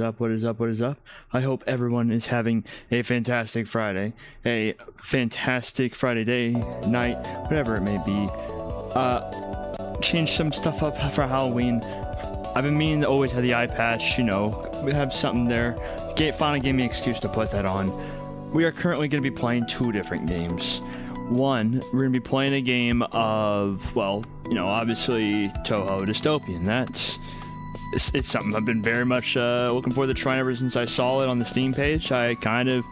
up, what is up, what is up? I hope everyone is having a fantastic Friday. A fantastic Friday day, night, whatever it may be. Change some stuff up for Halloween. I've been meaning to always have the eye patch, you know, we have something there. Finally gave me an excuse to put that on. We are currently going to be playing two different games. One, we're going to be playing a game of, well, you know, obviously Touhout Dystopian. It's something I've been very much looking forward to trying ever since I saw it on the Steam page. I kind of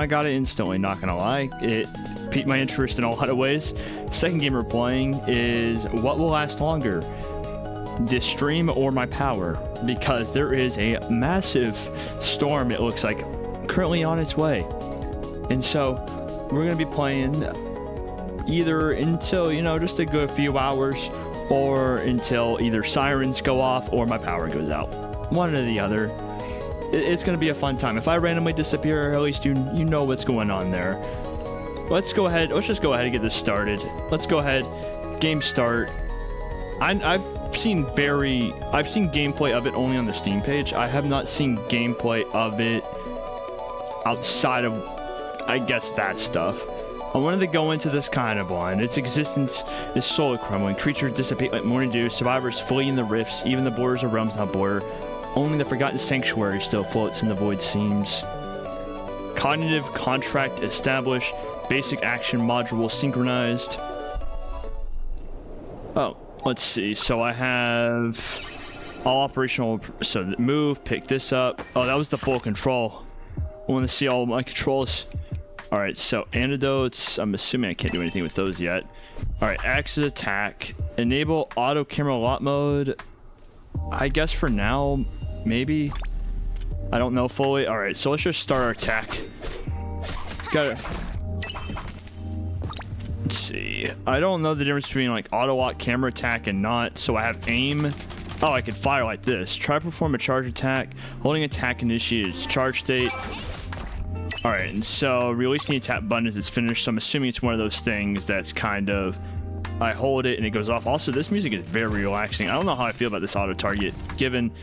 got it instantly, not gonna lie. It piqued my interest in a lot of ways. Second game we're playing is what will last longer, the stream or my power, because there is a massive storm, it looks like, currently on its way. And so we're gonna be playing either until, you know, just a good few hours, or until either sirens go off or my power goes out. One or the other. It's going to be a fun time. If I randomly disappear, at least you know what's going on there. Let's just go ahead and get this started. Let's go ahead. Game start. I've seen gameplay of it only on the Steam page. I have not seen gameplay of it outside of, I guess, that stuff. I wanted to go into this kind of blind. Its existence is slowly crumbling. Creatures dissipate like morning dew. Survivors flee in the rifts. Even the borders of realms not blur. Only the forgotten sanctuary still floats in the void seams. Cognitive contract established. Basic action module synchronized. Oh, let's see. So I have all operational. So move, pick this up. Oh, that was the full control. I want to see all my controls. Alright, so antidotes, I'm assuming I can't do anything with those yet. Alright, axis attack. Enable auto camera lock mode. I guess for now, maybe. I don't know fully. Alright, so let's just start our attack. Got it. Let's see. I don't know the difference between like auto lock camera attack and not, so I have aim. Oh, I could fire like this. Try to perform a charge attack. Holding attack initiated charge state. Alright, and so releasing the attack button as it's finished, so I'm assuming it's one of those things that's kind of, I hold it and it goes off. Also, this music is very relaxing. I don't know how I feel about this auto target. Given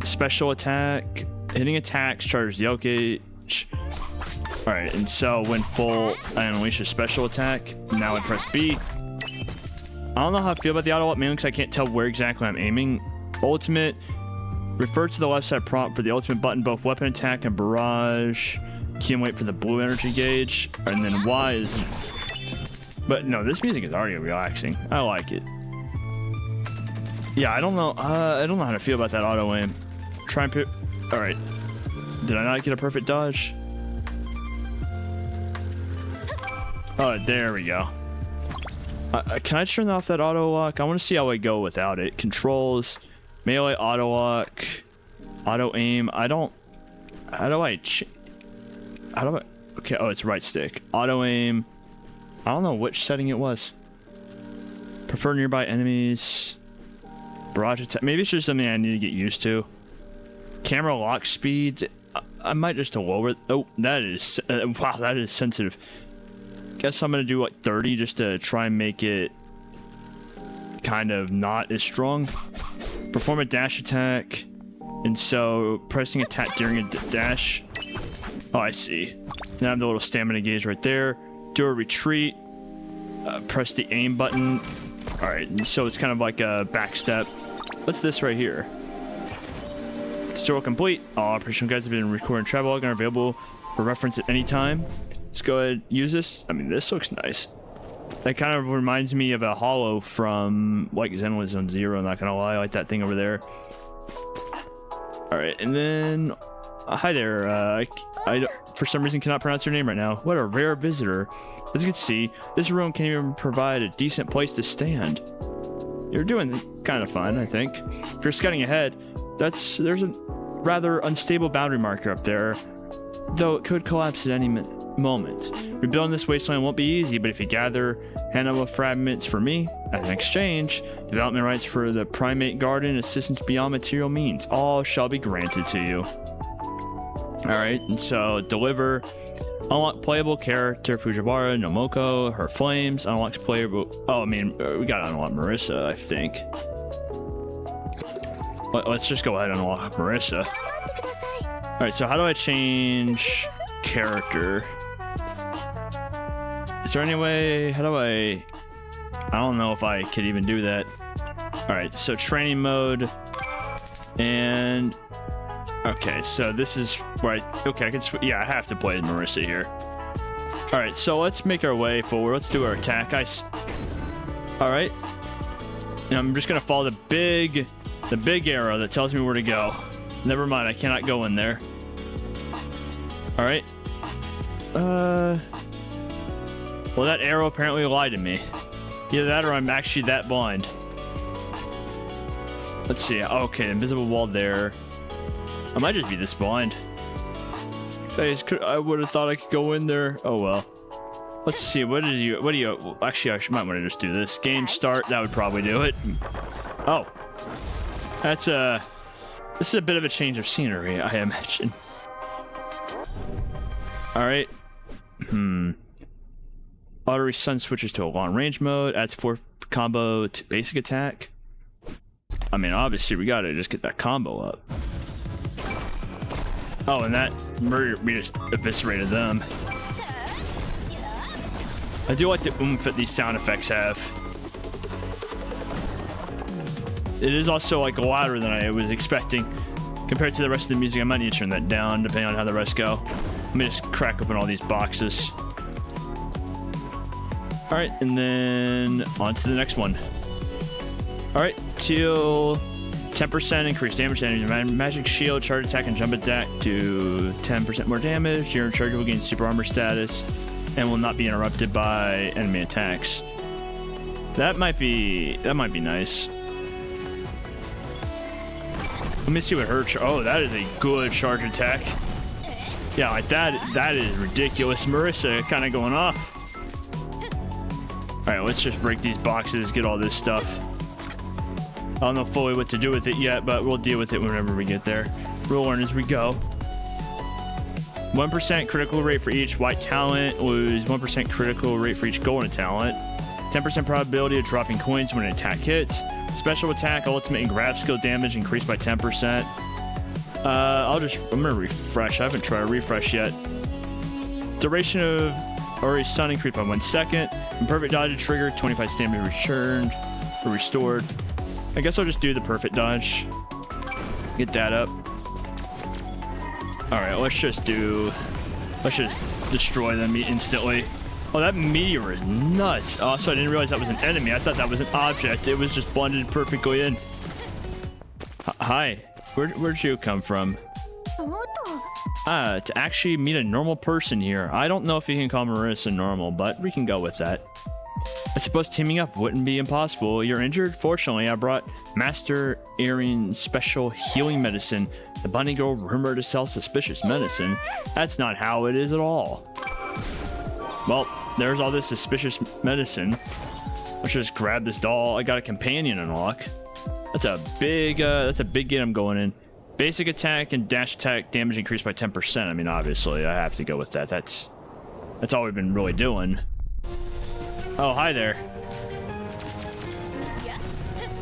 special attack, hitting attacks, charges the gauge. Alright, and so when full, I unleash a special attack. Now I press B. I don't know how I feel about the auto lock mainly because I can't tell where exactly I'm aiming. Ultimate, refer to the left side prompt for the ultimate button, both weapon attack and barrage. Key and wait for the blue energy gauge, and then Y is. But no, this music is already relaxing. I like it. Yeah, I don't know how to feel about that auto aim. Try and put. All right, did I not get a perfect dodge? Oh, there we go. Can I turn off that auto lock? I want to see how I go without it. Controls, melee auto lock, auto aim. Okay, oh, it's right stick. Auto aim. I don't know which setting it was. Prefer nearby enemies. Barrage attack. Maybe it's just something I need to get used to. Camera lock speed. I might just lower it. Oh, that is wow, that is sensitive. Guess I'm gonna do like 30 just to try and make it kind of not as strong. Perform a dash attack, and so pressing attack during a dash. Oh, I see. Now I have the little stamina gauge right there. Do a retreat. Press the aim button. All right, and so it's kind of like a back step. What's this right here? Tutorial complete. All operational guides have been recorded in travel log and are available for reference at any time. Let's go ahead and use this. I mean, this looks nice. That kind of reminds me of a hollow from like Xenoblade Zone Zero, not gonna lie. I like that thing over there. All right, and then hi there. I for some reason cannot pronounce your name right now. What a rare visitor. As you can see, this room can't even provide a decent place to stand. You're doing kind of fine, I think. If you're scouting ahead, there's a rather unstable boundary marker up there, though it could collapse at any moment. Rebuilding this wasteland won't be easy, but if you gather handleable fragments for me, as an exchange, development rights for the primate garden, assistance beyond material means, all shall be granted to you. Alright, and so deliver. Unlock playable character Fujiwara Nomoko, her flames. Unlocks playable. Oh, I mean, we gotta unlock Marissa, I think. Let's just go ahead and unlock Marissa. Alright, so how do I change character? Is there any way? How do I don't know if I could even do that. Alright, so training mode. And okay, so this is where I can yeah, I have to play Marissa here. Alright, so let's make our way forward. Let's do our attack. Alright. And I'm just gonna follow the big arrow that tells me where to go. Never mind, I cannot go in there. Alright. Well, that arrow apparently lied to me. Either that or I'm actually that blind. Let's see. Okay, invisible wall there. I might just be this blind. I would have thought I could go in there. Oh well. Let's see. What do you? Actually, I might want to just do this. Game start. That would probably do it. Oh, that's this is a bit of a change of scenery, I imagine. All right. Auto sun switches to a long range mode. Adds 4 combo to basic attack. I mean, obviously we gotta just get that combo up. Oh, and that murder, we just eviscerated them. I do like the oomph that these sound effects have. It is also like louder than I was expecting compared to the rest of the music. I might need to turn that down depending on how the rest go. Let me just crack open all these boxes. All right, and then on to the next one. All right, till 10% increased damage. Magic shield, charge attack, and jump attack do 10% more damage. Your charge will gain super armor status and will not be interrupted by enemy attacks. That might be nice. Let me see what her. Oh, that is a good charge attack. Yeah, like that. That is ridiculous. Marissa kind of going off. All right, let's just break these boxes, get all this stuff. I don't know fully what to do with it yet, but we'll deal with it whenever we get there. We'll learn as we go. 1% critical rate for each white talent. Lose 1% critical rate for each golden talent. 10% probability of dropping coins when an attack hits. Special attack, ultimate, and grab skill damage increased by 10%. I'm gonna refresh. I haven't tried a refresh yet. Duration of Ori Sun increased by 1 second. And perfect dodge trigger, 25 stamina returned or restored. I guess I'll just do the perfect dodge. Get that up. Alright, let's just destroy them instantly. Oh, that meteor is nuts. Also, I didn't realize that was an enemy. I thought that was an object. It was just blended perfectly in. Hi. Where'd you come from? To actually meet a normal person here. I don't know if you can call Marissa normal, but we can go with that. I suppose teaming up wouldn't be impossible. You're injured? Fortunately, I brought Master Erin's special healing medicine. The bunny girl rumored to sell suspicious medicine. That's not how it is at all. Well, there's all this suspicious medicine. Let's just grab this doll. I got a companion unlock. That's a big get I'm going in. Basic attack and dash attack damage increased by 10%. I mean, obviously, I have to go with that. That's all we've been really doing. Oh, hi there.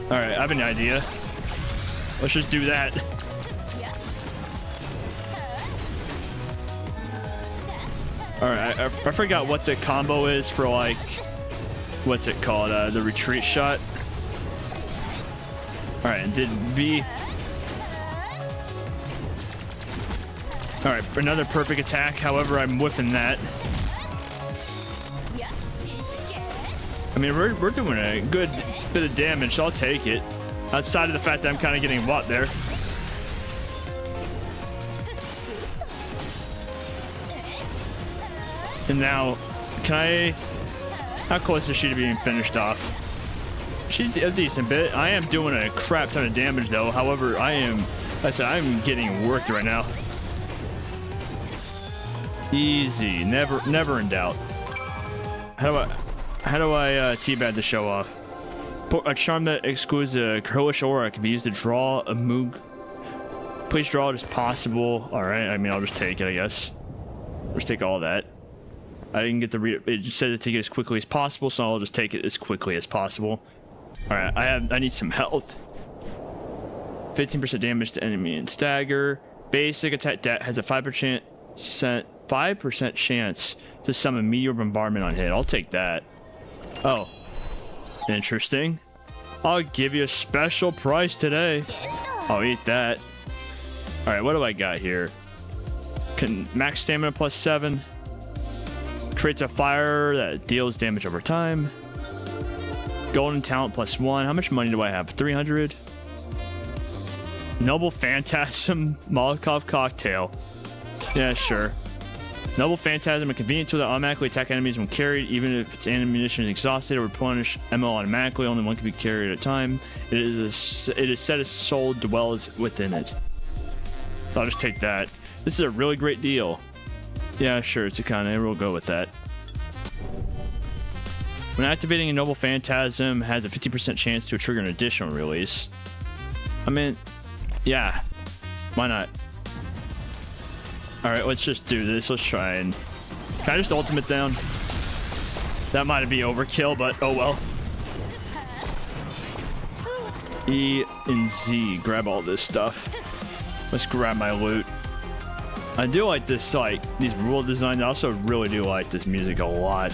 Alright, I have an idea. Let's just do that. Alright, I forgot what the combo is for, like, what's it called? The retreat shot. Alright, and did B. Alright, another perfect attack. However, I'm whiffing that. I mean, we're doing a good bit of damage, so I'll take it. Outside of the fact that I'm kind of getting whopped there. And now, how close is she to being finished off? She's a decent bit. I am doing a crap ton of damage though. However, I'm getting worked right now. Easy, never in doubt. How do I teabag the show off? A charm that excludes a girlish aura can be used to draw a moog. Please draw it as possible. Alright, I mean, I'll just take it, I guess. I'll just take all that. I didn't get to read it. It just said to take it as quickly as possible, so I'll just take it as quickly as possible. Alright, I need some health. 15% damage to enemy and stagger. Basic attack has a 5% chance to summon meteor bombardment on hit. I'll take that. Oh, interesting. I'll give you a special price today. I'll eat that. All right, what do I got here? Max stamina plus 7. Creates a fire that deals damage over time. Golden talent plus 1. How much money do I have? 300. Noble Phantasm Molotov Cocktail. Yeah, sure. Noble Phantasm, a convenient tool that automatically attack enemies when carried, even if its ammunition is exhausted or replenish ML automatically. Only one can be carried at a time. It is set as soul dwells within it. So I'll just take that. This is a really great deal. Yeah, sure, it's a kind of. We'll go with that. When activating a Noble Phantasm, has a 50% chance to trigger an additional release. I mean, yeah, why not? All right, let's just do this. Let's try and... Can I just ultimate down? That might be overkill, but oh well. E and Z, grab all this stuff. Let's grab my loot. I do like this, like, these rule designs. I also really do like this music a lot.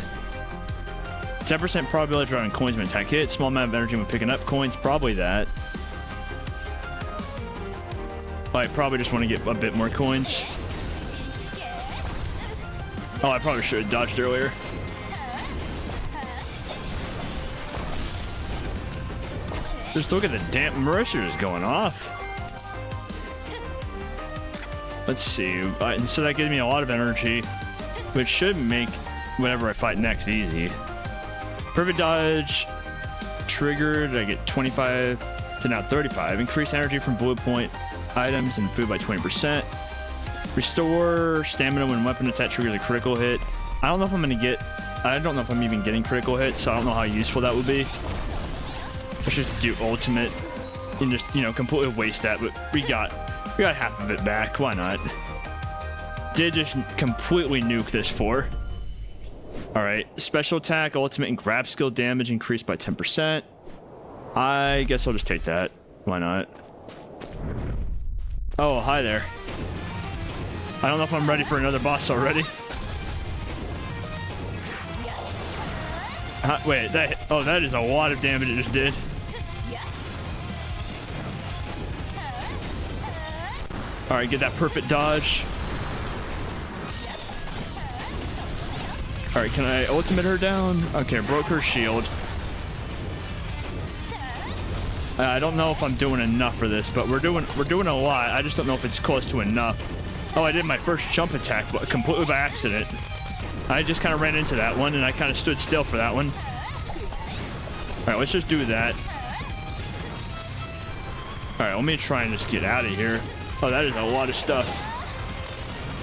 10% probability of drawing coins when attack hit. Small amount of energy when picking up coins. Probably that. I probably just want to get a bit more coins. Oh, I probably should have dodged earlier. Just look at the damn Marissa is going off. Let's see. And so that gives me a lot of energy, which should make whatever I fight next easy. Perfect dodge triggered. I get 25 to now 35. Increase energy from bullet point items and food by 20%. Restore stamina when weapon attack triggers a critical hit. I don't know if I'm gonna get. I don't know if I'm even getting critical hits, so I don't know how useful that would be. Let's just do ultimate and just, you know, completely waste that. But we got half of it back. Why not? Did just completely nuke this for. All right, special attack, ultimate, and grab skill damage increased by 10%. I guess I'll just take that. Why not? Oh, hi there. I don't know if I'm ready for another boss already. Wait, that is a lot of damage it just did. All right, get that perfect dodge. All right, can I ultimate her down? Okay, broke her shield. I don't know if I'm doing enough for this, but we're doing a lot. I just don't know if it's close to enough. Oh, I did my first jump attack, but completely by accident. I just kind of ran into that one, and I kind of stood still for that one. All right, let's just do that. All right, let me try and just get out of here. Oh, that is a lot of stuff.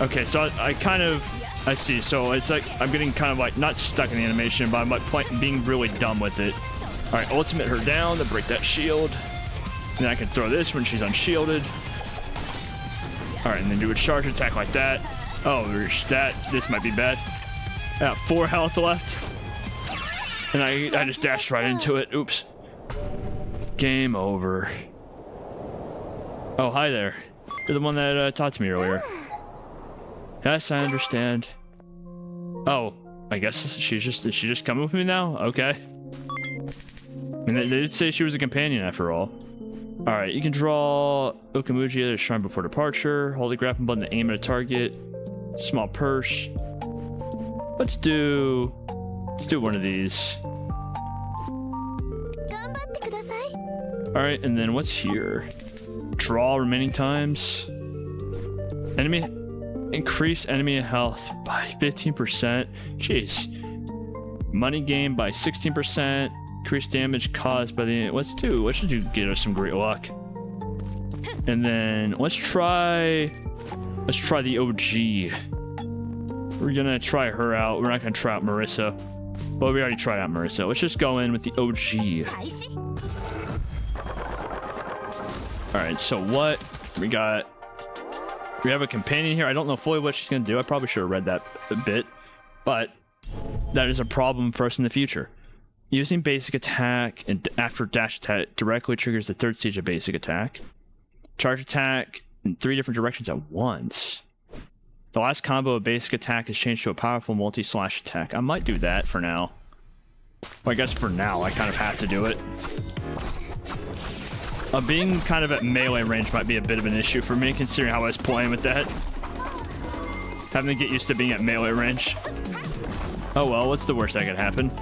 Okay, so I see. So it's like I'm getting kind of like not stuck in the animation, but I'm like being really dumb with it. All right, ultimate her down to break that shield. And then I can throw this when she's unshielded. All right, and then do a charge attack like that. Oh, this might be bad. I got 4 health left. And I just dashed right into it. Oops. Game over. Oh, hi there. You're the one that talked to me earlier. Yes, I understand. Oh, I guess is she just coming with me now? Okay. I mean, they did say she was a companion after all. All right, you can draw Okamuji at a shrine before departure. Hold the grappling button to aim at a target. Small purse. Let's do one of these. All right, and then what's here? Draw remaining times. Enemy, increase enemy health by 15%. Jeez. Money gained by 16%. Increase damage caused by the. Let's do get us some great luck. And then let's try the OG. We're gonna try her out. We're not gonna try out Marissa. Well, we already tried out Marissa. Let's just go in with the OG. All right, so what we got? We have a companion here. I don't know fully what she's gonna do. I probably should have read that a bit, but that is a problem for us in the future. Using basic attack and after dash attack directly triggers the 3rd stage of basic attack. Charge attack in 3 different directions at once. The last combo of basic attack is changed to a powerful multi-slash attack. I might do that for now. Well, I guess for now, I kind of have to do it. Being kind of at melee range might be a bit of an issue for me, considering how I was playing with that. Having to get used to being at melee range. Oh well, what's the worst that could happen?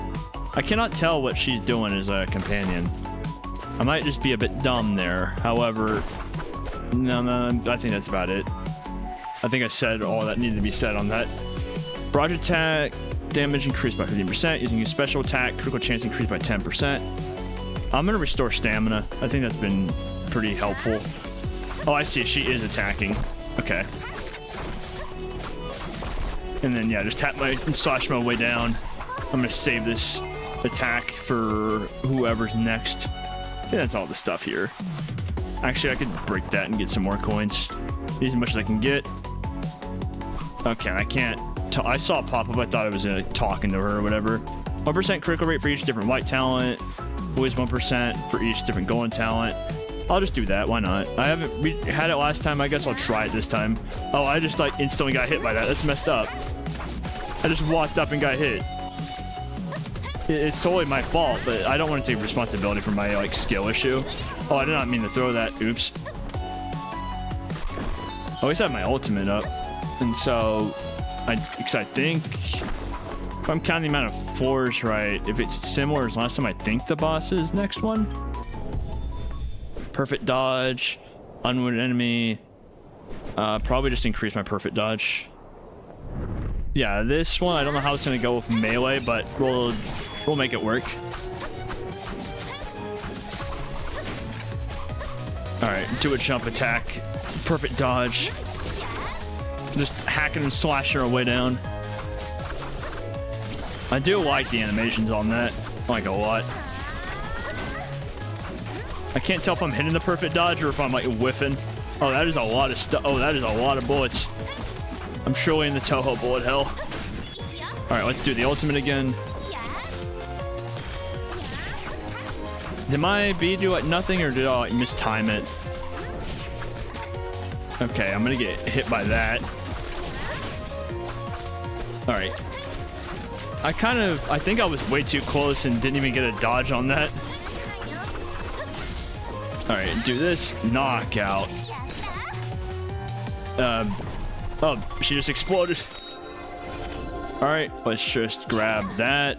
I cannot tell what she's doing as a companion. I might just be a bit dumb there. However, no, I think that's about it. I think I said all that needed to be said on that. Barrage attack, damage increased by 15%. Using a special attack, critical chance increased by 10%. I'm gonna restore stamina. I think that's been pretty helpful. Oh, I see. She is attacking. Okay. And then, yeah, just tap my and slash my way down. I'm gonna save this attack for whoever's next. I think that's all the stuff here. Actually, I could break that and get some more coins. Use as much as I can get. Okay, I can't. I saw it pop up. I thought I was talking to her or whatever. 1% critical rate for each different white talent. Always 1% for each different golden talent. I'll just do that. Why not? We had it last time. I guess I'll try it this time. Oh, I just like instantly got hit by that. That's messed up. I just walked up and got hit. It's totally my fault, but I don't want to take responsibility for my like skill issue. Oh, I did not mean to throw that. Oops. I always have my ultimate up, and so I think if I'm counting the amount of floors right, if it's similar as last time, I think the boss is next one. Perfect dodge, unwounded enemy. Probably just increase my perfect dodge. Yeah, this one I don't know how it's gonna go with melee, but we'll make it work. All right, do a jump attack, perfect dodge. Just hacking and slashing our way down. I do like the animations on that, like a lot. I can't tell if I'm hitting the perfect dodge or if I'm like whiffing. Oh, that is a lot of stuff. Oh, that is a lot of bullets. I'm surely in the Touhout bullet hell. All right, let's do the ultimate again. Did my B do like nothing, or did I like mistime it? Okay, I'm gonna get hit by that. All right. I think I was way too close and didn't even get a dodge on that. All right, do this knockout. Oh, she just exploded. All right, let's just grab that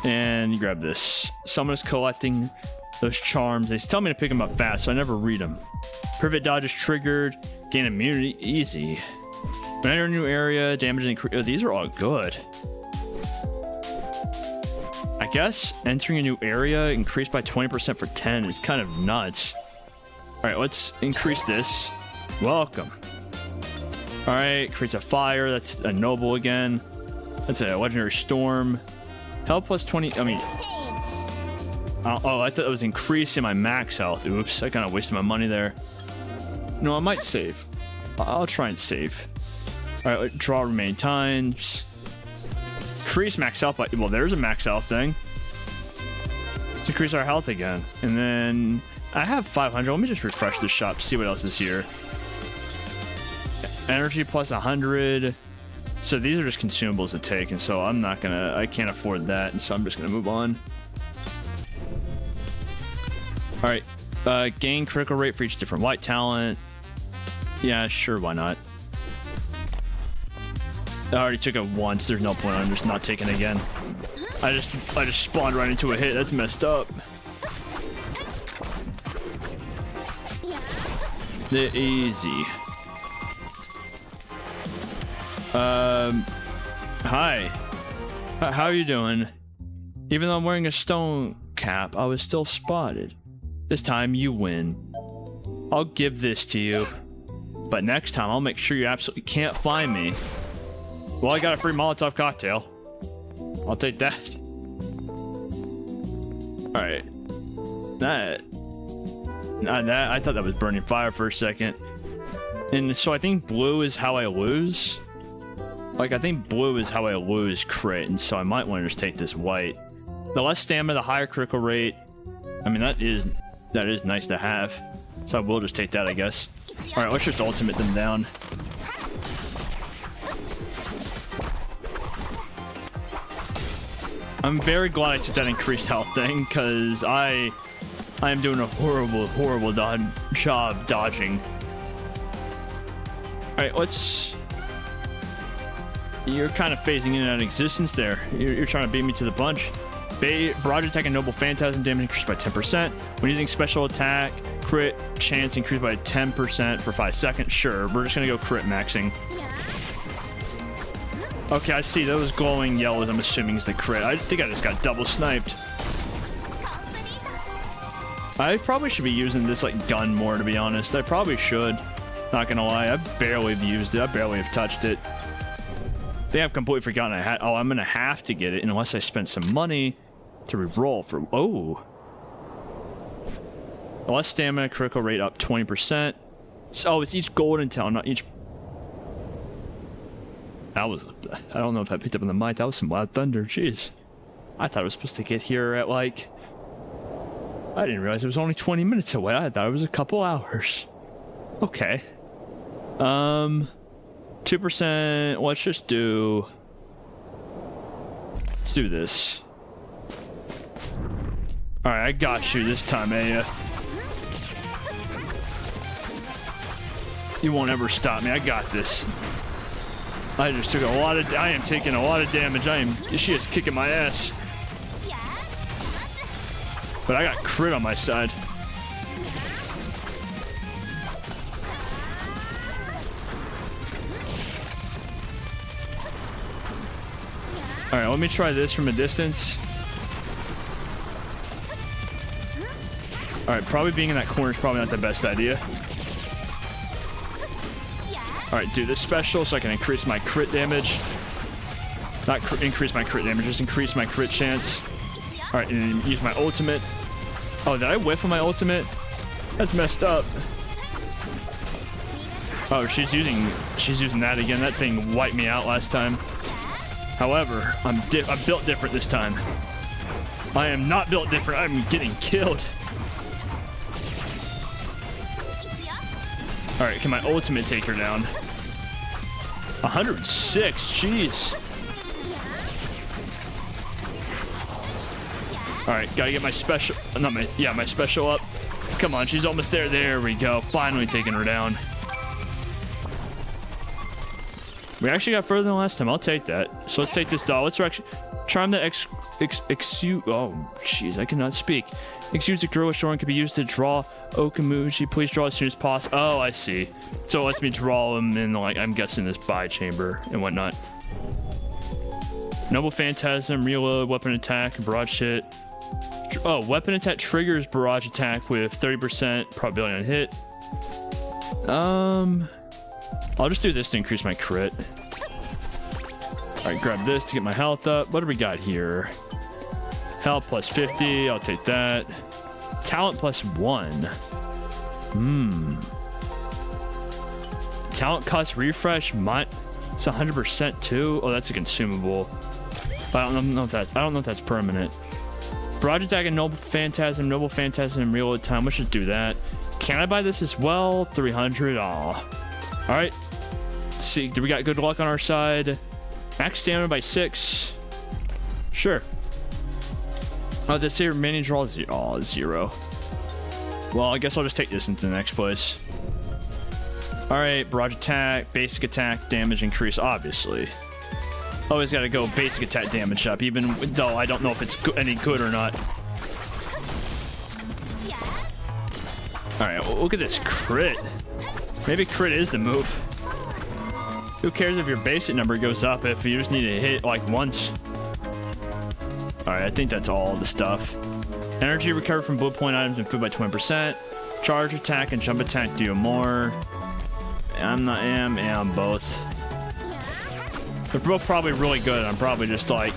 and grab this. Someone's collecting those charms. They tell me to pick them up fast, so I never read them. Perfect dodge is triggered. Gain immunity, easy. When enter a new area, damage increase. Oh, these are all good. I guess entering a new area increased by 20% for 10 is kind of nuts. All right, let's increase this. Welcome. All right, creates a fire. That's a noble again. That's a legendary storm. Health plus 20. I mean, oh, I thought it was increasing my max health. Oops, I kind of wasted my money there. No, I might save. I'll try and save. All right, draw remaining times. Increase max health by, well, there's a max health thing. Let's increase our health again. And then I have 500. Let me just refresh the shop, see what else is here. Energy plus 100. So these are just consumables to take, and so I can't afford that, and so I'm just gonna move on. All right, gain critical rate for each different white talent. Yeah, sure, why not? I already took it once. There's no point. I'm just not taking it again. I just spawned right into a hit. That's messed up. The easy. Hi. How are you doing? Even though I'm wearing a stone cap, I was still spotted. This time you win. I'll give this to you. But next time, I'll make sure you absolutely can't find me. Well, I got a free Molotov cocktail. I'll take that. Alright. I thought that was burning fire for a second. And so I think blue is how I lose. Like, I think blue is how I lose crit, and so I might want to just take this white. The less stamina, the higher critical rate. I mean, that is That is nice to have. So I will just take that, I guess. Alright, let's just ultimate them down. I'm very glad I took that increased health thing, because I am doing a horrible job dodging. Alright, let's... You're kind of phasing in and out of existence there. You're trying to beat me to the punch. Barrage attack and noble phantasm damage increased by 10%. When using special attack, crit chance increased by 10% for 5 seconds. Sure, we're just gonna go crit maxing. Okay, I see those glowing yellows. I'm assuming is the crit. I think I just got double sniped. I probably should be using this like gun more, to be honest. I probably should. Not gonna lie, I barely have used it. I barely have touched it. I think I've completely forgotten I had. Oh, I'm gonna have to get it unless I spend some money to reroll for. Oh, less stamina, critical rate up 20%. Oh, it's each golden tail, not each. That was. I don't know if I picked up on the mic. That was some loud thunder. Jeez, I thought I was supposed to get here at like. I didn't realize it was only 20 minutes away. I thought it was a couple hours. Okay. 2%. Let's just do. Let's do this. All right, I got you this time, Aya. You won't ever stop me. I got this. I just took a lot of. I am taking a lot of damage. She is kicking my ass. But I got crit on my side. All right, let me try this from a distance. All right, probably being in that corner is probably not the best idea. All right, do this special so I can increase my crit damage. Not increase my crit damage, just increase my crit chance. All right, and then use my ultimate. Oh, did I whiff on my ultimate? That's messed up. Oh, she's using that again. That thing wiped me out last time. However, I'm built different this time. I am not built different. I'm getting killed. All right, can my ultimate take her down? 106. Jeez. All right, gotta get my special. My special up. Come on, she's almost there. There we go. Finally taking her down. We actually got further than last time. I'll take that. So let's take this doll. Let's actually charm the exude. Oh, jeez, I cannot speak. Exudes gorilla shorn can be used to draw Okamuchi. Please draw as soon as possible. Oh, I see. So it lets me draw him in, like, I'm guessing this buy chamber and whatnot. Noble Phantasm, reload, weapon attack, barrage hit. Oh, weapon attack triggers barrage attack with 30% probability on hit. I'll just do this to increase my crit. All right, grab this to get my health up. What do we got here? Health plus 50. I'll take that. Talent plus 1. Talent cost refresh. It's 100% too. Oh, that's a consumable. But I don't know if that's permanent. Barrage attack and noble phantasm in real time. Let's just do that. Can I buy this as well? 300. Aw. All right. Let's see. Do we got good luck on our side? Max stamina by 6. Sure. Oh, this here remaining draw is 0. Well, I guess I'll just take this into the next place. All right. Barrage attack, basic attack, damage increase. Obviously. Always got to go basic attack damage up, even though I don't know if it's any good or not. All right, well, look at this crit. Maybe crit is the move. Who cares if your basic number goes up if you just need to hit like once? All right, I think that's all the stuff. Energy recovered from bullet point items and food by 20%. Charge attack and jump attack do more. I'm both. They're both probably really good. I'm probably just like,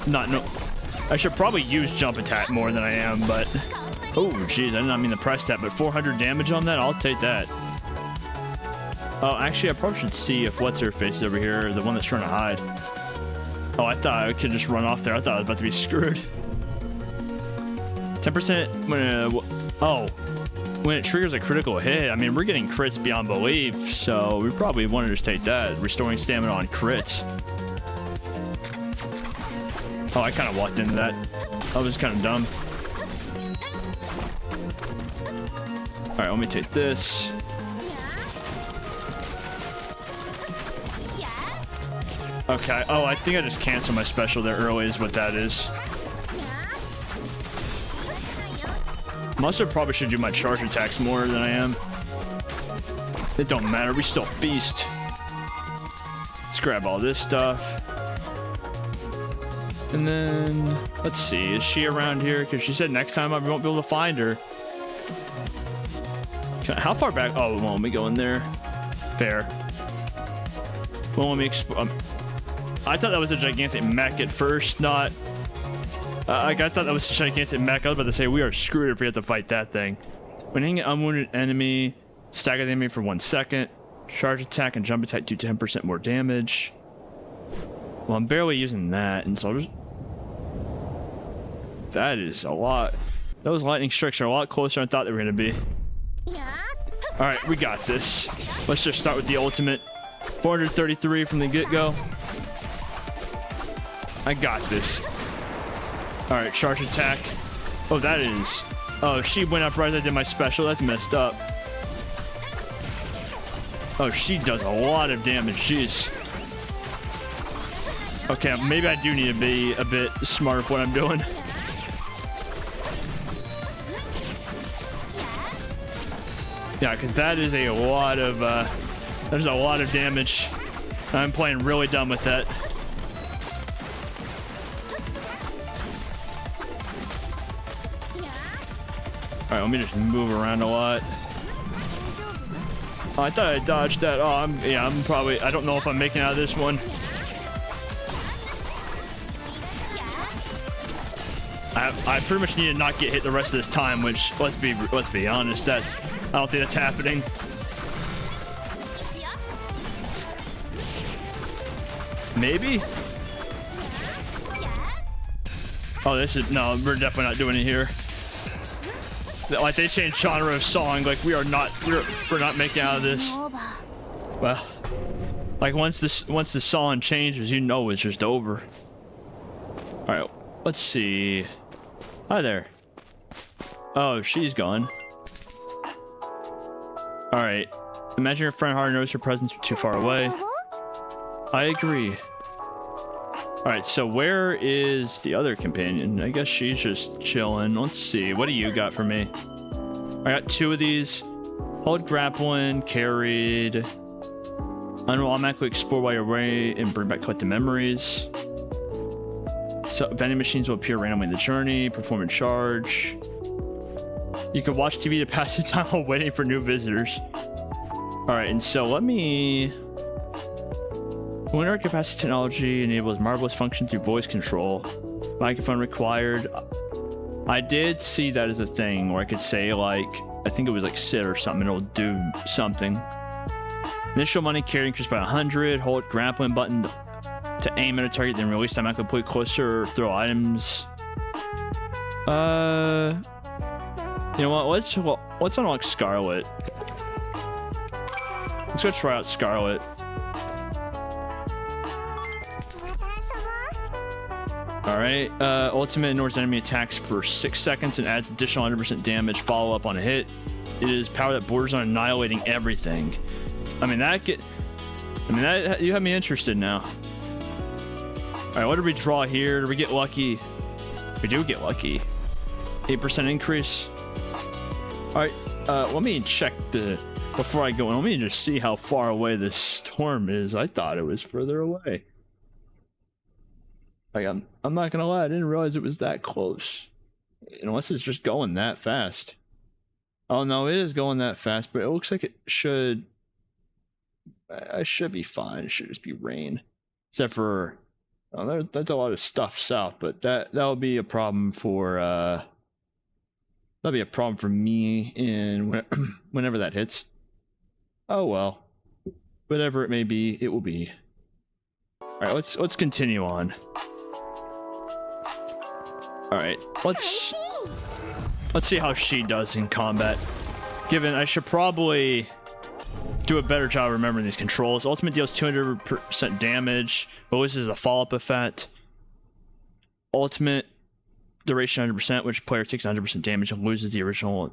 I should probably use jump attack more than I am, but. Oh, jeez, I did not mean to press that, but 400 damage on that, I'll take that. Oh, actually, I probably should see if what's-her-face is over here, the one that's trying to hide. Oh, I thought I could just run off there. I thought I was about to be screwed. 10% when it triggers a critical hit. I mean, we're getting crits beyond belief, so we probably want to just take that. Restoring stamina on crits. Oh, I kind of walked into that. That was kind of dumb. All right, let me take this. Okay. Oh, I think I just canceled my special there early is what that is. Must have probably should do my charge attacks more than I am. It don't matter. We still feast. Let's grab all this stuff. And then, let's see. Is she around here? Because she said next time I won't be able to find her. How far back? Oh, it won't let me go in there. Fair. Won't let me I thought that was a gigantic mech at first, not... I thought that was a gigantic mech. I was about to say, we are screwed if we have to fight that thing. When hitting an unwounded enemy, stagger the enemy for 1 second. Charge attack and jump attack do 10% more damage. Well, I'm barely using that, and so that is a lot. Those lightning strikes are a lot closer than I thought they were going to be. Alright, we got this. Let's just start with the ultimate. 433 from the get-go. I got this. Alright, charge attack. Oh, that is... Oh, she went up right as I did my special. That's messed up. Oh, she does a lot of damage. Jeez. Okay, maybe I do need to be a bit smarter with what I'm doing. Yeah, because that is a lot of... there's a lot of damage. I'm playing really dumb with that. Alright, let me just move around a lot. Oh, I thought I dodged that. Oh, I'm probably... I don't know if I'm making it out of this one. I pretty much need to not get hit the rest of this time, which, let's be honest, I don't think that's happening. Maybe? Oh, this is... No, we're definitely not doing it here. Like, they changed genre of song. Like, we're not making out of this. Well, like, once the song changes, you know it's just over. Alright, let's see. Hi there. Oh, she's gone. Alright. Imagine your friend hardly noticed her presence too far away. I agree. Alright, so where is the other companion? I guess she's just chilling. Let's see. What do you got for me? I got 2 of these. Hold grappling, carried. Automatically explore while you're away and bring back collected memories. So vending machines will appear randomly in the journey. Perform a charge. You can watch TV to pass the time while waiting for new visitors. Alright, and so let me... Lunar capacity technology enables marvelous function through voice control. Microphone required. I did see that as a thing where I could say, like, I think it was like sit or something, it'll do something. Initial money carried increased by 100. Hold grappling button to aim at a target, then release time complete closer or throw items. You know what? Let's unlock Scarlet. Let's go try out Scarlet. Alright, ultimate ignores enemy attacks for 6 seconds and adds additional 100% damage follow up on a hit. It is power that borders on annihilating everything. I mean, that you have me interested now. Alright, what did we draw here? Did we get lucky? We do get lucky. 8% increase. Alright, let me check before I go in, let me just see how far away this storm is. I thought it was further away. Like, I'm not gonna lie, I didn't realize it was that close. Unless it's just going that fast. Oh no, it is going that fast, but it looks like it should... I should be fine. It should just be rain. Except for... Oh, that's a lot of stuff south, but that'll be a problem for... That'll be a problem for me in whenever that hits. Oh well. Whatever it may be, it will be. Alright, let's continue on. Alright, let's Let's see how she does in combat. Given I should probably do a better job remembering these controls. Ultimate deals 200% damage. Loses a follow-up effect. Ultimate duration 100%, which player takes 100% damage and loses the original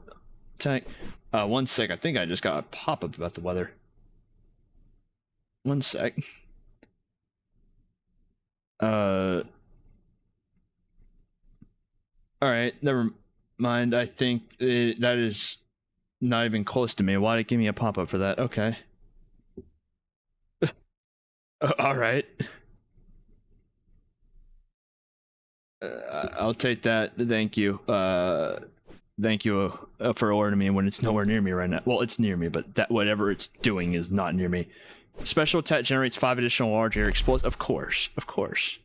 attack. 1 sec. I think I just got a pop-up about the weather. 1 sec. Alright, never mind. I think that is not even close to me. Why did it give me a pop-up for that? Okay. Alright. I'll take that. Thank you. Thank you for ordering me when it's nowhere near me right now. Well, it's near me, but that whatever it's doing is not near me. Special attack generates 5 additional large air explosives. Of course. Of course.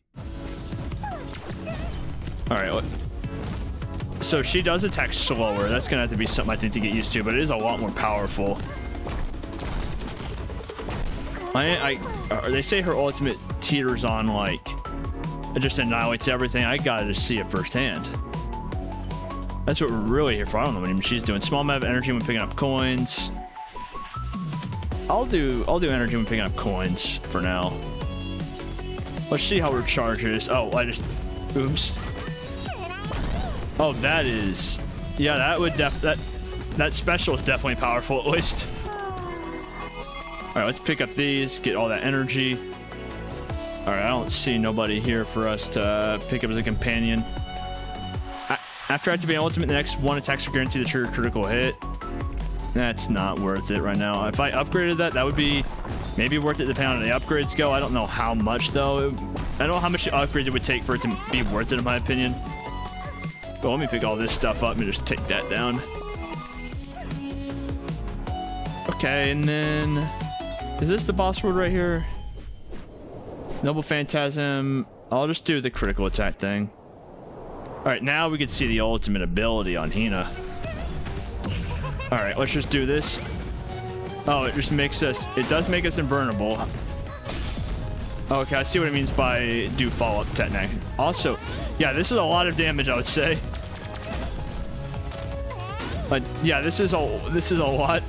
Alright, so she does attack slower. That's gonna have to be something I think to get used to, but it is a lot more powerful. They say her ultimate teeters on, like, it just annihilates everything. I gotta just see it firsthand. That's what we're really here for. I don't know what even she's doing. Small amount of energy when picking up coins. I'll do energy when picking up coins for now. Let's see how her charge is. Oh, oops. Oh, that is, yeah, that would that special is definitely powerful at least. All right, let's pick up these, get all that energy. All right, I don't see nobody here for us to pick up as a companion. After activating ultimate, the next 1 attacks are guaranteed to trigger critical hit. That's not worth it right now. If I upgraded that, that would be maybe worth it depending on how the upgrades go. I don't know how much though. I don't know how much the upgrades it would take for it to be worth it in my opinion. But let me pick all this stuff up and just take that down. Okay, and then is this the boss world right here? Noble Phantasm. I'll just do the critical attack thing. Alright, now we can see the ultimate ability on Hina. Alright, let's just do this. Oh, it just makes us, it does make us invulnerable. Okay, I see what it means by do follow-up technique. Also, yeah, this is a lot of damage, I would say. But yeah, this is a lot.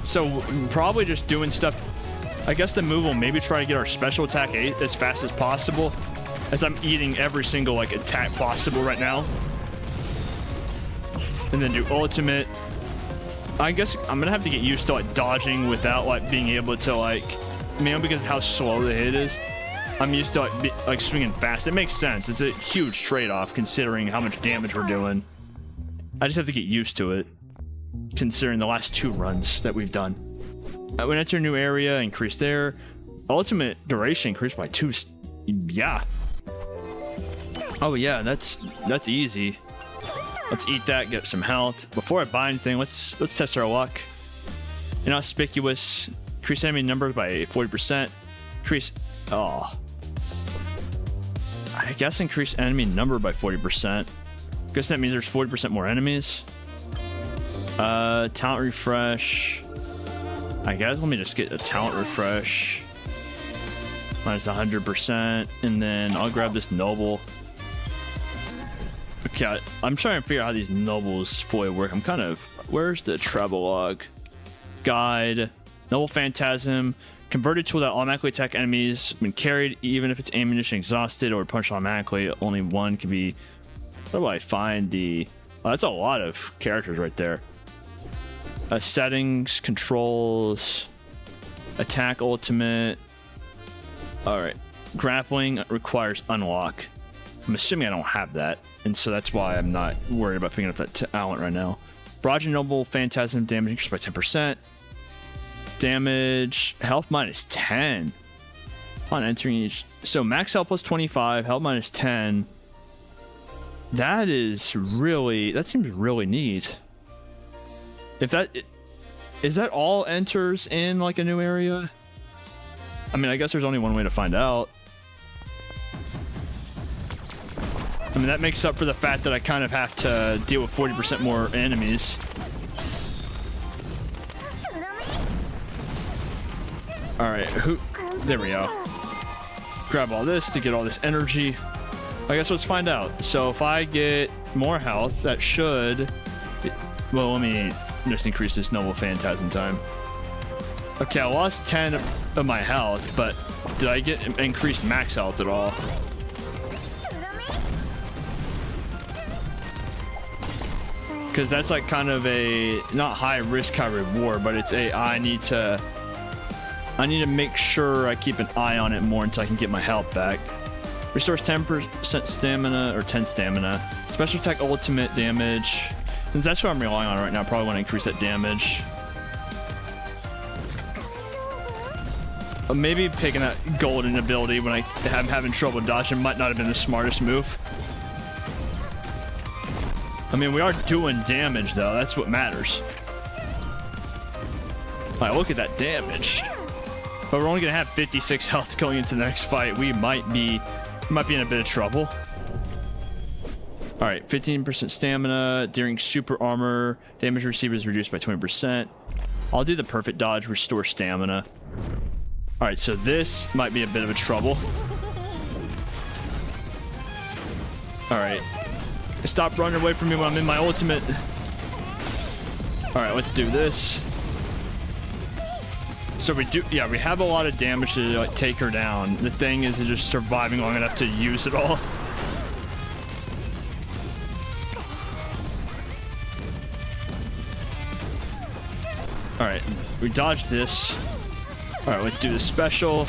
So probably just doing stuff. I guess the move will maybe try to get our special attack as fast as possible, as I'm eating every single like attack possible right now. And then do ultimate. I guess I'm gonna have to get used to like dodging without like being able to like, mainly because of how slow the hit is. I'm used to like swinging fast. It makes sense. It's a huge trade-off considering how much damage we're doing. I just have to get used to it, considering the last 2 runs that we've done. When enter a new area, increase there. Ultimate duration increased by 2. Yeah. Oh yeah, that's easy. Let's eat that, get some health. Before I buy anything, let's test our luck. Inauspicious. Increase enemy numbers by 40%. Increase. Oh. I guess increase enemy number by 40%. Guess that means there's 40% more enemies. Talent refresh. I guess let me just get a talent refresh. Minus 100%, and then I'll grab this noble. Okay, I'm trying to figure out how these nobles fully work. I'm kind of, where's the travel log? Guide. Noble Phantasm. Converted tool that automatically attack enemies when carried, even if its ammunition exhausted or punched automatically. Only one can be. Where do I find the? Oh, that's a lot of characters right there. Settings, controls, attack ultimate. All right, grappling requires unlock. I'm assuming I don't have that, and so that's why I'm not worried about picking up that talent right now. Barrage Noble Phantasm damage increased by 10%. Damage, health minus 10. On entering each, so max health plus 25, health minus 10. That is really, that seems really neat. If that is that all enters in like a new area? I mean, I guess there's only one way to find out. I mean, that makes up for the fact that I kind of have to deal with 40% more enemies. All right, there we go. Grab all this to get all this energy. I guess let's find out. So if I get more health, that should... Well, let me just increase this noble phantasm time. Okay, I lost 10 of my health, but did I get increased max health at all? Because that's like kind of a not high risk, high reward, but it's a I need to make sure I keep an eye on it more until I can get my health back. Restores 10% stamina or 10 stamina. Special attack ultimate damage. Since that's what I'm relying on right now, I probably want to increase that damage. Maybe picking that golden ability when I'm having trouble dodging might not have been the smartest move. I mean, we are doing damage though. That's what matters. Alright, look at that damage. But we're only gonna have 56 health going into the next fight. We might be in a bit of trouble. Alright, 15% stamina during super armor. Damage received is reduced by 20%. I'll do the perfect dodge, restore stamina. Alright, so this might be a bit of a trouble. Alright. Stop running away from me when I'm in my ultimate. Alright, let's do this. So we have a lot of damage to like take her down. The thing is just surviving long enough to use it all. Alright, we dodged this. Alright, let's do the special.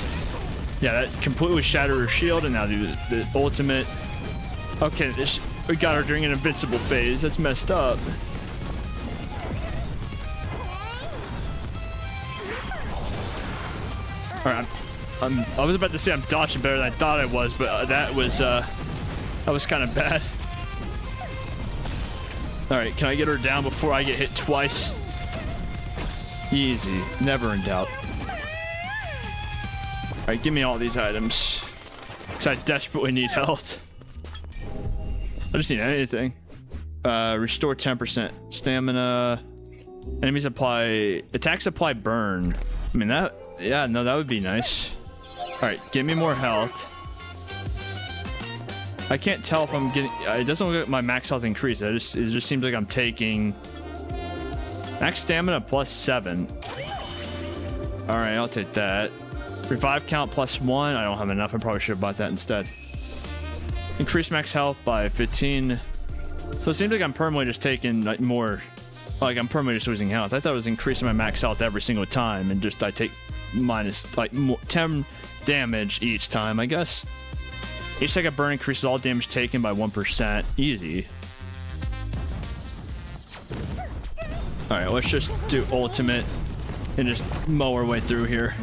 Yeah, that completely shattered her shield, and now do the ultimate. Okay, we got her during an invincible phase. That's messed up. Alright, I was about to say I'm dodging better than I thought I was, but that was kind of bad. Alright, can I get her down before I get hit twice? Easy, never in doubt. Alright, give me all these items. Because I desperately need health. I just need anything. Restore 10% stamina. Enemies apply... Attacks apply burn. I mean, that... Yeah, no, that would be nice. Alright, give me more health. I can't tell if I'm getting... It doesn't look like my max health increase. It just seems like I'm taking... Max stamina plus 7. Alright, I'll take that. Revive count plus 1. I don't have enough. I probably should have bought that instead. Increase max health by 15. So it seems like I'm permanently just taking like more. Like I'm permanently just losing health. I thought it was increasing my max health every single time, and just I take minus like 10 damage each time, I guess. Each second burn increases all damage taken by 1%. Easy. Alright, let's just do ultimate and just mow our way through here.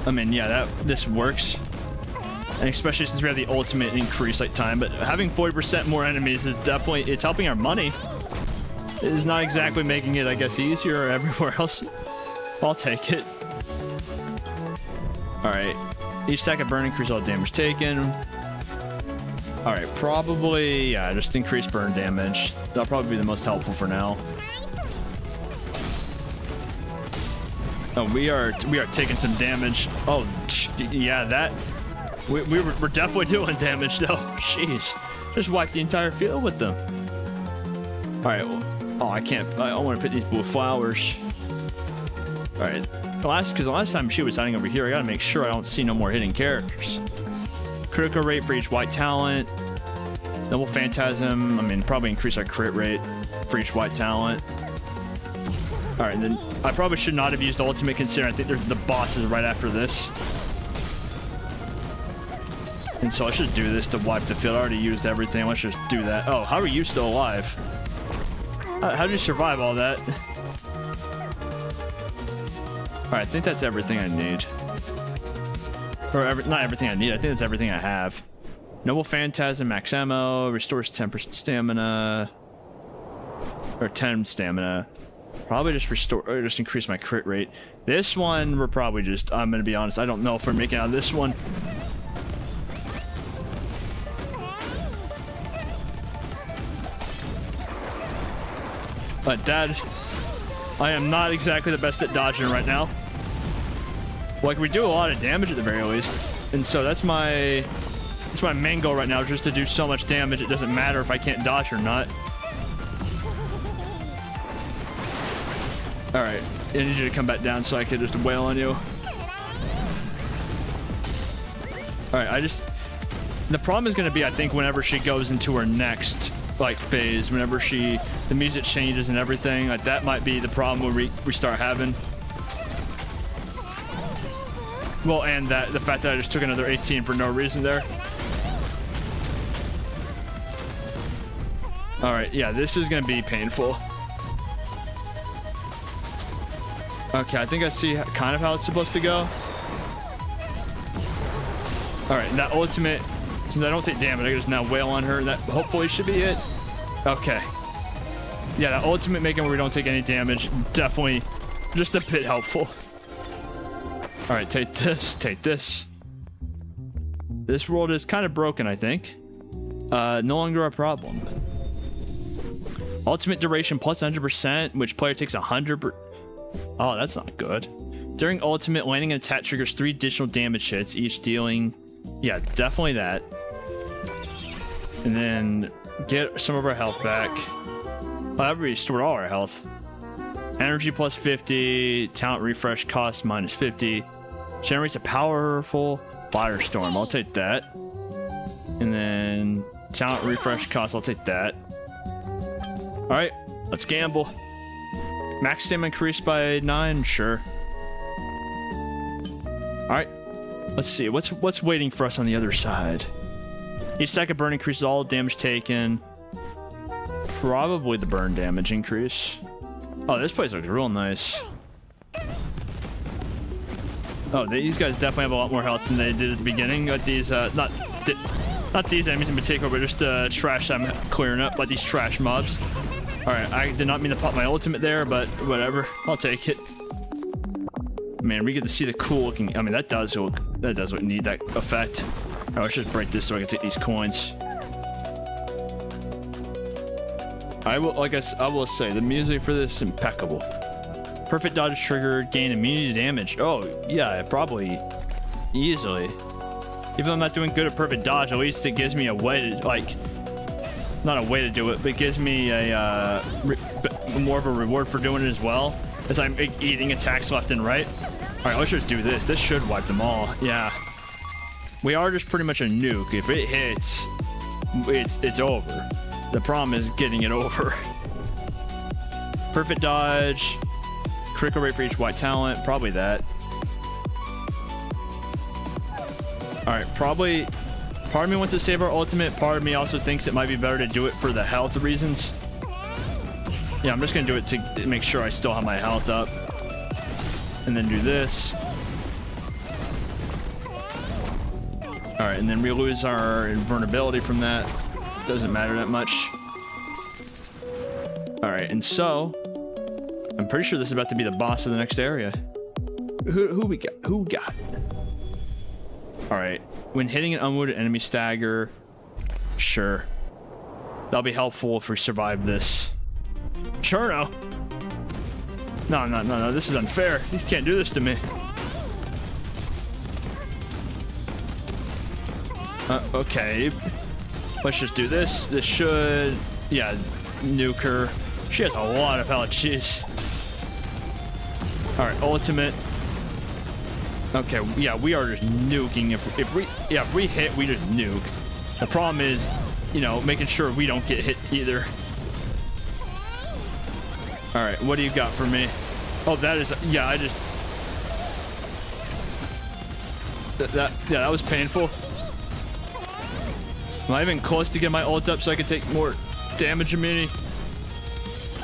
I mean, yeah, this works. And especially since we have the ultimate increase like time, but having 40% more enemies is definitely, it's helping our money. It is not exactly making it, I guess, easier everywhere else. I'll take it. Alright. Each second burn increase all damage taken. Alright, probably, yeah, just increase burn damage. That'll probably be the most helpful for now. Oh, we are taking some damage. Oh, yeah, that... We're definitely doing damage, though. Jeez. Just wiped the entire field with them. Alright, oh, I can't... I want to put these blue flowers. Alright. Because the last time she was hiding over here, I gotta make sure I don't see no more hidden characters. Critical rate for each white talent. Noble phantasm. I mean, probably increase our crit rate for each white talent. Alright, then I probably should not have used ultimate considering I think the boss is right after this. And so I should do this to wipe the field. I already used everything. Let's just do that. Oh, how are you still alive? How did you survive all that? Alright, I think that's everything I need. Or not everything I need. I think that's everything I have. Noble phantasm, max ammo, restores 10% stamina. Or 10 stamina. Probably just restore, or just increase my crit rate. This one, we're probably just, I'm gonna be honest, I don't know if we're making out of this one. But Dad, I am not exactly the best at dodging right now. Like, we do a lot of damage at the very least. And so that's my main goal right now, just to do so much damage it doesn't matter if I can't dodge or not. Alright, I need you to come back down so I can just wail on you. Alright, the problem is going to be, I think, whenever she goes into her next, like, phase, whenever the music changes and everything, like, that might be the problem where we start having. Well, and the fact that I just took another 18 for no reason there. Alright, yeah, this is going to be painful. Okay, I think I see kind of how it's supposed to go. Alright, that ultimate, since I don't take damage, I can just now wail on her. That hopefully should be it. Okay. Yeah, that ultimate making where we don't take any damage, definitely just a bit helpful. Alright, take this, take this. This world is kind of broken, I think. No longer a problem. Ultimate duration plus 100%, which player takes 100%. Oh, that's not good. During ultimate, landing an attack triggers 3 additional damage hits, each dealing... Yeah, definitely that. And then get some of our health back. Oh, that restored all our health. Energy plus 50, talent refresh cost minus 50. Generates a powerful firestorm. I'll take that. And then talent refresh cost, I'll take that. Alright, let's gamble. Max stamina increased by 9, sure. Alright, let's see. What's waiting for us on the other side? Each stack of burn increases all damage taken. Probably the burn damage increase. Oh, this place looks real nice. Oh, these guys definitely have a lot more health than they did at the beginning. But these, not these enemies in particular, but just trash I'm clearing up, like these trash mobs. Alright, I did not mean to pop my ultimate there, but whatever. I'll take it. Man, we get to see the cool looking... I mean, that does what need that effect. Alright, let's just break this so I can take these coins. I will say, the music for this is impeccable. Perfect dodge triggered, gain immunity to damage. Oh, yeah, probably easily. Even though I'm not doing good at perfect dodge, at least it gives me a way to, like... Not a way to do it, but it gives me a more of a reward for doing it as well, as I'm eating attacks left and right. Alright, let's just do this. This should wipe them all. Yeah. We are just pretty much a nuke. If it hits, it's over. The problem is getting it over. Perfect dodge. Critical rate for each white talent. Probably that. Alright, probably... Part of me wants to save our ultimate. Part of me also thinks it might be better to do it for the health reasons. Yeah, I'm just going to do it to make sure I still have my health up. And then do this. Alright, and then we lose our invulnerability from that. Doesn't matter that much. Alright, and so... I'm pretty sure this is about to be the boss of the next area. Who we got? Who we got? Alright. When hitting an unwounded enemy stagger, sure. That'll be helpful if we survive this. Cherno! No, this is unfair. You can't do this to me. Okay. Let's just do this. This should... Yeah, nuke her. She has a lot of health, jeez. Alright, ultimate. Okay, yeah, we are just nuking. If we hit, we just nuke. The problem is, you know, making sure we don't get hit either. All right, what do you got for me? Oh, that is, yeah, I just... Yeah, that was painful. Am I even close to get my ult up so I can take more damage immunity?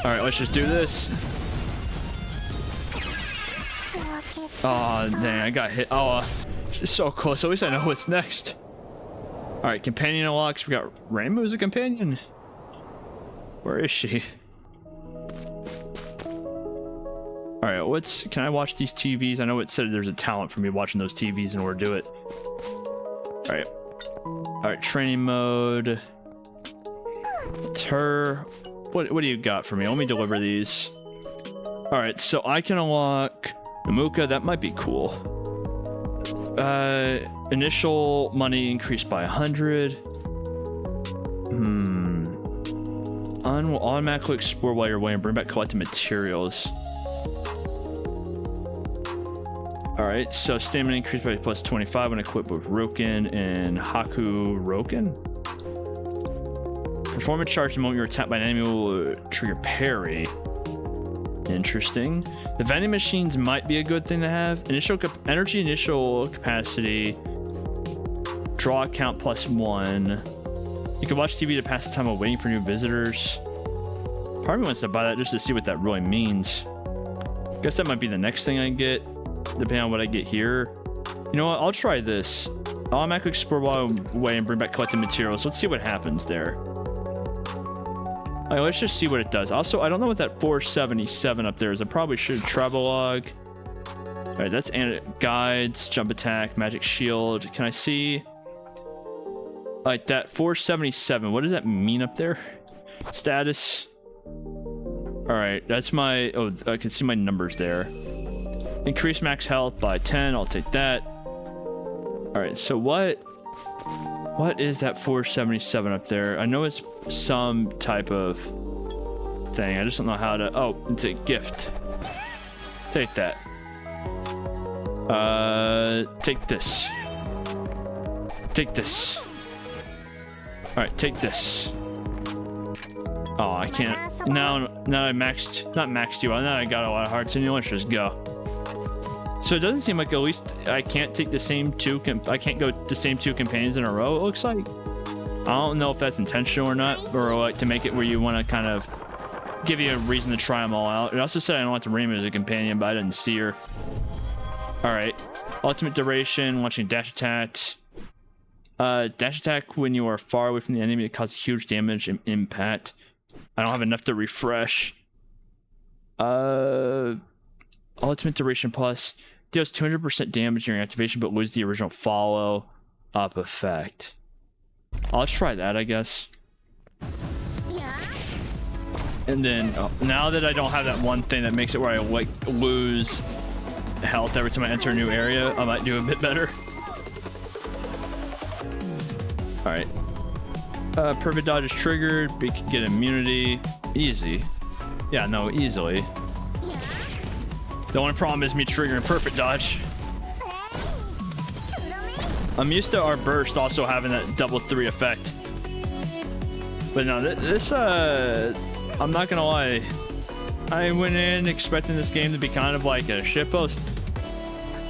All right, let's just do this. Oh, dang, I got hit. Oh, she's so close. At least I know what's next. All right, companion unlocks. We got Rainbow as a companion. Where is she? All right, can I watch these TVs? I know it said there's a talent for me watching those TVs in order to do it. All right, training mode. It's her. What do you got for me? Let me deliver these. All right, so I can unlock Namuka. That might be cool. Initial money increased by 100. Will automatically explore while you're away and bring back collected materials. Alright, so stamina increased by plus 25 when equipped with Roken and Haku Roken. Perform a charge the moment you're attacked by an enemy will trigger parry. Interesting. The vending machines might be a good thing to have. Energy initial capacity. Draw count plus 1. You can watch TV to pass the time while waiting for new visitors. Part of me wants to buy that just to see what that really means. Guess that might be the next thing I get, depending on what I get here. You know what? I'll try this. Automatically explore while away and bring back collected materials. Let's see what happens there. Alright, let's just see what it does. Also, I don't know what that 477 up there is. I probably should travel log. Alright, that's guides, jump attack, magic shield. Can I see? Like that 477. What does that mean up there? Status. Alright, that's my... Oh, I can see my numbers there. Increase max health by 10. I'll take that. Alright, so what is that 477 up there? I know it's some type of thing. I just don't know how to... Oh, it's a gift. Take that. Take this. Take this. Alright, take this. Oh, I can't. Now I maxed... Not maxed you out. Now I got a lot of hearts in you. Let's just go. So it doesn't seem like at least I can't take the same two... I can't go the same two companions in a row, it looks like. I don't know if that's intentional or not, or like to make it where you want to kind of give you a reason to try them all out. It also said I don't want to Rima as a companion, but I didn't see her. Alright. Ultimate duration, launching dash attack. Dash attack when you are far away from the enemy, it causes huge damage and impact. I don't have enough to refresh. Ultimate duration plus deals 200% damage during activation, but lose the original follow up effect. Let's try that, I guess. And then now that I don't have that one thing that makes it where I like lose health every time I enter a new area, I might do a bit better. All right. Perfect dodge is triggered. We can get immunity. Easy. Yeah, no, easily. The only problem is me triggering perfect dodge. I'm used to our burst also having that double 3 effect. But no, this I'm not gonna lie. I went in expecting this game to be kind of like a shitpost.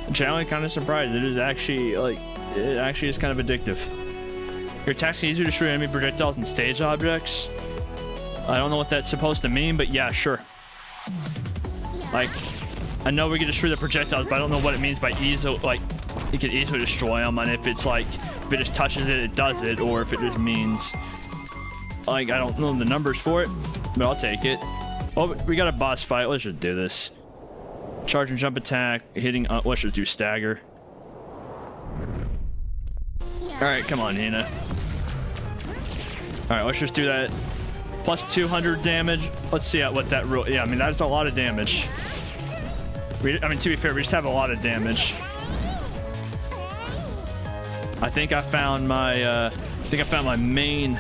I'm generally kind of surprised. It is actually like, it actually is kind of addictive. Your attacks can easily destroy enemy projectiles and stage objects. I don't know what that's supposed to mean, but yeah, sure. Like, I know we can destroy the projectiles, but I don't know what it means by easily, like, you can easily destroy them, and if it's like, if it just touches it, it does it, or if it just means, like, I don't know the numbers for it, but I'll take it. Oh, we got a boss fight. Let's just do this. Charge and jump attack, hitting, let's just do stagger. Alright, come on, Hina. Alright, let's just do that. Plus 200 damage. Let's see what that real... Yeah, I mean, that's a lot of damage. I mean, to be fair, we just have a lot of damage. I think I found my, main.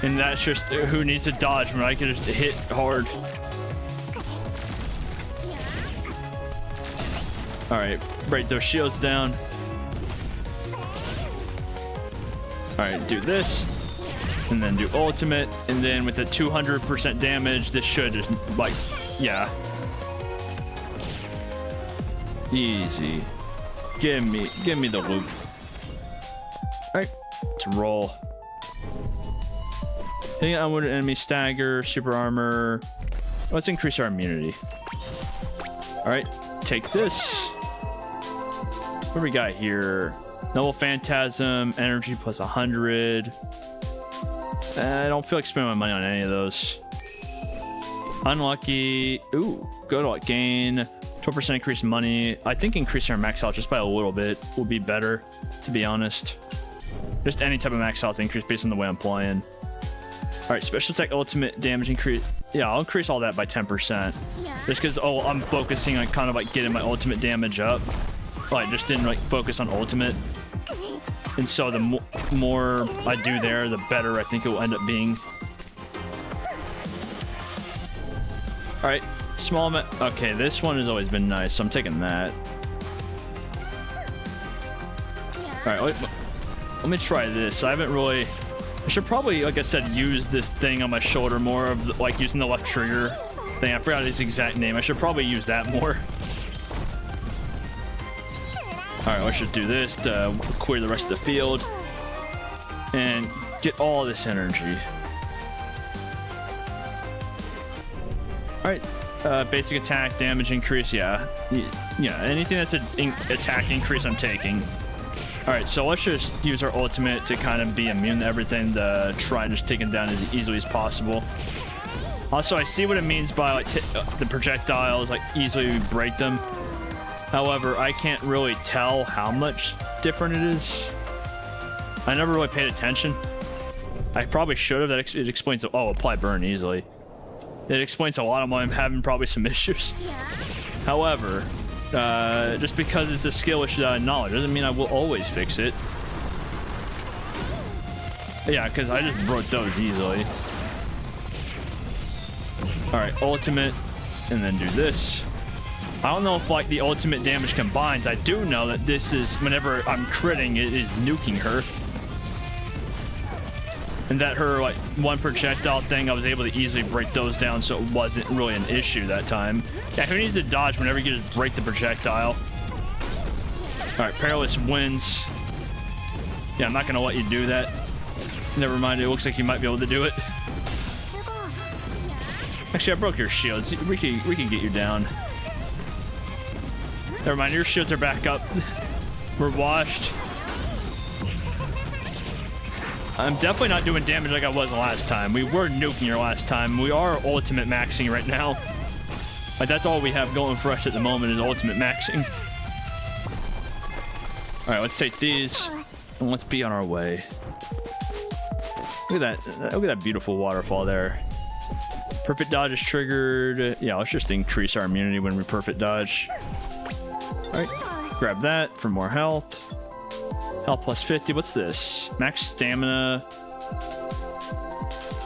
And that's just who needs to dodge when I can just hit hard. Alright, break those shields down. Alright, do this. And then do ultimate. And then with the 200% damage, this should just, like, yeah. Easy. Give me the loot. Alright, let's roll. Hitting unwounded enemy, stagger, super armor. Let's increase our immunity. Alright, take this. What do we got here? Noble Phantasm, energy plus 100. I don't feel like spending my money on any of those. Unlucky. Ooh, good luck gain. 12% increase in money. I think increasing our max health just by a little bit would be better, to be honest. Just any type of max health increase based on the way I'm playing. Alright, special attack ultimate damage increase. Yeah, I'll increase all that by 10%. Just because, I'm focusing on kind of like getting my ultimate damage up. like just didn't like focus on ultimate, and so the more I do there, the better I think it will end up being. All right, small. Okay, this one has always been nice, so I'm taking that. All right, let me try this. I haven't really. I should probably, like I said, use this thing on my shoulder more of the, like using the left trigger thing. I forgot its exact name. I should probably use that more. All right, let's just do this to clear the rest of the field and get all this energy. All right, basic attack, damage increase. Yeah, anything that's an attack increase, I'm taking. All right, so let's just use our ultimate to kind of be immune to everything, to try and just take him down as easily as possible. Also, I see what it means by like the projectiles, like easily break them. However, I can't really tell how much different it is. I never really paid attention. I probably should have. It explains, oh, apply burn easily. It explains a lot of why I'm having probably some issues. However, just because it's a skill issue that I acknowledge doesn't mean I will always fix it. Yeah, because I just broke those easily. Alright, ultimate, and then do this. I don't know if like the ultimate damage combines. I do know that this is, whenever I'm critting, it is nuking her. And that her like one projectile thing, I was able to easily break those down, so it wasn't really an issue that time. Yeah, who needs to dodge whenever you just break the projectile? Alright, Perilous wins. Yeah, I'm not gonna let you do that. Never mind, it looks like you might be able to do it. Actually, I broke your shields. We can get you down. Never mind, your shields are back up. We're washed. I'm definitely not doing damage like I was last time. We were nuking her last time. We are ultimate maxing right now. Like, that's all we have going for us at the moment is ultimate maxing. Alright, let's take these and let's be on our way. Look at that. Look at that beautiful waterfall there. Perfect dodge is triggered. Yeah, let's just increase our immunity when we perfect dodge. Alright, grab that for more health. Health plus 50. What's this? Max stamina.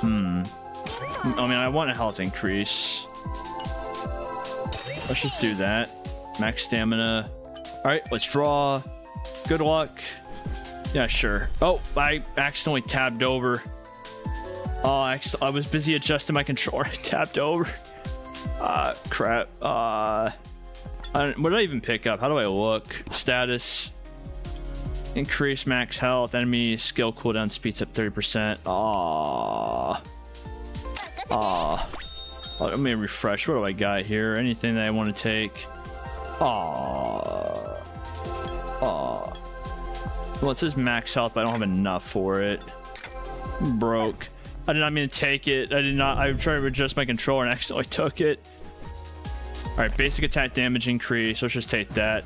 I mean, I want a health increase. Let's just do that. Max stamina. Alright, let's draw. Good luck. Yeah, sure. Oh, I accidentally tabbed over. Oh, I was busy adjusting my controller. I tapped over. Crap. What did I even pick up? How do I look? Status. Increase max health. Enemy skill cooldown speeds up 30%. Let me refresh. What do I got here? Anything that I want to take? Well, it says max health, but I don't have enough for it. Broke. I did not mean to take it. I did not. I was trying to adjust my controller and accidentally took it. Alright, basic attack damage increase. Let's just take that.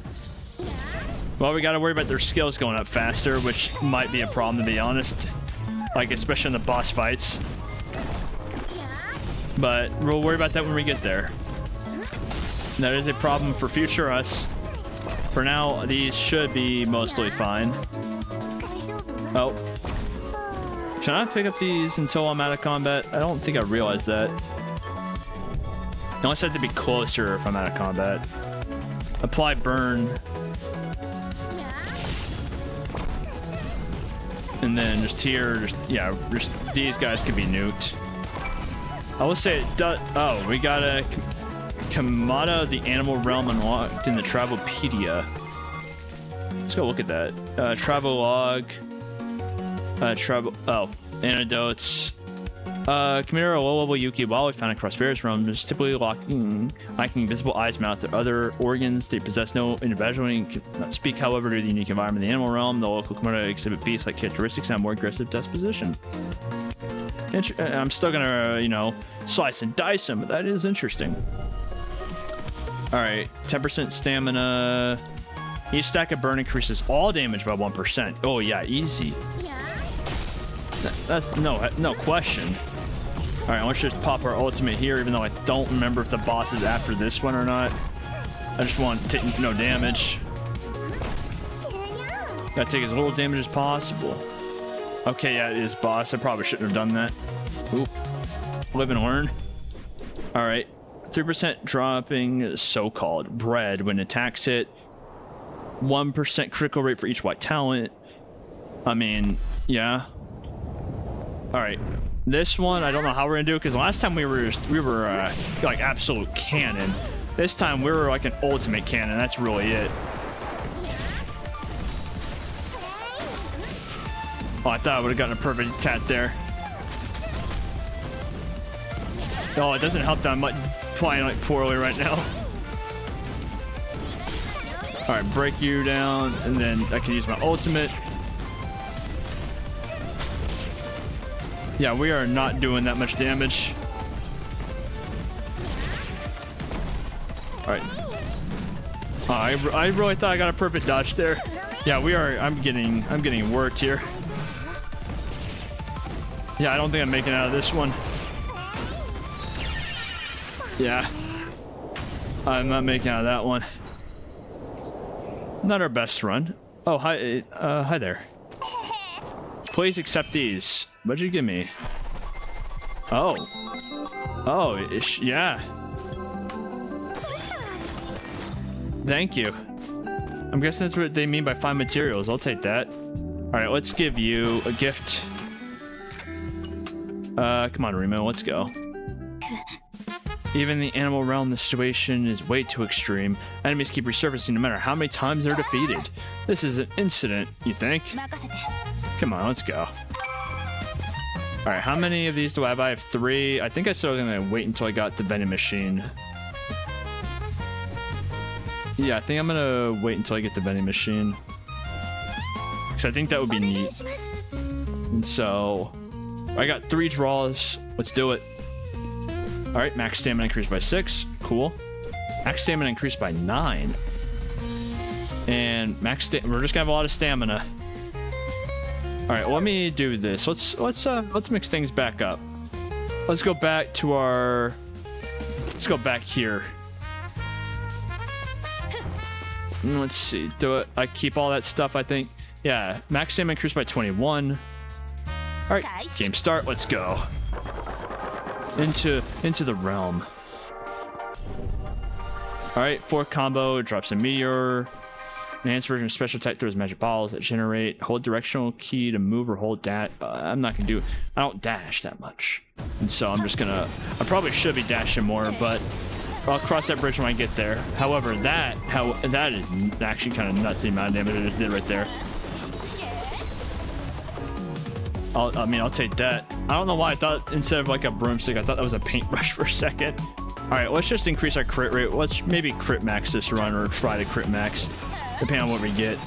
Well, we gotta worry about their skills going up faster, which might be a problem, to be honest. Like, especially in the boss fights. But we'll worry about that when we get there. That is a problem for future us. For now, these should be mostly fine. Oh. Should I not pick up these until I'm out of combat? I don't think I realized that. Unless I have to be closer if I'm out of combat. Apply burn. And then just here, just these guys could be nuked. I will say it does. Oh, we got a Kamada, the animal realm unlocked in the Travelpedia. Let's go look at that. Travel log. Antidotes. Chimera low-level Yuki wildlife found across various realms, typically lacking visible eyes, mouth, or other organs. They possess no individual and cannot speak, however, to the unique environment of the animal realm. The local Chimera exhibit beast-like characteristics and have more aggressive disposition. I'm still gonna, slice and dice them, but that is interesting. Alright, 10% stamina. Each stack of burn increases all damage by 1%. Oh yeah, easy. That's no question. All right, let's just pop our ultimate here, even though I don't remember if the boss is after this one or not. I just want to take no damage. Gotta take as little damage as possible. Okay, yeah, it is boss. I probably shouldn't have done that. Oop. Live and learn. Alright. 3% dropping so-called bread when attacks hit. 1% critical rate for each white talent. I mean, yeah. Alright. This one, I don't know how we're gonna do it, because last time we were like absolute cannon. This time we were like an ultimate cannon. That's really it. Oh, I thought I would have gotten a perfect attack there. Oh, it doesn't help that I'm playing like poorly right now. All right, break you down, and then I can use my ultimate. Yeah, we are not doing that much damage. All right. Oh, I really thought I got a perfect dodge there. Yeah, we are. I'm getting worked here. Yeah, I don't think I'm making it out of this one. Yeah. I'm not making out of that one. Not our best run. Oh, hi, hi there. Please accept these. What'd you give me? Oh. Oh, yeah. Thank you. I'm guessing that's what they mean by fine materials. I'll take that. All right, let's give you a gift. Come on, Remo, let's go. Even the animal realm, the situation is way too extreme. Enemies keep resurfacing no matter how many times they're defeated. This is an incident, you think? Come on, let's go. Alright, how many of these do I have? I have 3. I think I said I was gonna wait until I got the vending machine. Yeah, I think I'm gonna wait until I get the vending machine. Because I think that would be neat. And so, I got 3 draws. Let's do it. Alright, max stamina increased by 6. Cool. Max stamina increased by 9. And we're just gonna have a lot of stamina. Alright, let me do this. Let's mix things back up. Let's go back to our... Let's go back here. Let's see. Do it. I keep all that stuff, I think. Yeah, max stamina increased by 21. Alright, game start. Let's go. Into the realm. Alright, 4 combo, drops a meteor. Enhanced version of special attack throws magic balls that generate. Hold directional key to move or hold dash. I'm not gonna do. I don't dash that much, and so I'm just gonna. I probably should be dashing more, but I'll cross that bridge when I get there. However, that is actually kind of nuts the amount of damage it did right there. I'll take that. I don't know why I thought instead of like a broomstick, I thought that was a paintbrush for a second. All right, let's just increase our crit rate. Let's maybe crit max this run or try to crit max, depending on what we get.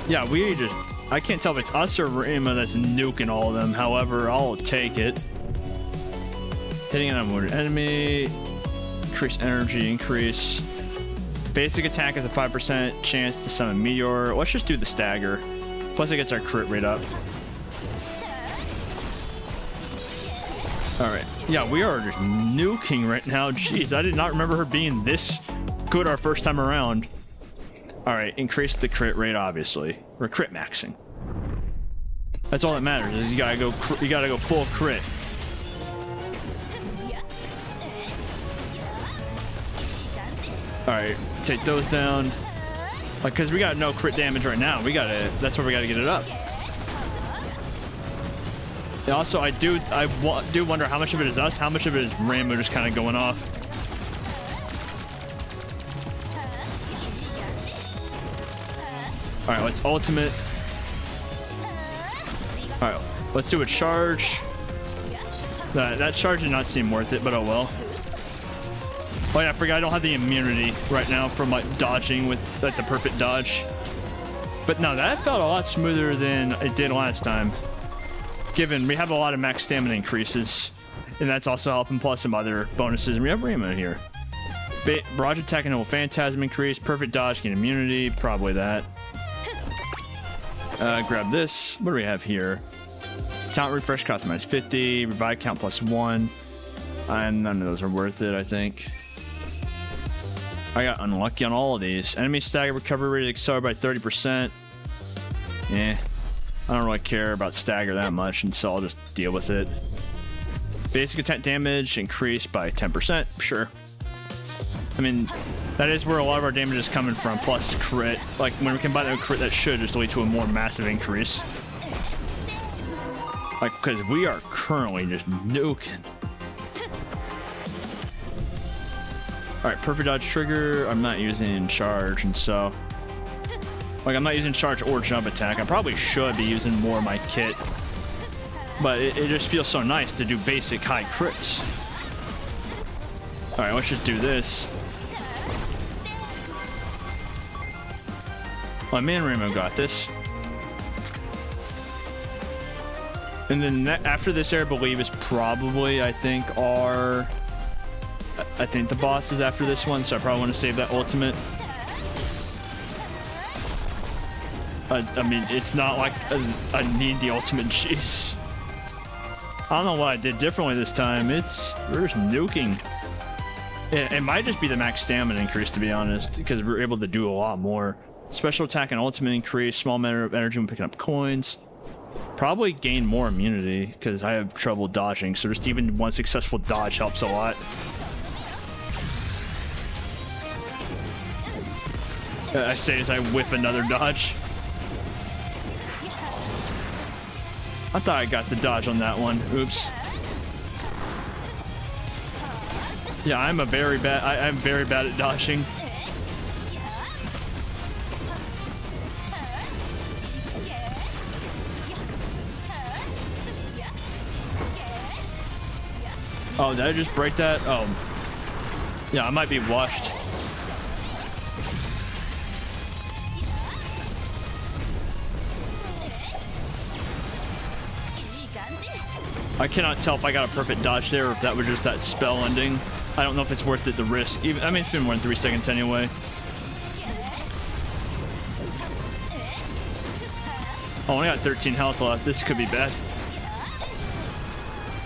Yeah, I can't tell if it's us or Rima that's nuking all of them. However, I'll take it. Hitting an unwounded enemy. Increase energy, increase. Basic attack has a 5% chance to summon meteor. Let's just do the stagger. Plus it gets our crit rate up. Alright. Yeah, we are just nuking right now. Jeez, I did not remember her being this good our first time around. Alright, increase the crit rate, obviously. We're crit maxing. That's all that matters, is you gotta go full crit. Alright, take those down. Like, cause we got no crit damage right now. That's where we gotta get it up. And also, I do wonder how much of it is us, how much of it is Rambo just kind of going off. All right, let's ultimate. All right, let's do a charge. That charge did not seem worth it, but oh well. Oh yeah, I forgot I don't have the immunity right now from like dodging with like the perfect dodge. But no, that felt a lot smoother than it did last time. Given we have a lot of max stamina increases, and that's also helping, plus some other bonuses. And we have Rima here. Barrage attack and phantasm increase, perfect dodge, gain immunity, probably that. Grab this. What do we have here? Talent refresh cost minus 50, revive count plus 1. And none of those are worth it, I think. I got unlucky on all of these. Enemy stagger recovery rate accelerated by 30%. Yeah, I don't really care about stagger that much, and so I'll just deal with it. Basic attack damage increased by 10%. Sure. I mean, that is where a lot of our damage is coming from, plus crit. Like, when we combine that with crit, that should just lead to a more massive increase. Like, because we are currently just nuking. Alright, perfect dodge trigger. I'm not using charge, and so... Like, I'm not using charge or jump attack. I probably should be using more of my kit. But it just feels so nice to do basic high crits. Alright, let's just do this. My man Rainbow got this. And then after this area, I believe, is probably, I think the boss is after this one, so I probably want to save that ultimate. I mean, it's not like I need the ultimate, jeez. I don't know what I did differently this time. We're just nuking. It might just be the max stamina increase, to be honest, because we're able to do a lot more. Special attack and ultimate increase, small amount of energy when picking up coins. Probably gain more immunity, because I have trouble dodging, so just even one successful dodge helps a lot. I say as I whiff another dodge. I thought I got the dodge on that one. Oops. Yeah, I'm very bad at dodging. Oh, did I just break that? Oh. Yeah, I might be washed. I cannot tell if I got a perfect dodge there or if that was just that spell ending. I don't know if it's worth it, the risk. Even, I mean, it's been more than 3 seconds anyway. Oh, I only got 13 health left. This could be bad.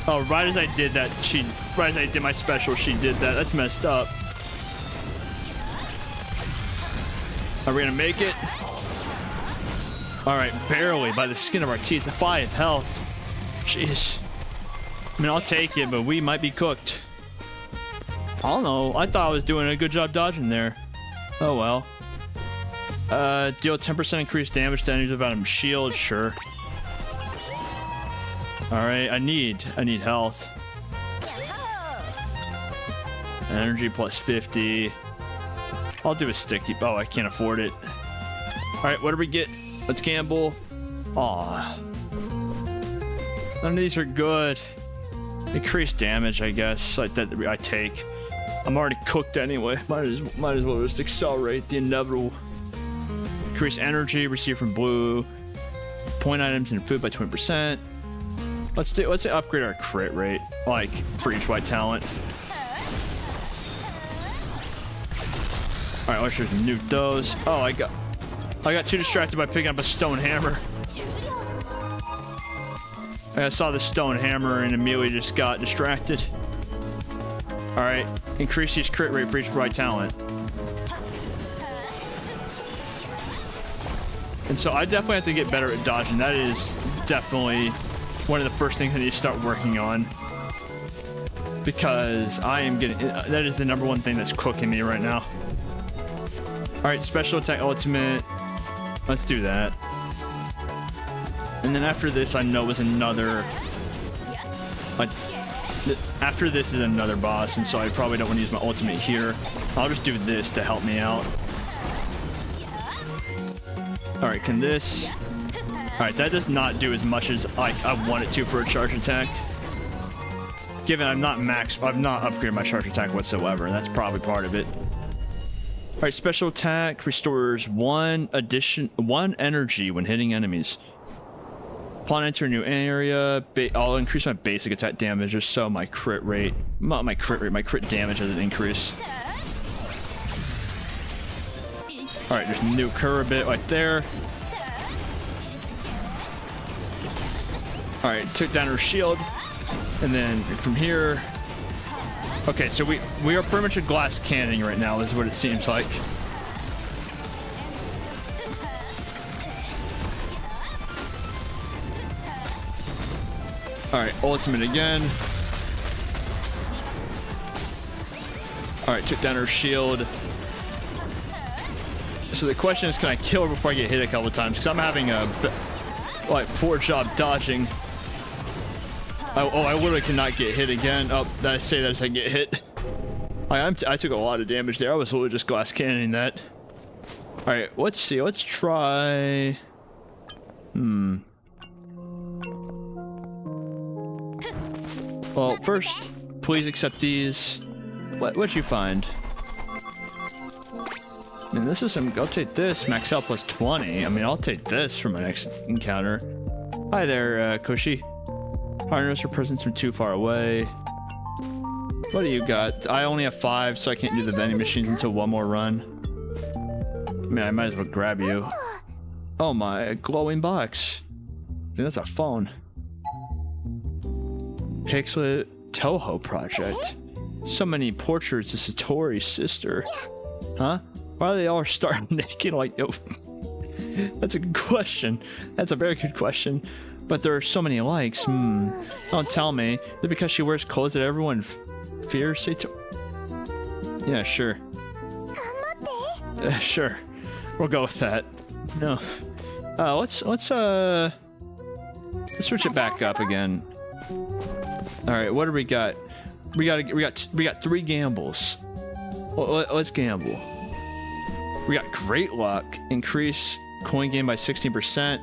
Oh, right as I did that, right as I did my special, she did that. That's messed up. Are we gonna make it? All right, barely, by the skin of our teeth. 5 health. Jeez. I mean, I'll take it, but we might be cooked. I don't know. I thought I was doing a good job dodging there. Oh well. Deal 10% increased damage to enemies without a shield. Sure. All right. I need health. Energy plus 50. I'll do a sticky. Oh, I can't afford it. All right. What do we get? Let's gamble. Aw. None of these are good. Increased damage, I guess. Like that, I take. I'm already cooked anyway. Might as well just accelerate the inevitable. Increase energy received from blue. Point items and food by 20%. Let's upgrade our crit rate, like for each white talent. All right, let's just nuke those. Oh, I got too distracted by picking up a stone hammer. I saw the stone hammer and immediately just got distracted. All right, increase each crit rate for each white talent. And so I definitely have to get better at dodging. That is definitely one of the first things I need to start working on. Because I am getting, that is the #1 thing that's cooking me right now. All right, special attack ultimate. Let's do that. And then after this, I know is another, like, after this is another boss, and so I probably don't want to use my ultimate here. I'll just do this to help me out. All right, can this? All right, that does not do as much as I want it to for a charge attack. Given I've not upgraded my charge attack whatsoever. That's probably part of it. All right, special attack restores 1 energy when hitting enemies. Upon entering a new area, I'll increase my basic attack damage just so my crit damage doesn't increase. All right, just nuke her a bit right there. All right, took down her shield, and then from here, Okay, so we are pretty much a glass cannon right now, is what it seems like. All right, ultimate again. All right, took down her shield. So the question is, can I kill her before I get hit a couple of times? Because I'm having a poor job dodging. I literally cannot get hit again. Oh, I say that as I get hit. I took a lot of damage there. I was literally just glass cannoning that. All right, let's see. Let's try. Well, first, please accept these. What'd you find? I mean, this is some. I'll take this. Max health plus 20. I mean, I'll take this for my next encounter. Hi there, Koshi. Harness your presence from too far away. What do you got? I only have 5, so I can't do the vending machines until one more run. I mean, I might as well grab you. Oh my, a glowing box. Dude, that's a phone. Pixel Touhout project. So many portraits of Satori's sister. Huh? Why are they all starting naked like yo? That's a good question. That's a very good question. But there are so many likes. Don't tell me. Is it because she wears clothes that everyone fears? Yeah, sure. Sure. We'll go with that. No. Let's switch it back up again. All right, what do we got? We got 3 gambles. Let's gamble. We got great luck. Increase coin gain by 16%.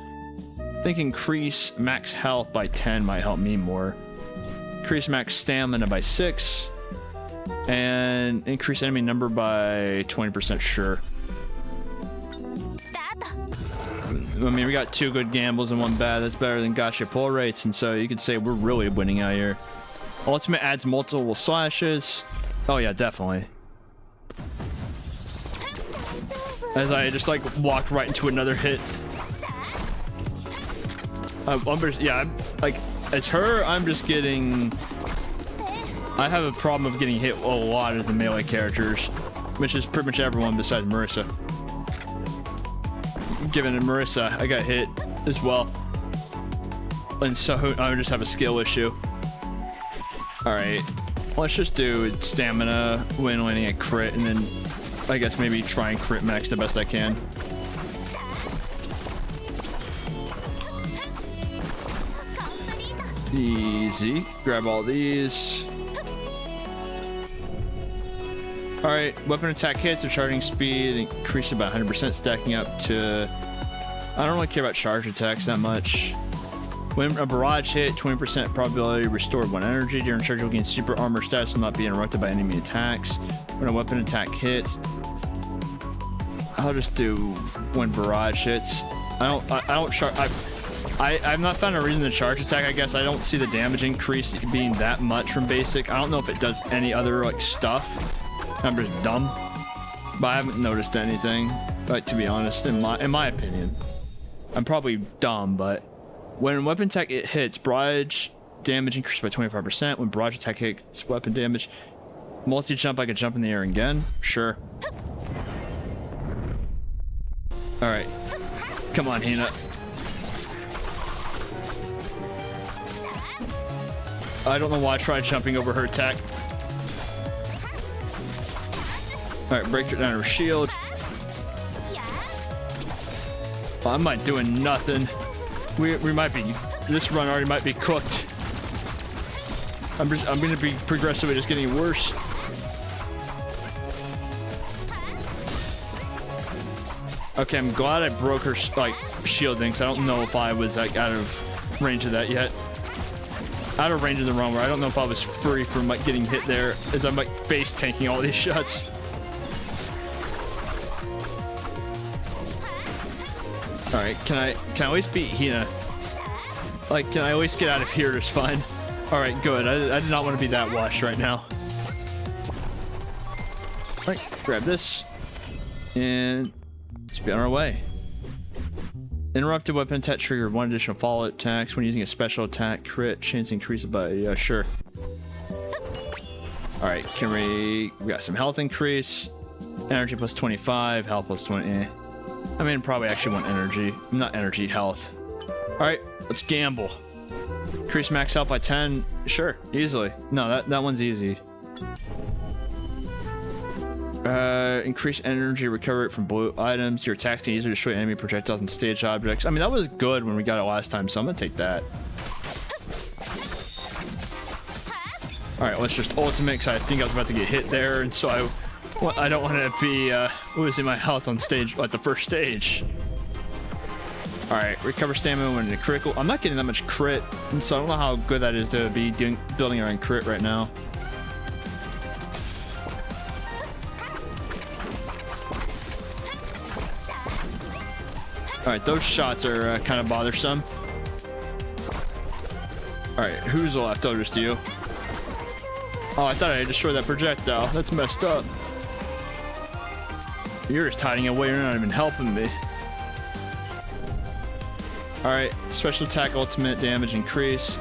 I think increase max health by 10 might help me more. Increase max stamina by 6. And increase enemy number by 20%, sure. I mean, we got 2 good gambles and 1 bad. That's better than gacha pull rates, and so you could say we're really winning out here. Ultimate adds multiple slashes. Oh yeah, definitely. As I just like walked right into another hit. I'm like, as her, I'm just getting. I have a problem of getting hit a lot as the melee characters, which is pretty much everyone besides Marissa. Given to Marissa, I got hit as well, and so I just have a skill issue. All right, let's just do stamina when landing a crit, and then I guess maybe try and crit max the best I can. Easy. Grab all these. Alright, weapon attack hits, the charging speed increasing by 100%, stacking up to... I don't really care about charge attacks that much. When a barrage hit, 20% probability restored 1 energy. During charge, you'll gain super armor status will not be interrupted by enemy attacks. When a weapon attack hits... I'll just do when barrage hits. I've not found a reason to charge attack. I guess I don't see the damage increase being that much from basic. I don't know if it does any other like stuff. I'm just dumb, but I haven't noticed anything. Like, to be honest, in my opinion, I'm probably dumb. But when weapon attack it hits, barrage damage increased by 25%. When barrage attack hits, weapon damage. Multi jump, I could jump in the air again. Sure. All right, come on, Hina. I don't know why I tried jumping over her attack. Alright, break her down her shield. Well, I'm not doing nothing. We might be, this run already might be cooked. I'm gonna be progressively just getting worse. Okay, I'm glad I broke her like shielding, because I don't know if I was like out of range of that yet. Out of range of the run where I don't know if I was free from like getting hit there, as I'm like base tanking all these shots. All right, can I at least beat Hina? Like, can I at least get out of here just fine? All right, good. I did not want to be that washed right now. All right, grab this and let's be on our way. Interrupted weapon attack trigger 1 additional follow attacks when using a special attack. Crit chance increases by sure. All right, we got some health increase, energy plus 25, health plus 20. I mean, probably actually want energy, not energy, health. All right, let's gamble. Increase max health by 10, sure, easily. No, that one's easy. Increase energy recovery from blue items. Your attacks can easily destroy enemy projectiles and stage objects. I mean, that was good when we got it last time, so I'm gonna take that. All right, let's just ultimate, because I think I was about to get hit there, and so I don't want to be losing my health on stage, like the first stage. All right, recover stamina when in a critical. I'm not getting that much crit, and so I don't know how good that is to be building around crit right now. All right, those shots are kind of bothersome. All right, who's left? Oh, just you. Oh, I thought I destroyed that projectile. That's messed up. You're just hiding away. You're not even helping me. All right, special attack, ultimate damage increase.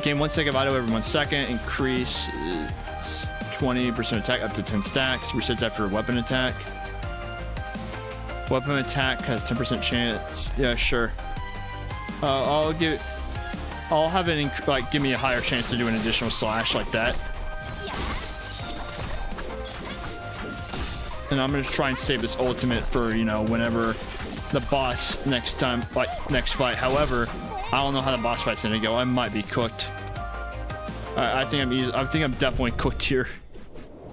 Gain 1 second of auto every 1 second. Increase 20% attack up to 10 stacks. Resets after a weapon attack. Weapon attack has 10% chance. Yeah, sure. I'll have it like give me a higher chance to do an additional slash like that. And I'm gonna try and save this ultimate for, you know, whenever the boss next fight. However, I don't know how the boss fight's gonna go. I might be cooked. I think I'm definitely cooked here.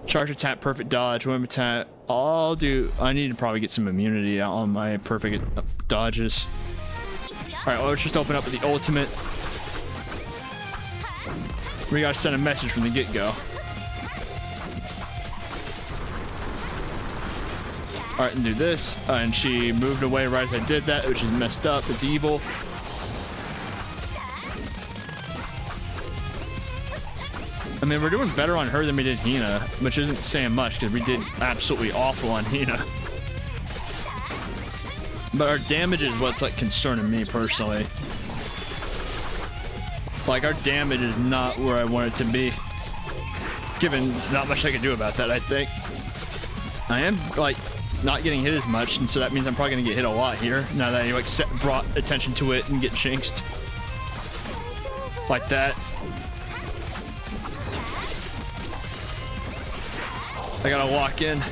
Charge attack, perfect dodge, whim attack. I need to probably get some immunity out on my perfect dodges. All right, let's just open up with the ultimate. We gotta send a message from the get-go. All right, and do this. And she moved away right as I did that, which is messed up. It's evil. I mean, we're doing better on her than we did Hina, which isn't saying much because we did absolutely awful on Hina. But our damage is what's like concerning me personally. Like, our damage is not where I want it to be. Given not much I can do about that, I think. I am like not getting hit as much, and so that means I'm probably gonna get hit a lot here now that you like brought attention to it and get jinxed. Like that. I gotta walk in.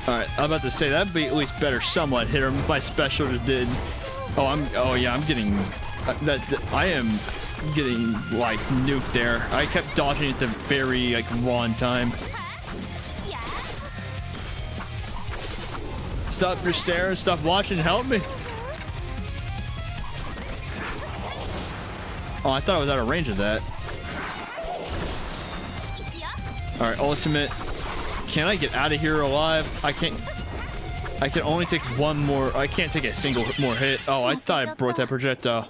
Alright, I'm about to say that'd be at least better somewhat hit her. My special just did. Oh yeah, I'm getting I am getting like nuked there. I kept dodging at the very like wrong time. Stop just staring, stop watching, help me. Oh, I thought I was out of range of that. All right, ultimate. Can I get out of here alive? I can't. I can only take one more. I can't take a single more hit. Oh, I thought I broke that projectile.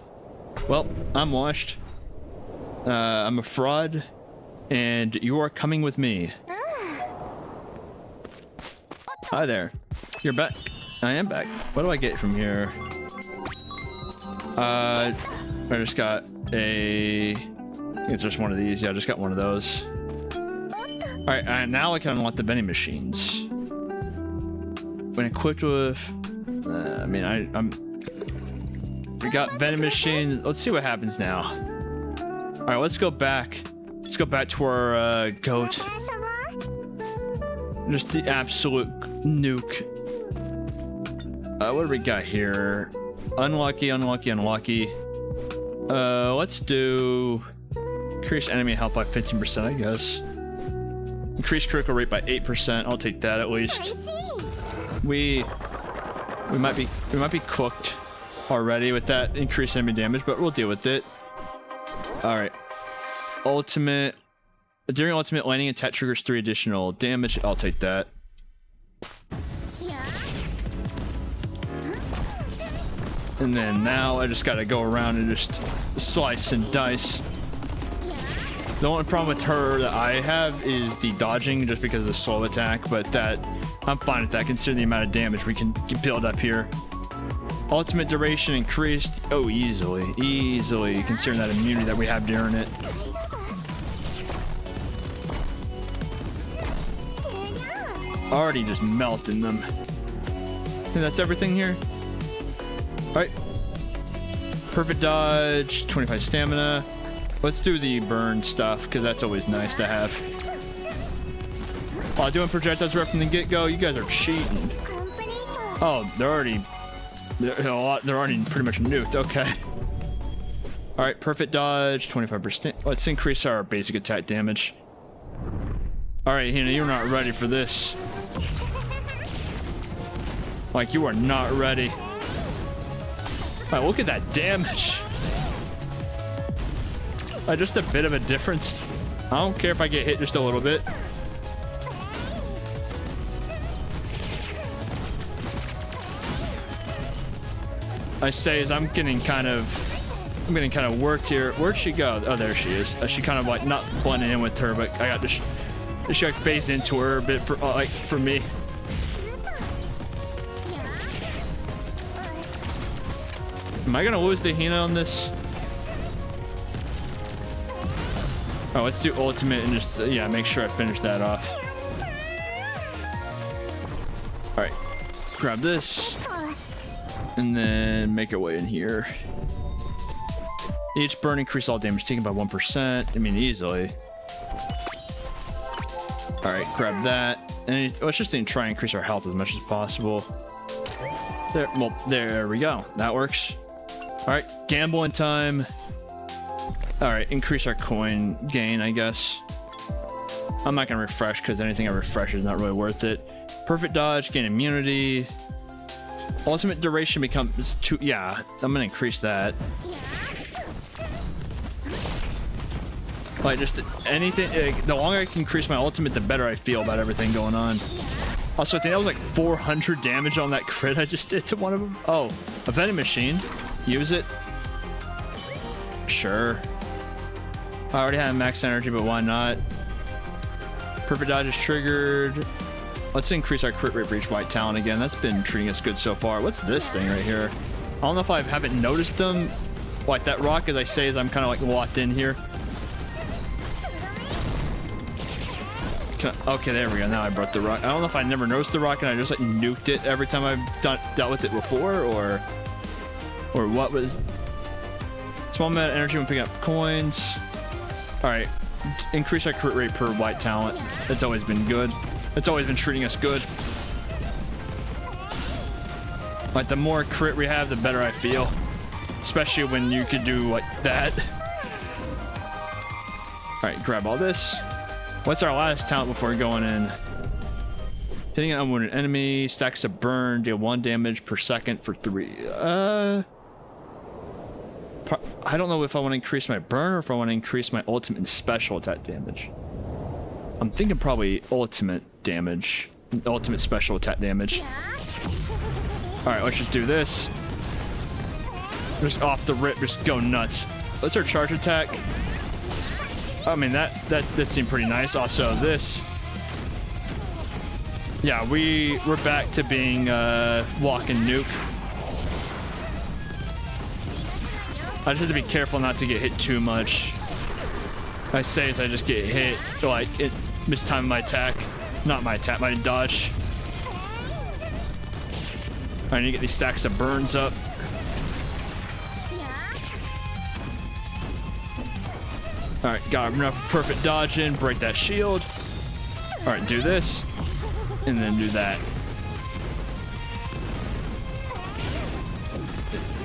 Well, I'm washed. I'm a fraud, and you are coming with me. Hi there. You're back. I am back. What do I get from here? I just got a. I think it's just one of these. Yeah, I just got one of those. All right, now I can unlock the vending machines. When equipped with, I mean, we got vending machines. Let's see what happens now. All right, let's go back. Let's go back to our goat. Just the absolute nuke. What do we got here? Unlucky, unlucky, unlucky. Let's do increase enemy health by 15%, I guess. Increase critical rate by 8%. I'll take that at least. We might be cooked already with that increased enemy damage, but we'll deal with it. All right. Ultimate. During ultimate, landing attack triggers 3 additional damage. I'll take that. And then now I just gotta go around and just slice and dice. The only problem with her that I have is the dodging, just because of the slow attack, but that I'm fine with that considering the amount of damage we can build up here. Ultimate duration increased. Oh, easily, considering that immunity that we have during it. Already just melting them. I think that's everything here. All right. Perfect dodge, 25 stamina. Let's do the burn stuff, because that's always nice to have. While doing projectiles right from the get-go, you guys are cheating. Oh, they're already pretty much nuked. Okay. All right, perfect dodge, 25%. Let's increase our basic attack damage. All right, Hina, you're not ready for this. Like, you are not ready. All right, look at that damage. Just a bit of a difference. I don't care if I get hit just a little bit. I say as I'm getting kind of worked here. Where'd she go? Oh, there she is. She kind of like not blending in with her, but I got she like phased into her a bit for like for me. Am I gonna lose the Hina on this? Oh, let's do ultimate and just yeah, make sure I finish that off. All right, grab this. And then make our way in here. Each burn increase all damage taken by 1%. I mean, easily. All right, grab that. And let's just try and increase our health as much as possible. There, well, there we go. That works. All right, gambling time. All right, increase our coin gain, I guess. I'm not gonna refresh because anything I refresh is not really worth it. Perfect dodge, gain immunity. Ultimate duration becomes 2. Yeah, I'm gonna increase that. Like just anything. The longer I can increase my ultimate, the better I feel about everything going on. Also, I think that was like 400 damage on that crit I just did to one of them. Oh, a vending machine. Use it. Sure. I already have max energy, but why not? Perfect dodge is triggered. Let's increase our crit rate for each white talent again. That's been treating us good so far. What's this thing right here? I don't know if I haven't noticed them. Like that rock, as I say, as I'm kind of like locked in here. Okay, there we go. Now I brought the rock. I don't know if I never noticed the rock and I just like nuked it every time I've dealt with it before, or what was. Small amount of energy when picking up coins. All right, increase our crit rate per white talent. That's always been good. It's always been treating us good. Like the more crit we have, the better I feel. Especially when you could do like that. All right, grab all this. What's our last talent before going in? Hitting an unwounded enemy, stacks a burn, deal 1 damage per second for 3. I don't know if I want to increase my burn or if I want to increase my ultimate and special attack damage. I'm thinking probably ultimate damage. Ultimate special attack damage. Alright, let's just do this. Just off the rip, just go nuts. What's our charge attack? I mean, that seemed pretty nice. Also, this. Yeah, we're back to being walking nuke. I just have to be careful not to get hit too much. I say as I just get hit, like it mistime my attack. Not my attack, my dodge. I need to get these stacks of burns up. Alright, got enough perfect dodge in, break that shield. Alright, do this. And then do that.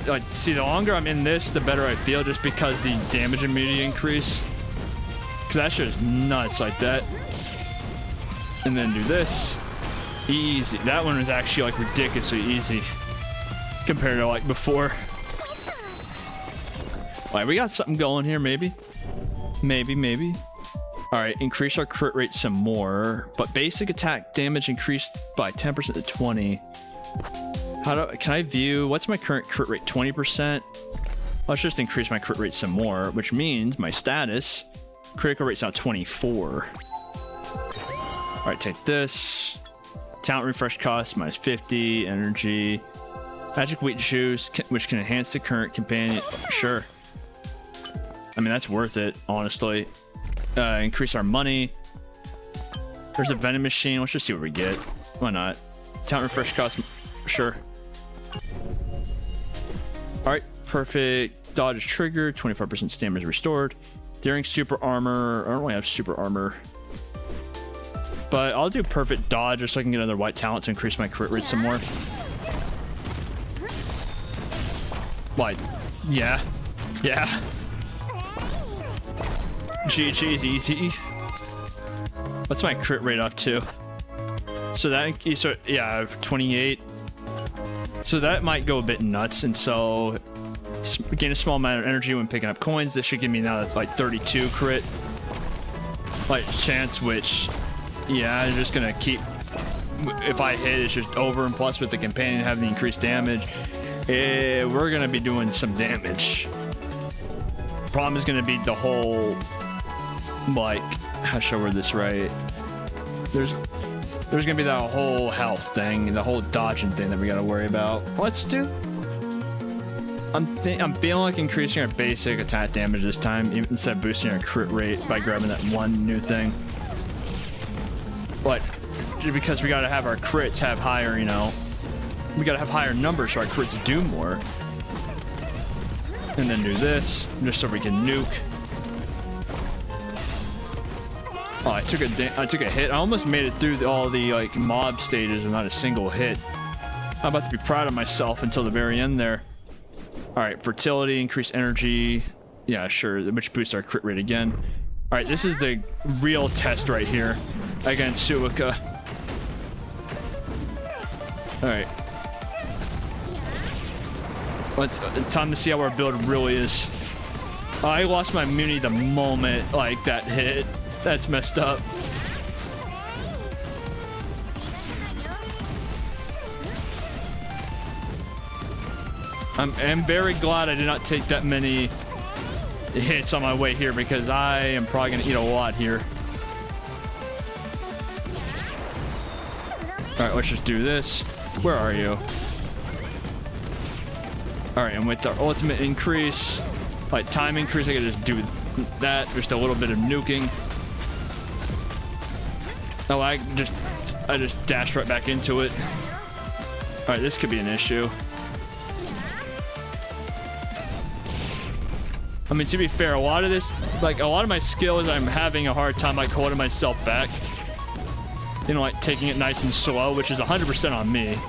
Like, see, the longer I'm in this, the better I feel, just because the damage immunity increase. Because that shit is nuts like that. And then do this. Easy. That one was actually like ridiculously easy compared to like before. Alright, we got something going here, maybe. Maybe. Alright, increase our crit rate some more, but basic attack damage increased by 10% to 20. Can I view, what's my current crit rate? 20%? Let's just increase my crit rate some more, which means my status, critical rate's now 24. Alright, take this. Talent refresh cost, minus 50, energy. Magic wheat juice, which can enhance the current companion. Sure. I mean, that's worth it, honestly. Increase our money. There's a venom machine. Let's just see what we get. Why not? Talent refresh cost. Sure. Alright, perfect. Dodge is triggered. 25% stamina is restored. Daring super armor. I don't really have super armor. But I'll do perfect dodge just so I can get another white talent to increase my crit rate some more. Like, yeah. Yeah. GG's easy. What's my crit rate up to? So that, so yeah, I have 28. So that might go a bit nuts, and so gain a small amount of energy when picking up coins. This should give me now that's like 32 crit like chance, which yeah, I'm just gonna keep. If I hit, it's just over, and plus with the companion having the increased damage, we're gonna be doing some damage. Problem is gonna be the whole, like, how should I word this right? There's gonna be that whole health thing, the whole dodging thing that we gotta worry about. Let's do. I'm feeling like increasing our basic attack damage this time, even instead of boosting our crit rate by grabbing that one new thing. But because we gotta have our crits have higher, you know, we gotta have higher numbers so our crits do more. And then do this just so we can nuke. Oh, I took a hit. I almost made it through all the like mob stages with not a single hit. I'm about to be proud of myself until the very end there. All right, fertility, increased energy. Yeah, sure, which boosts our crit rate again. All right, this is the real test right here against Suika. All right. Time to see how our build really is. I lost my immunity the moment like that hit. That's messed up. I'm very glad I did not take that many hits on my way here, because I am probably gonna eat a lot here. All right, let's just do this. Where are you? All right, and with the ultimate increase, like time increase, I can just do that. Just a little bit of nuking. Oh, I just dashed right back into it. All right, this could be an issue. I mean, to be fair, a lot of this, like a lot of my skills, I'm having a hard time like holding myself back. You know, like taking it nice and slow, which is 100% on me.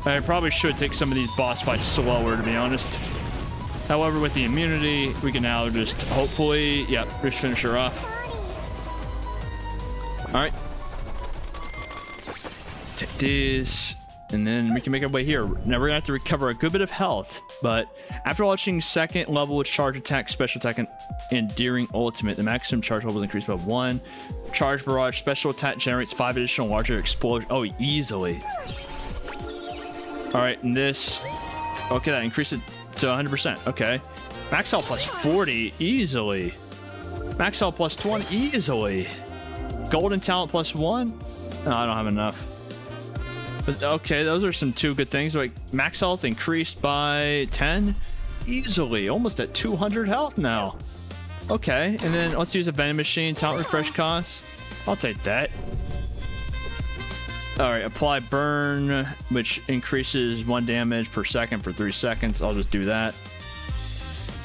I probably should take some of these boss fights slower, to be honest. However, with the immunity, we can now just hopefully, yep, just finish her off. All right. Take this, and then we can make our way here. Now we're gonna have to recover a good bit of health, but after launching second level with charge attack, special attack, and endearing ultimate, the maximum charge level is increased by 1. Charge barrage, special attack generates 5 additional larger explosions. Oh, easily. All right, and this, okay, that increased it to 100%. Okay, max health plus 40 easily. Max health plus 20 easily. Golden talent plus 1. No, I don't have enough. But okay, those are some 2 good things. Like max health increased by 10 easily, almost at 200 health now. Okay, and then let's use a venom machine. Talent refresh cost. I'll take that. All right, apply burn, which increases 1 damage per second for 3 seconds. I'll just do that.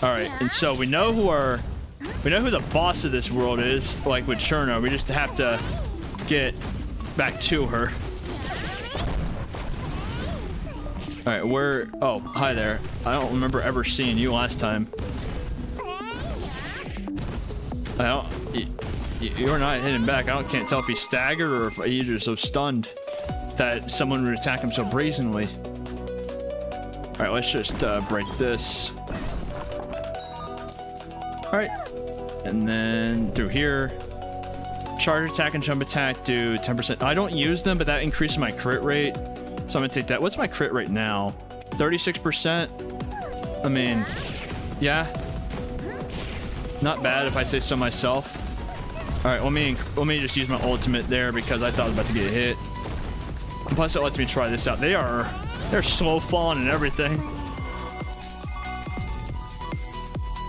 All right, and so we know who the boss of this world is, like with Cherno. We just have to get back to her. All right, oh, hi there. I don't remember ever seeing you last time. You're not hitting back. Can't tell if he's staggered or if he's just so stunned that someone would attack him so brazenly. All right, let's just break this. All right, and then through here, charge attack and jump attack do 10%. I don't use them, but that increases my crit rate, so I'm gonna take that. What's my crit rate now? 36%. I mean, yeah, not bad if I say so myself. All right, let me just use my ultimate there because I thought I was about to get hit. And plus, it lets me try this out. They are They're slow falling and everything.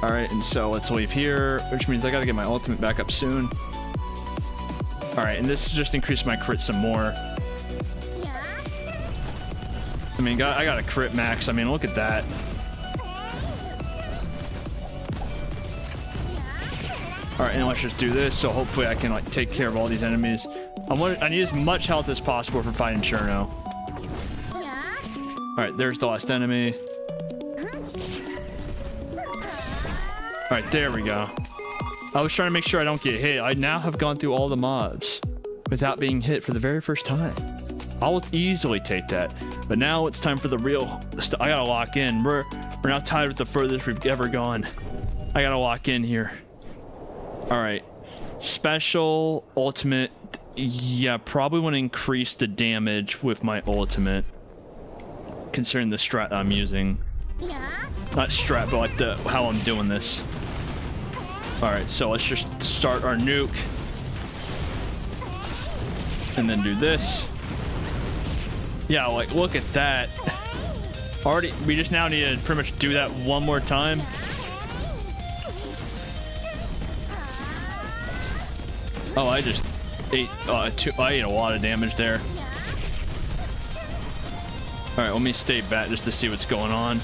Alright, and so let's leave here, which means I gotta get my ultimate back up soon. Alright, and this just increased my crit some more. I mean, I got a crit max. I mean, look at that. Alright, and let's just do this, so hopefully I can like take care of all these enemies. I need as much health as possible for fighting Cherno. Alright, there's the last enemy. Alright, there we go. I was trying to make sure I don't get hit. I now have gone through all the mobs without being hit for the very first time. I'll easily take that. But now it's time for the real stuff. I gotta lock in. We're now tied with the furthest we've ever gone. I gotta lock in here. Alright. Special, ultimate. Yeah, probably want to increase the damage with my ultimate. Considering the strat I'm using. Not strat, but like how I'm doing this. Alright, so let's just start our nuke. And then do this. Yeah, like, look at that. Already, we just now need to pretty much do that one more time. Oh, I just ate, I ate a lot of damage there. Alright, let me stay back just to see what's going on.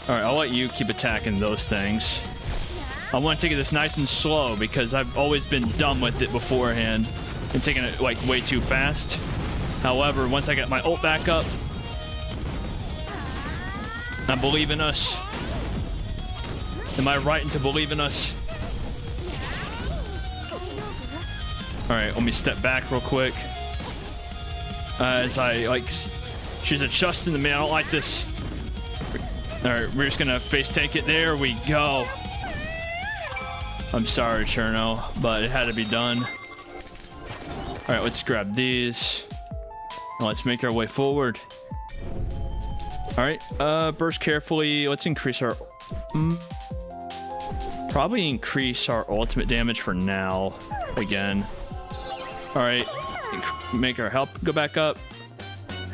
Alright, I'll let you keep attacking those things. I want to take this nice and slow because I've always been dumb with it beforehand and taking it like way too fast. However, once I get my ult back up, I believe in us. Am I right into believe in us? Alright, let me step back real quick. As I like, she's adjusting to me. I don't like this. Alright, we're just gonna face tank it. There we go. I'm sorry, Cherno, but it had to be done. Alright, let's grab these. Let's make our way forward. Alright, burst carefully. Let's increase our... probably increase our ultimate damage for now. Again. Alright, make our health go back up.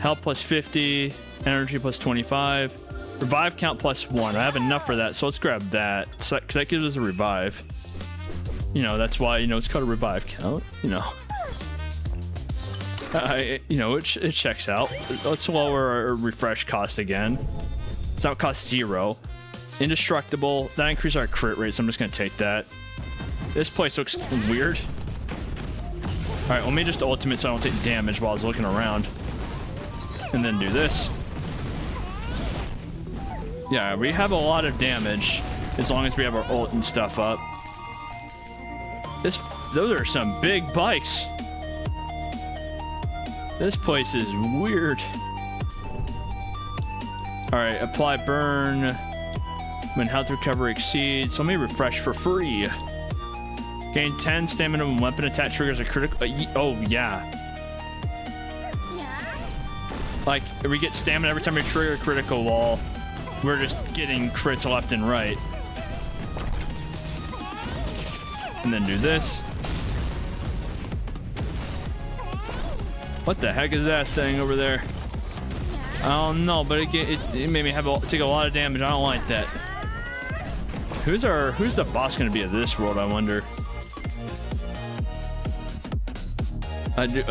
Health plus 50. Energy plus 25. Revive count plus 1. I have enough for that, so let's grab that. So, cause that gives us a revive. You know, that's why, you know, it's called a revive count. You know. You know, it checks out. Let's lower our refresh cost again. So now it costs 0. Indestructible. That increases our crit rate, so I'm just gonna take that. This place looks weird. Alright, let me just ultimate so I don't take damage while I was looking around. And then do this. Yeah, we have a lot of damage as long as we have our ult and stuff up. Those are some big bikes. This place is weird. Alright, apply burn when health recovery exceeds. Let me refresh for free. Gain 10 stamina when weapon attack triggers a critical... oh, yeah. Like, we get stamina every time we trigger a critical wall. We're just getting crits left and right. And then do this. What the heck is that thing over there? I don't know, but it made me take a lot of damage. I don't like that. Who's the boss gonna be of this world, I wonder?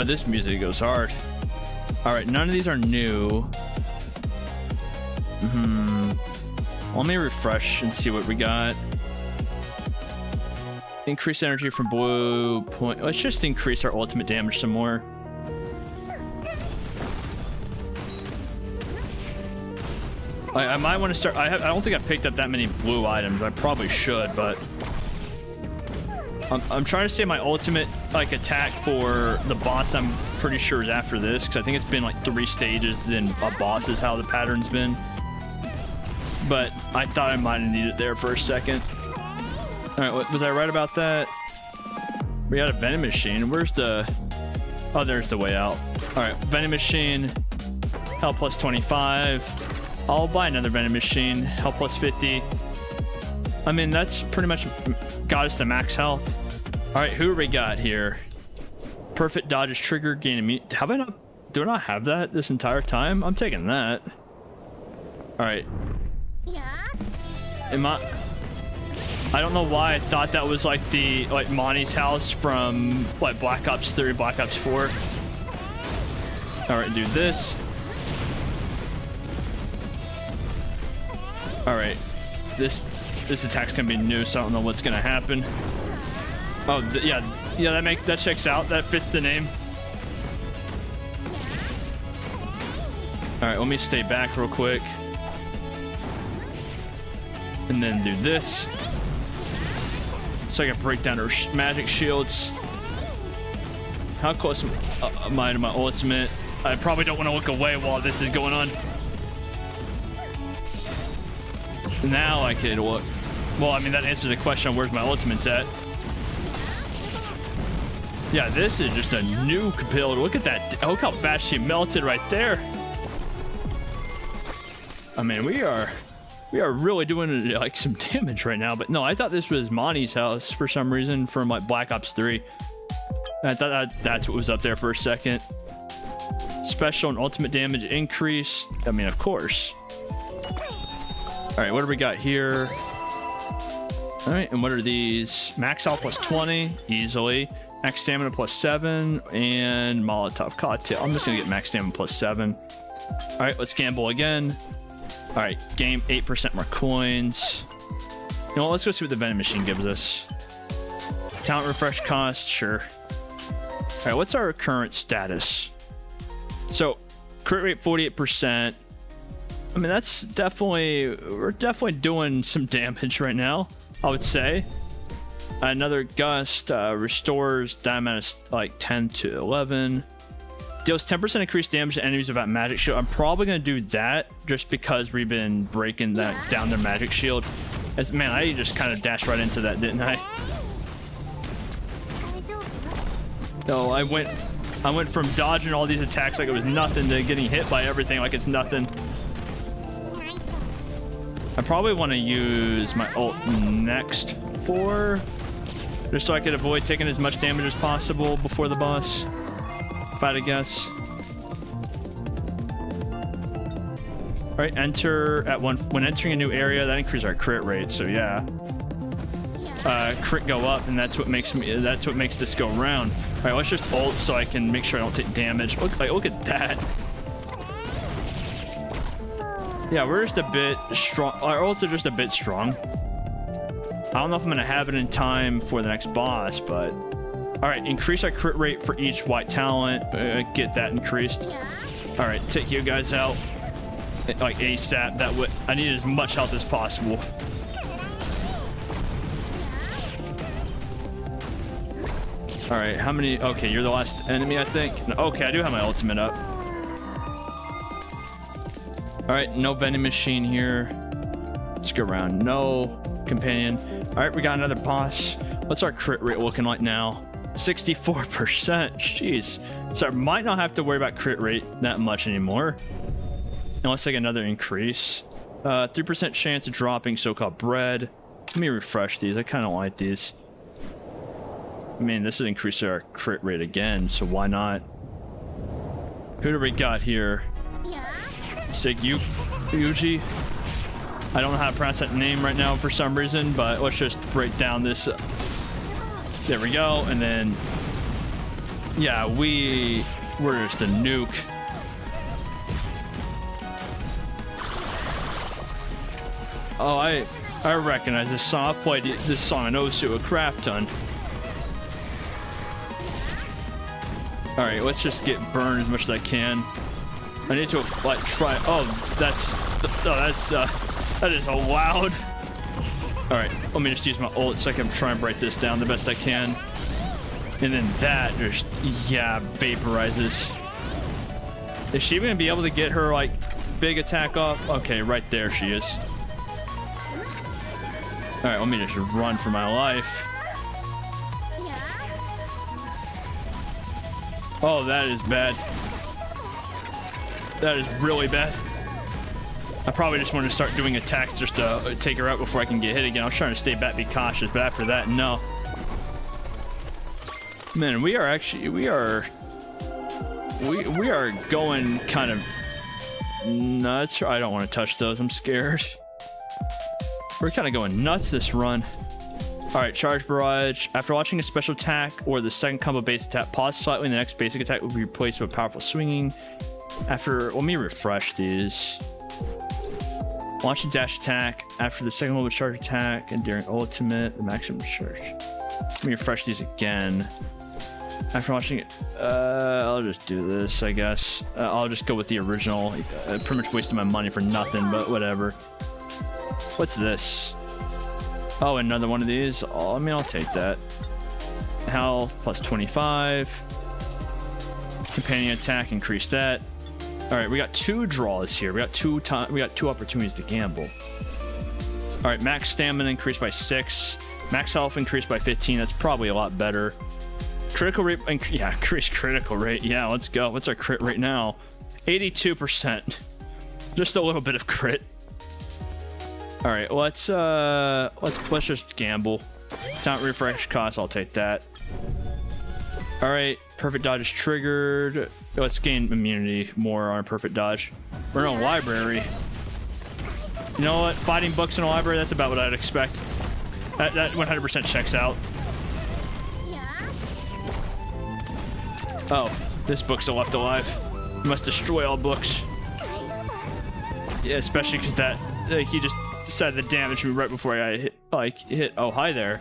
This music goes hard. Alright, none of these are new. Let me refresh and see what we got. Increase energy from blue point. Let's just increase our ultimate damage some more. I might want to start. I don't think I picked up that many blue items. I probably should, but I'm trying to save my ultimate like attack for the boss. I'm pretty sure is after this because I think it's been like 3 stages in a boss is how the pattern's been. But I thought I might have needed it there for a second. All right, was I right about that? We got a vending machine. Where's the? Oh, there's the way out. All right, vending machine. Health plus 25. I'll buy another vending machine. Health plus 50. I mean, that's pretty much got us to max health. All right, who do we got here? Perfect dodge is triggered, gain immunity. Have I not? Do I not have that this entire time? I'm taking that. All right. Am I don't know why I thought that was like Monty's house from like Black Ops 3, Black Ops 4. All right, do this. All right, this attack's gonna be new, so I don't know what's gonna happen. Oh, yeah, that checks out. That fits the name. All right, let me stay back real quick, and then do this, so I can break down her magic shields. How close am I to my ultimate? I probably don't want to look away while this is going on. Now I could look. Well, I mean, that answers the question on where's my ultimate's at. Yeah, this is just a nuke build. Look at that. Look how fast she melted right there. I mean, we are really doing like some damage right now. But no, I thought this was Monty's house for some reason from like Black Ops 3. I thought that's what was up there for a second. Special and ultimate damage increase. I mean, of course. All right, what do we got here? All right, and what are these? Max health plus 20, easily. Max stamina plus 7, and Molotov cocktail. I'm just gonna get max stamina plus 7. All right, let's gamble again. All right, game 8% more coins. You know what, let's go see what the vending machine gives us. Talent refresh cost, sure. All right, what's our current status? So, crit rate 48%. I mean, that's definitely, we're definitely doing some damage right now, I would say. Another gust restores damage like 10 to 11. Deals 10% increased damage to enemies without magic shield. I'm probably going to do that just because we've been breaking that down their magic shield. Man, I just kind of dashed right into that, didn't I? No, I went from dodging all these attacks like it was nothing to getting hit by everything like it's nothing. I probably want to use my ult next for, just so I could avoid taking as much damage as possible before the boss, if I had to guess. All right, enter at when entering a new area, that increases our crit rate. So yeah, crit go up, and that's what makes this go round. All right, let's just ult so I can make sure I don't take damage. Look at that. Yeah, we're just a bit strong. Our ults are just a bit strong. I don't know if I'm gonna have it in time for the next boss, but all right, increase our crit rate for each white talent. Get that increased. All right, take you guys out like ASAP. That would, I need as much health as possible. All right, how many? Okay, you're the last enemy, I think. Okay, I do have my ultimate up. All right, no vending machine here. Let's go around. No companion. All right, we got another boss. What's our crit rate looking like now? 64%. Jeez. So I might not have to worry about crit rate that much anymore. Now let's take another increase. 3% chance of dropping so-called bread. Let me refresh these. I kind of like these. I mean, this is increasing our crit rate again, so why not? Who do we got here? Yuji. I don't know how to pronounce that name right now for some reason, but let's just break down this. There we go, and then yeah, we're just a nuke. Oh, I recognize this song. I've played this song in Osu a crap ton. All right, let's just get burned as much as I can. I need to like try. Oh, that is so loud. All right, let me just use my ult so I can try and break this down the best I can. And then that just, yeah, vaporizes. Is she gonna be able to get her like big attack off? Okay, right there she is. All right, let me just run for my life. Oh, that is bad. That is really bad. I probably just want to start doing attacks just to take her out before I can get hit again. I was trying to stay back, be cautious, but after that, no. Man, we are going kind of nuts. I don't want to touch those. I'm scared. We're kind of going nuts this run. All right, charge barrage. After launching a special attack or the second combo base attack, pause slightly. The next basic attack will be replaced with powerful swinging. After, let me refresh these. Launch a dash attack. After the second level charge attack and during ultimate, the maximum charge. Let me refresh these again. After launching it, I'll just do this, I guess. I'll just go with the original. Pretty much wasting my money for nothing, but whatever. What's this? Oh, another one of these. Oh, I mean, I'll take that. Health plus 25. Companion attack, increase that. All right, we got 2 draws here. We got 2 opportunities to gamble. All right, max stamina increased by 6. Max health increased by 15. That's probably a lot better. Critical rate, yeah, increased critical rate. Yeah, let's go. What's our crit rate now? 82%. Just a little bit of crit. All right, let's just gamble. Talent refresh cost, I'll take that. All right, perfect dodge is triggered. Let's gain immunity more on a perfect dodge. We're in a library. You know what? Fighting books in a library, that's about what I'd expect. That 100% checks out. Oh, this book's still left alive. You must destroy all books. Yeah, especially because that, like, he just decided to damage me right before I hit. Oh, hi there.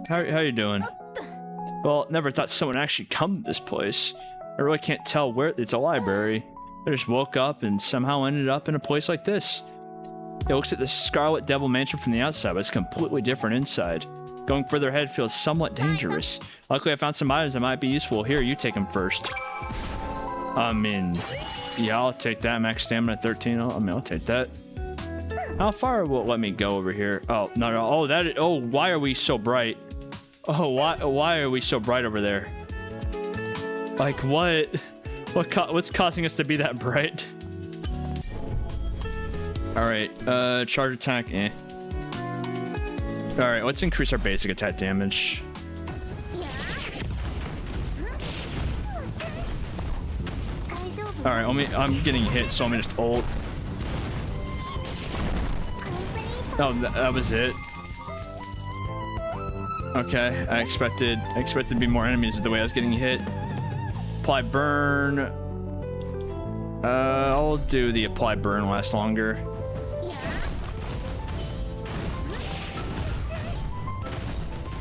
How you doing? Well, never thought someone actually come to this place. I really can't tell where. It's a library. I just woke up and somehow ended up in a place like this. It looks like the Scarlet Devil Mansion from the outside, but it's completely different inside. Going further ahead feels somewhat dangerous. Luckily, I found some items that might be useful. Here, you take them first. I mean, yeah, I'll take that. Max stamina 13. I'll take that. How far will it let me go over here? Oh, no. Oh, why are we so bright? Oh, why are we so bright over there? Like, what's causing us to be that bright? All right, charge attack, eh. All right, let's increase our basic attack damage. All right, I'm getting hit, so I'm gonna just ult. Oh, that was it. Okay, I expected to be more enemies with the way I was getting hit. Apply burn. I'll do the apply burn last longer.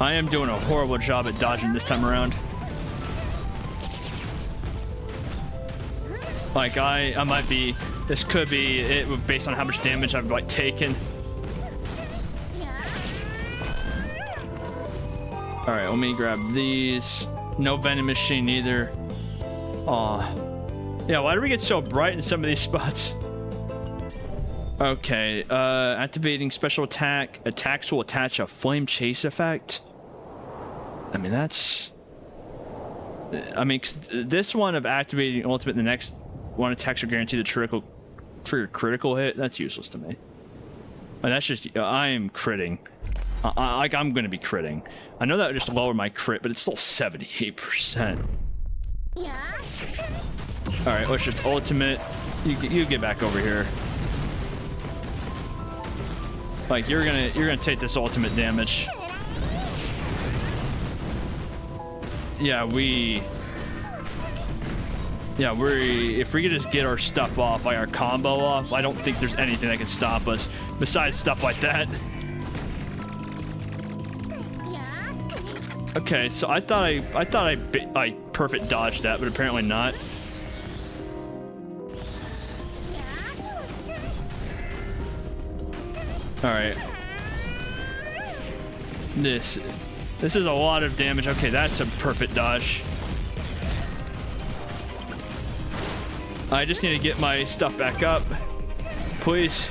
I am doing a horrible job at dodging this time around. Like, I might be, this could be it based on how much damage I've, like, taken. Alright, let me grab these. No vending machine either. Aw. Yeah, why do we get so bright in some of these spots? Okay, activating special attack. Attacks will attach a flame chase effect. I mean, that's... I mean, this one of activating ultimate, the next one attacks are guaranteed to trigger critical hit. That's useless to me. And that's just... I am critting. I'm going to be critting. I know that would just lower my crit, but it's still 78%. Yeah. All right, let's just ultimate. You get back over here. Like, you're gonna take this ultimate damage. Yeah, if we could just get our stuff off, like our combo off, I don't think there's anything that can stop us besides stuff like that. Okay, so I thought I perfect dodged that, but apparently not. All right. This is a lot of damage. Okay, that's a perfect dodge. I just need to get my stuff back up, please.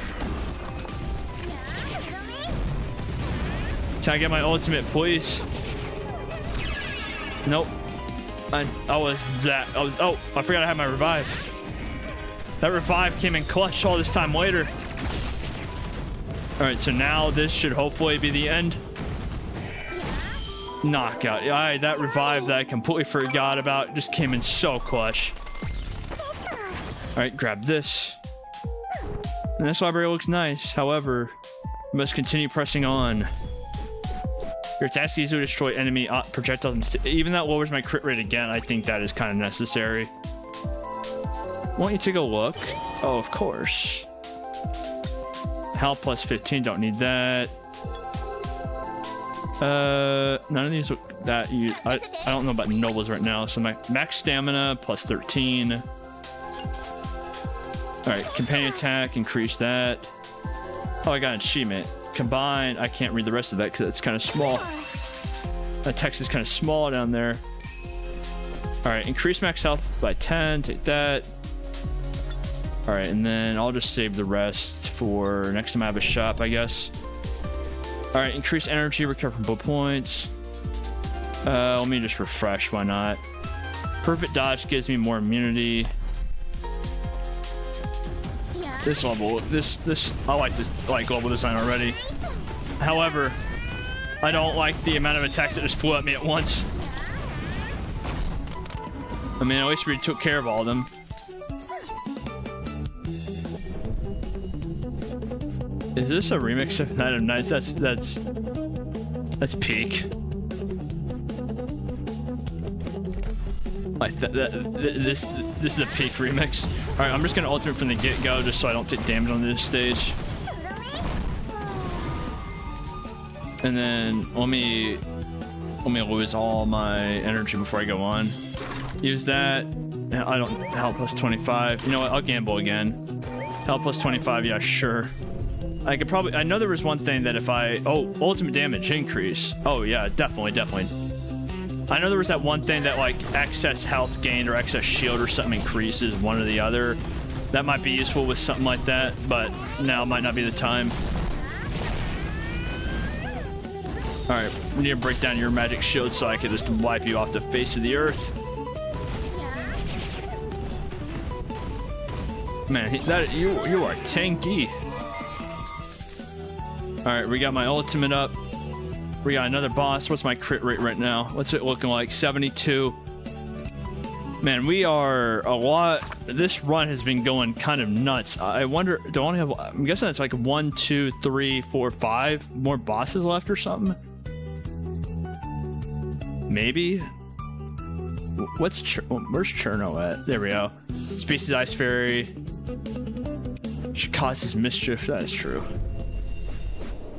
Can I get my ultimate, please? Nope. Oh, I forgot I had my revive. That revive came in clutch all this time later. All right, so now this should hopefully be the end. Knockout. All right, that revive that I completely forgot about just came in so clutch. All right, grab this. And this library looks nice. However, we must continue pressing on. Your attacks easily destroy enemy projectiles. And even that lowers my crit rate again. I think that is kind of necessary. Want you to take a look? Oh, of course. Health plus 15. Don't need that. None of these look that I don't know about nobles right now. So my max stamina plus 13. All right, companion attack, increase that. Oh, I got an achievement. Combine. I can't read the rest of that because it's kind of small. That text is kind of small down there. All right, increase max health by 10. Take that. All right, and then I'll just save the rest for next time I have a shop, I guess. All right, increase energy, recover from blow points. Let me just refresh. Why not? Perfect dodge gives me more immunity. This level, I like this, level design already. However, I don't like the amount of attacks that just flew at me at once. I mean, at least we took care of all of them. Is this a remix of Night of Nights? That's peak. Like this is a peak remix. All right, I'm just gonna ultimate from the get-go just so I don't take damage on this stage. And then let me lose all my energy before I go on. Use that. I don't health plus 25. You know what? I'll gamble again. Health plus 25. Yeah, sure. I could probably. I know there was one thing that if I. Oh, ultimate damage increase. Oh yeah, definitely. I know there was that one thing that like excess health gained or excess shield or something increases one or the other. That might be useful with something like that, but now might not be the time. All right, we need to break down your magic shield so I can just wipe you off the face of the earth. Man, you are tanky. All right, we got my ultimate up. We got another boss. What's my crit rate right now? What's it looking like? 72. Man, we are a lot. This run has been going kind of nuts. I wonder, do I only have, I'm guessing it's like 1, 2, 3, 4, 5 more bosses left or something? Maybe? Where's Cherno at? There we go. Species Ice Fairy. She causes mischief. That is true.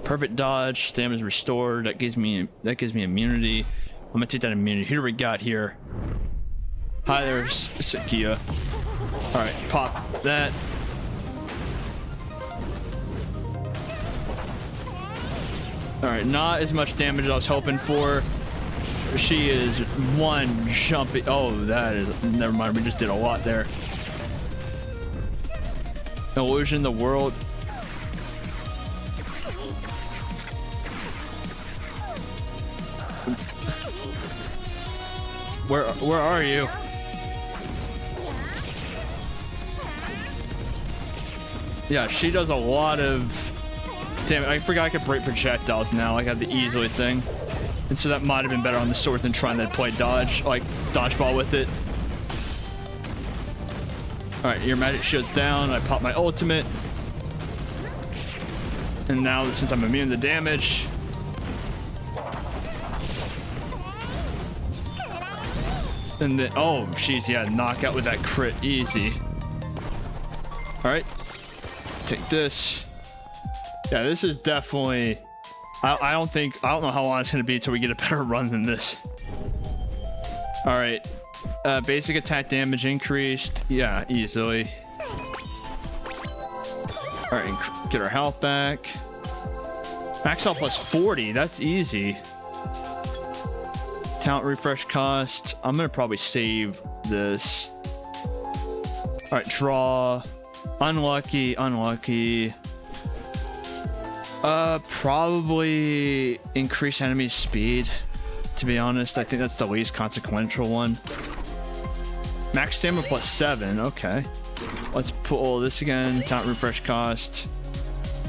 Perfect dodge, stamina restored. That gives me immunity. I'm gonna take that immunity. Here we got here. Hi there, Sakia. All right, pop that. All right, not as much damage as I was hoping for. She is one jumpy. Oh, that is. Never mind. We just did a lot there. Illusion the world. Where are you? Yeah, she does a lot of. Damn it! I forgot I could break projectiles now. I got the easily thing, and so that might have been better on the sword than trying to play dodge, like dodgeball with it. All right, your magic shield's down. I pop my ultimate, and now since I'm immune to damage. And then, oh, jeez, yeah, knockout with that crit, easy. All right, take this. Yeah, this is definitely. I don't know how long it's gonna be until we get a better run than this. All right, basic attack damage increased. Yeah, easily. All right, get our health back. Max health plus 40. That's easy. Talent refresh cost. I'm gonna probably save this. All right, draw. Unlucky. Probably increase enemy speed. To be honest, I think that's the least consequential one. Max stamina plus 7. Okay. Let's pull this again. Talent refresh cost.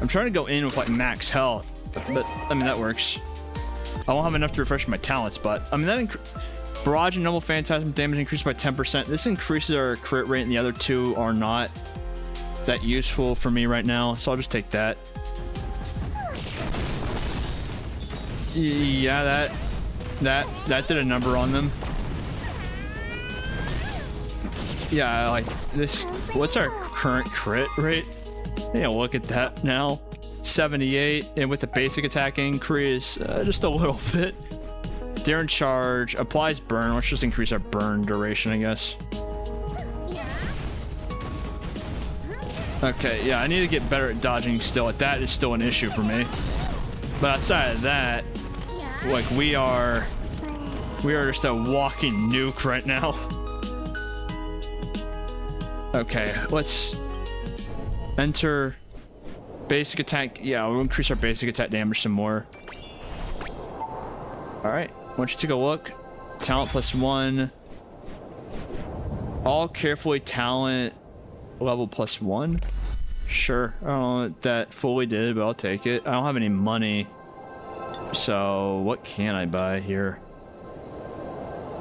I'm trying to go in with like max health, but I mean that works. I won't have enough to refresh my talents, but I mean that barrage and normal phantasm damage increased by 10%. This increases our crit rate, and the other two are not that useful for me right now, so I'll just take that. Yeah, that did a number on them. Yeah, like this. What's our current crit rate? Yeah, look at that now. 78, and with the basic attack increase, just a little bit. Daring charge applies burn. Let's just increase our burn duration, I guess. Okay, yeah, I need to get better at dodging still. That is still an issue for me. But outside of that, like we are just a walking nuke right now. Okay, let's enter basic attack. Yeah, we'll increase our basic attack damage some more. All right, why don't you take a look? Talent +1. All carefully talent level +1. Sure, I don't know what that fully did, but I'll take it. I don't have any money, so what can I buy here?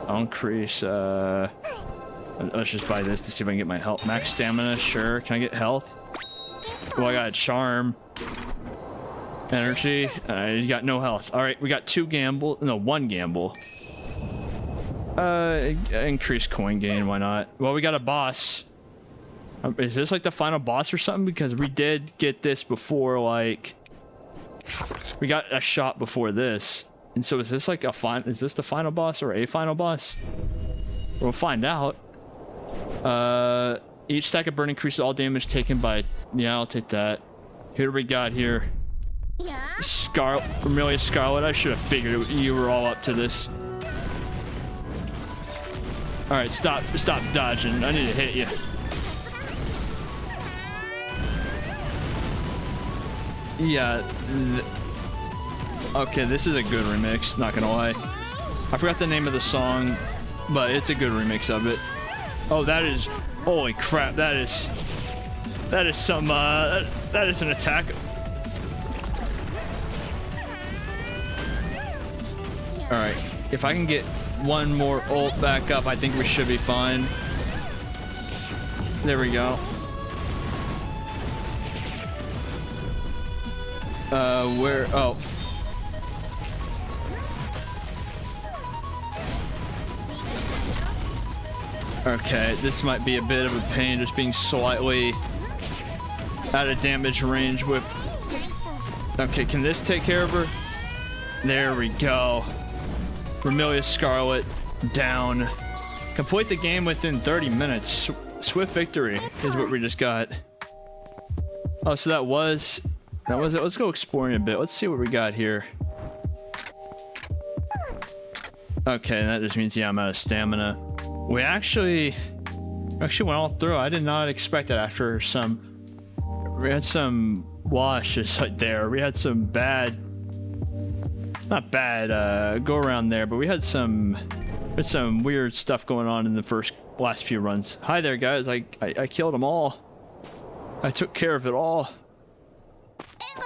I'll increase. Let's just buy this to see if I can get my health. Max stamina, sure. Can I get health? Well, I got a charm. Energy. You got no health. All right, we got 2 gamble. No, 1 gamble. Increase coin gain. Why not? Well, we got a boss. Is this like the final boss or something? Because we did get this before, like we got a shot before this. And so is this like is this the final boss or a final boss? We'll find out. Each stack of burn increases all damage taken by. Yeah, I'll take that. Who do we got here? Vermilion Scarlet. I should have figured you were all up to this. All right, stop dodging. I need to hit you. Yeah. Okay, this is a good remix. Not gonna lie. I forgot the name of the song, but it's a good remix of it. Oh, that is. Holy crap! That is some. That is an attack. All right. If I can get one more ult back up, I think we should be fine. There we go. Where? Oh. Okay, this might be a bit of a pain, just being slightly out of damage range with... Okay, can this take care of her? There we go. Vermilion Scarlet down. Complete the game within 30 minutes. Swift victory is what we just got. Oh, so that was it. Let's go exploring a bit. Let's see what we got here. Okay, that just means, yeah, I'm out of stamina. We actually went all through. I did not expect that after we had some washes right there. We had some not bad, go around there, but we had some weird stuff going on in the last few runs. Hi there, guys. I killed them all. I took care of it all.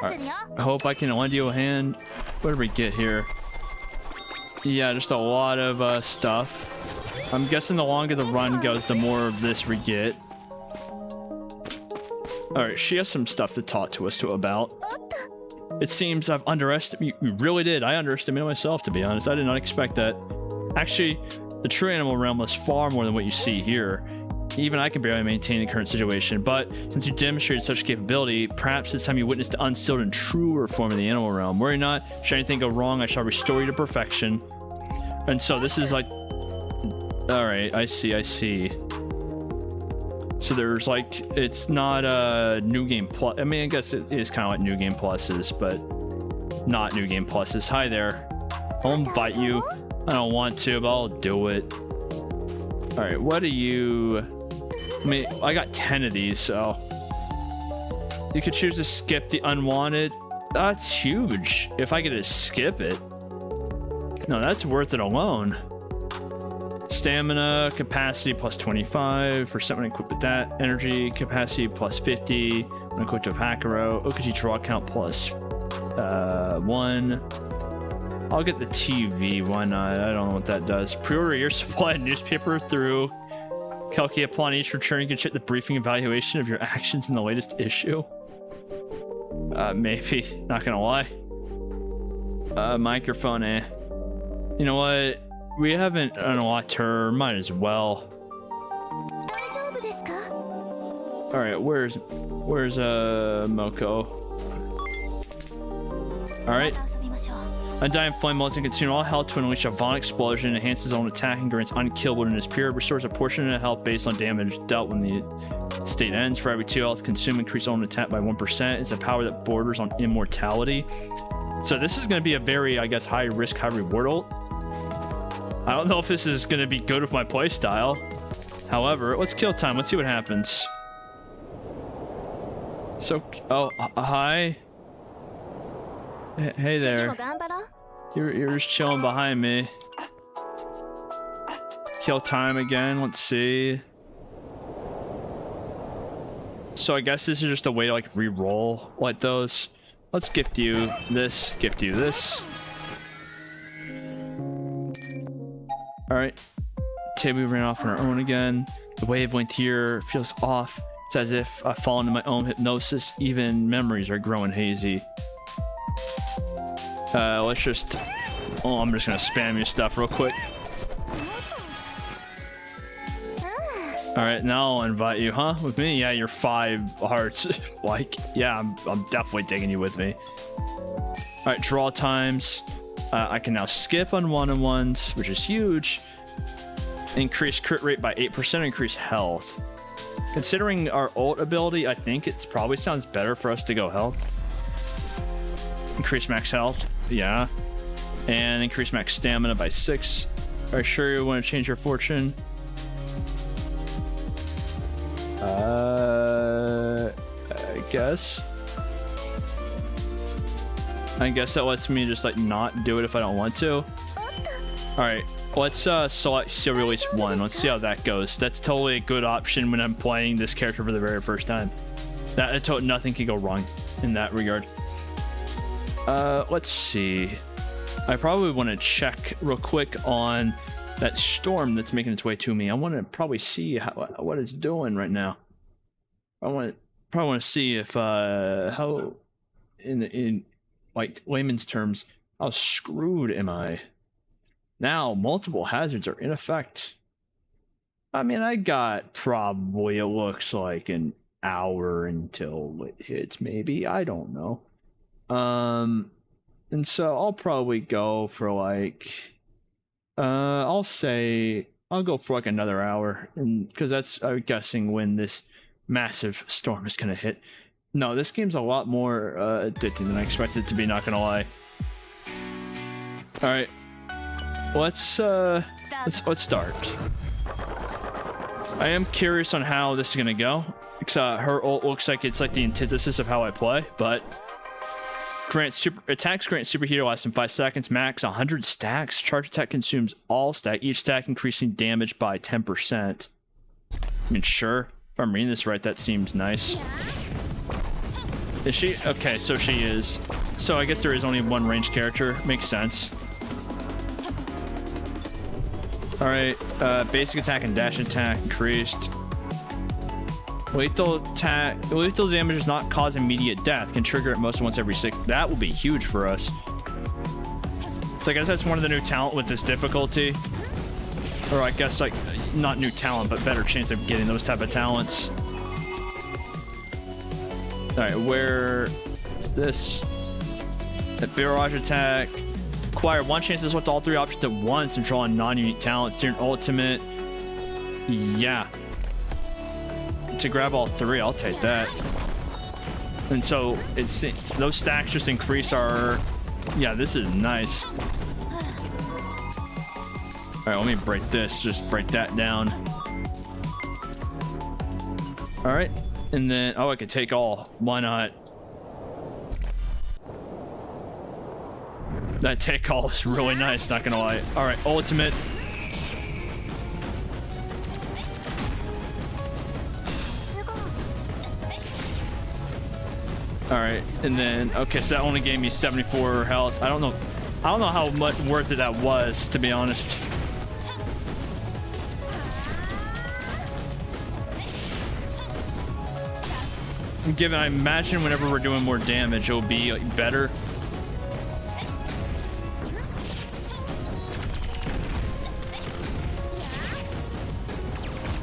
Right. I hope I can lend you a hand. What did we get here? Yeah, just a lot of stuff. I'm guessing the longer the run goes, the more of this we get. Alright, she has some stuff to talk to us about. It seems I've underestimated... You really did. I underestimated myself, to be honest. I did not expect that. Actually, the true animal realm was far more than what you see here. Even I can barely maintain the current situation, but since you demonstrated such capability, perhaps it's time you witnessed the unsealed and truer form of the animal realm. Worry not, should anything go wrong, I shall restore you to perfection. And so this is like... Alright, I see. So there's like, it's not a New Game Plus. I mean, I guess it is kind of like New Game Pluses, but not New Game Pluses. Hi there. I'll invite you. I don't want to, but I'll do it. Alright, what do you... I mean, I got 10 of these, so... You could choose to skip the unwanted. That's huge. If I could just skip it. No, that's worth it alone. Stamina capacity plus 25% when equipped with that. Energy capacity plus 50 when equipped with Hakuro. Okaji draw count plus 1. I'll get the TV, why not? I don't know what that does. Pre-order your supply of newspaper through Kelki. Upon each return, you can check the briefing evaluation of your actions in the latest issue. Maybe. Not gonna lie. Microphone, eh. You know what? We haven't unlocked her. Might as well. Alright, where's Moko? Alright. Undying Flame melts and consumes all health to unleash a violent explosion, enhances his own attack, and grants unkillable in this period. Restores a portion of health based on damage dealt when the state ends. For every 2 health consumed, increase own attack by 1%. It's a power that borders on immortality. So this is going to be a very, I guess, high risk, high reward ult. I don't know if this is going to be good with my playstyle. However, let's kill time. Let's see what happens. So, oh, hi. Hey there. You're just chilling behind me. Kill time again. Let's see. So I guess this is just a way to like re-roll like those. Let's gift you this. Gift you this. All right. Tabi ran off on her own again. The wavelength here feels off. It's as if I've fallen into my own hypnosis. Even memories are growing hazy. Let's just... Oh, I'm just gonna spam your stuff real quick. Alright, now I'll invite you, huh? With me? Yeah, you're 5 hearts. Like, yeah, I'm definitely taking you with me. Alright, draw times. I can now skip on one-on-ones, which is huge. Increase crit rate by 8%, increase health. Considering our ult ability, I think it probably sounds better for us to go health. Increase max health, yeah. And increase max stamina by 6. Are you sure you want to change your fortune? I guess. I guess that lets me just like not do it if I don't want to. Alright, let's select serial release 1. Let's see how that goes. That's totally a good option when I'm playing this character for the very first time. Nothing can go wrong in that regard. Let's see. I probably want to check real quick on that storm that's making its way to me. I want to probably see what it's doing right now. I probably want to see if how in like layman's terms, how screwed am I? Now multiple hazards are in effect. I mean, I got probably, it looks like an hour until it hits, maybe. I don't know. And so I'll probably go for like I'll go for like another hour, and because that's, I'm guessing, when this massive storm is gonna hit. No, this game's a lot more addicting than I expected it to be, not gonna lie. All right, let's start. I am curious on how this is gonna go, because her ult looks like it's like the antithesis of how I play, but attacks grant superhero lasts in 5 seconds, max 100 stacks. Charge attack consumes all stack, each stack increasing damage by 10%. I mean, sure, if I'm reading this right, that seems nice. Is she? Okay, so she is. So I guess there is only one ranged character. Makes sense. Alright, basic attack and dash attack increased. Lethal damage does not cause immediate death. Can trigger it most once every 6. That will be huge for us. So I guess that's one of the new talent with this difficulty. Or I guess like, not new talent, but better chance of getting those type of talents. Alright, where is this? That barrage attack. Acquire 1 chance to select all 3 options at once and draw on non-unique talents during ultimate. Yeah. To grab all 3, I'll take that. And so it's those stacks just increase our... Yeah, this is nice. Alright, let me break this. Just break that down. Alright. And then... Oh, I could take all. Why not? That take all is really nice, not gonna lie. Alright, ultimate. All right, and then okay, so that only gave me 74 health. I don't know how much worth it that was, to be honest. Given, I imagine whenever we're doing more damage, it'll be like, better.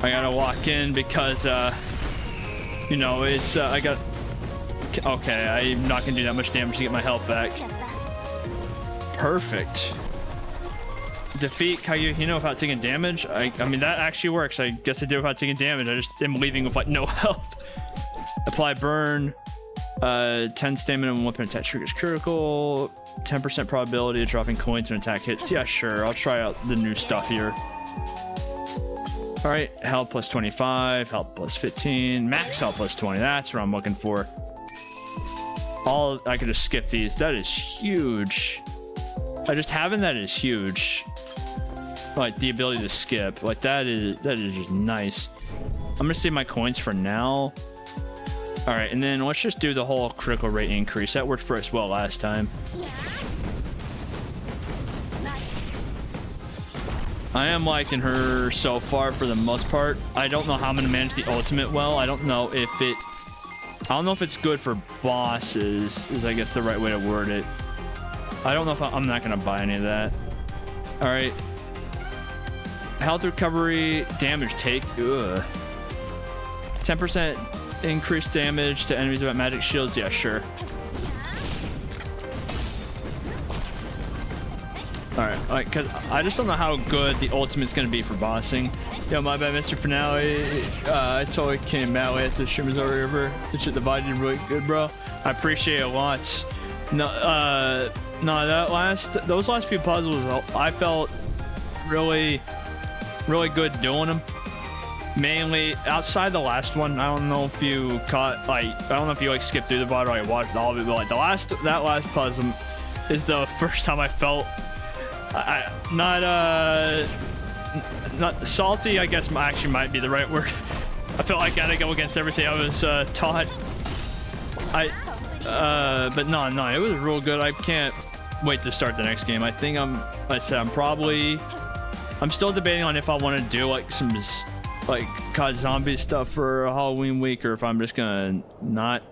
I gotta walk in because, you know, it's, I got... Okay, I'm not gonna do that much damage to get my health back. Perfect. Defeat Kaguya without taking damage? I mean, that actually works. I guess I did without taking damage. I just am leaving with, like, no health. Apply burn. 10 stamina and weapon attack triggers critical. 10% probability of dropping coins when attack hits. Yeah, sure. I'll try out the new stuff here. All right, health plus 25, health plus 15, max health plus 20. That's what I'm looking for. I could just skip these. That is huge. Just having that is huge. Like the ability to skip, like that is just nice. I'm gonna save my coins for now. All right, and then let's just do the whole critical rate increase. That worked for us well last time. I am liking her so far for the most part. I don't know how I'm gonna manage the ultimate well. I don't know if it's good for bosses, is I guess the right way to word it. I don't know if I'm not gonna buy any of that. All right. Health recovery, damage take. Ugh. 10% increased damage to enemies without magic shields. Yeah, sure. Alright, like, cause I just don't know how good the ultimate's gonna be for bossing. Yo, my bad, Mr. Finale. I totally came out after the stream was over. The shit, the body did really good, bro. I appreciate it a lot. No, those last few puzzles, I felt really good doing them. Mainly outside the last one. I don't know if you caught, like, I don't know if you like skipped through the bot or I watched all of it, but like that last puzzle is the first time I felt not salty, I guess actually might be the right word. I felt like I gotta go against everything I was taught. But no, it was real good. I can't wait to start the next game. I think I'm still debating on if I want to do like some like COD zombie stuff for Halloween week, or if I'm just gonna not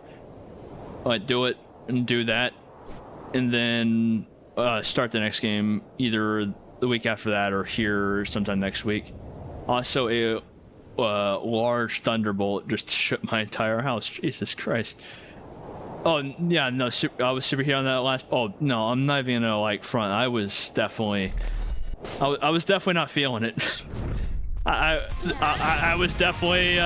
like do it and do that and then start the next game either the week after that or here sometime next week. Also, a large thunderbolt just shook my entire house. Jesus Christ. Oh yeah, no, I was super here on that last. Oh no, I'm not even gonna like front. I was definitely not feeling it. I was definitely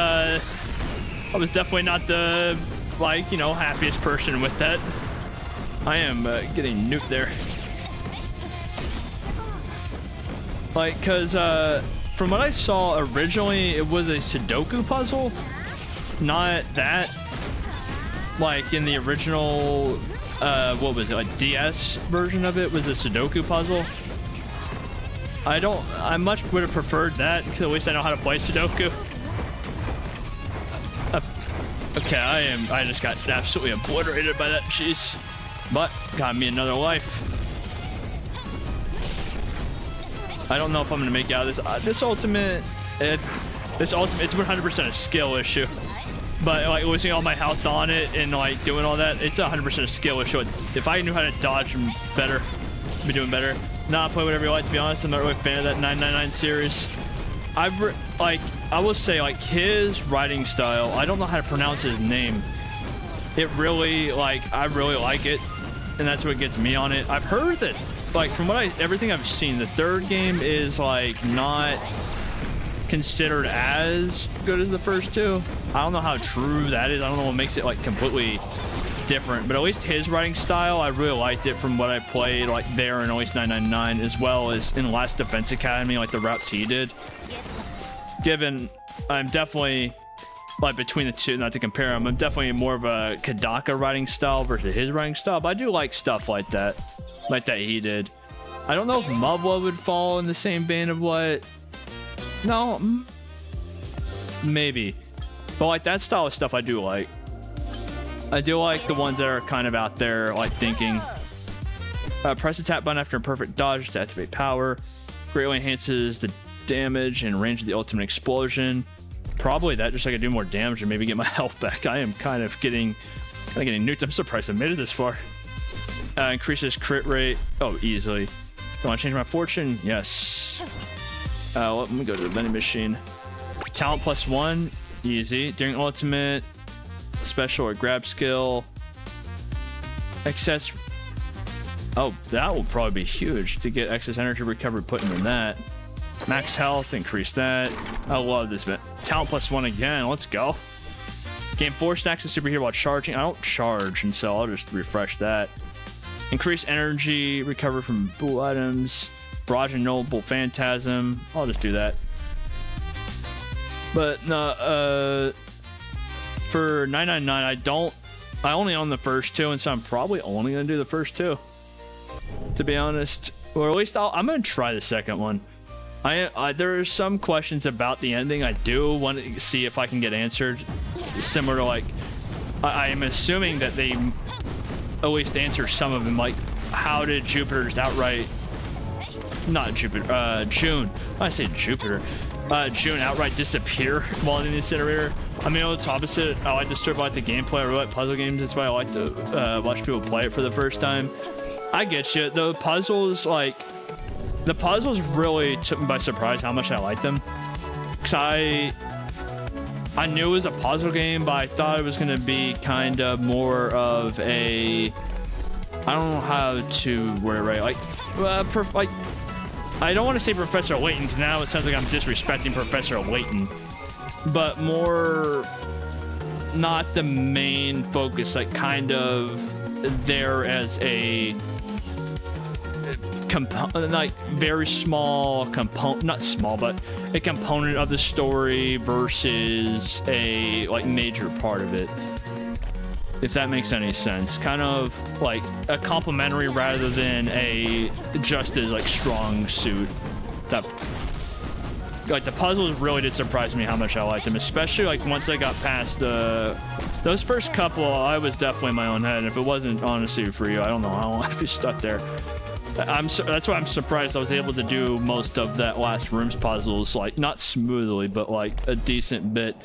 not the, like, you know, happiest person with that. I am getting nuked there. Like, cause from what I saw originally, it was a Sudoku puzzle, not that. Like in the original, what was it, like DS version of it was a Sudoku puzzle. I much would have preferred that, because at least I know how to play Sudoku. Okay, I just got absolutely obliterated by that, jeez. But got me another life. I don't know if I'm gonna make out of this. This ultimate, it's 100% a skill issue. But like losing all my health on it and like doing all that, it's 100% a skill issue. If I knew how to dodge them better, I'd be doing better. Nah, play whatever you like, to be honest. I'm not really a fan of that 999 series. I will say, like, his writing style, I don't know how to pronounce his name. It really, like, I really like it, and that's what gets me on it. I've heard that, like, from everything I've seen, the third game is, like, not considered as good as the first two. I don't know how true that is. I don't know what makes it, like, completely different, but at least his writing style, I really liked it from what I played, like, there in at least 999, as well as in Last Defense Academy, like, the routes he did. Given, I'm definitely, like, between the two, not to compare them, I'm definitely more of a Kadaka writing style versus his writing style, but I do like stuff like that he did. I don't know if Mubla would fall in the same vein of what... No, maybe. But, like, that style of stuff I do like. I do like the ones that are kind of out there, like thinking. Press the tap button after a perfect dodge to activate power. Greatly enhances the damage and range of the ultimate explosion. Probably that, just so I can do more damage and maybe get my health back. I am kind of getting nuked. I'm surprised I made it this far. Increases crit rate. Oh, easily. Do I want to change my fortune? Yes. Let me go to the vending machine. Talent +1. Easy. During ultimate, special or grab skill. Excess. Oh, that will probably be huge to get excess energy recovery putting in that. Max health, increase that. I love this bit. Talent +1 again. Let's go. Gain 4 stacks of superhero while charging. I don't charge, and so I'll just refresh that. Increase energy recovery from bull items. Barrage and Noble Phantasm. I'll just do that. But no, for 999, I only own the first 2, and so I'm probably only gonna do the first 2. To be honest, or at least I'm gonna try the second one. There are some questions about the ending I do want to see if I can get answered. Similar to like, I am assuming that they at least answer some of them. Like, how did Jupiter just outright? Not Jupiter. June. I say Jupiter. June outright disappear while in the incinerator. I mean, it's opposite. I like Disturbed, I like the gameplay. I really like puzzle games. That's why I like to watch people play it for the first time. I get you. The puzzles really took me by surprise how much I liked them. Cause I knew it was a puzzle game, but I thought it was gonna be kind of more of a, I don't know how to word it right. Like, I don't want to say Professor Layton, because now it sounds like I'm disrespecting Professor Layton, but more not the main focus, like kind of there as a like very small component, not small, but a component of the story versus a like major part of it, if that makes any sense. Kind of like a complementary rather than a just as like strong suit. That like the puzzles really did surprise me how much I liked them, especially like once I got past those first couple. I was definitely in my own head, and if it wasn't honestly for you, I don't know how long I'd be stuck there. That's why I'm surprised I was able to do most of that last room's puzzles, like not smoothly, but like a decent bit.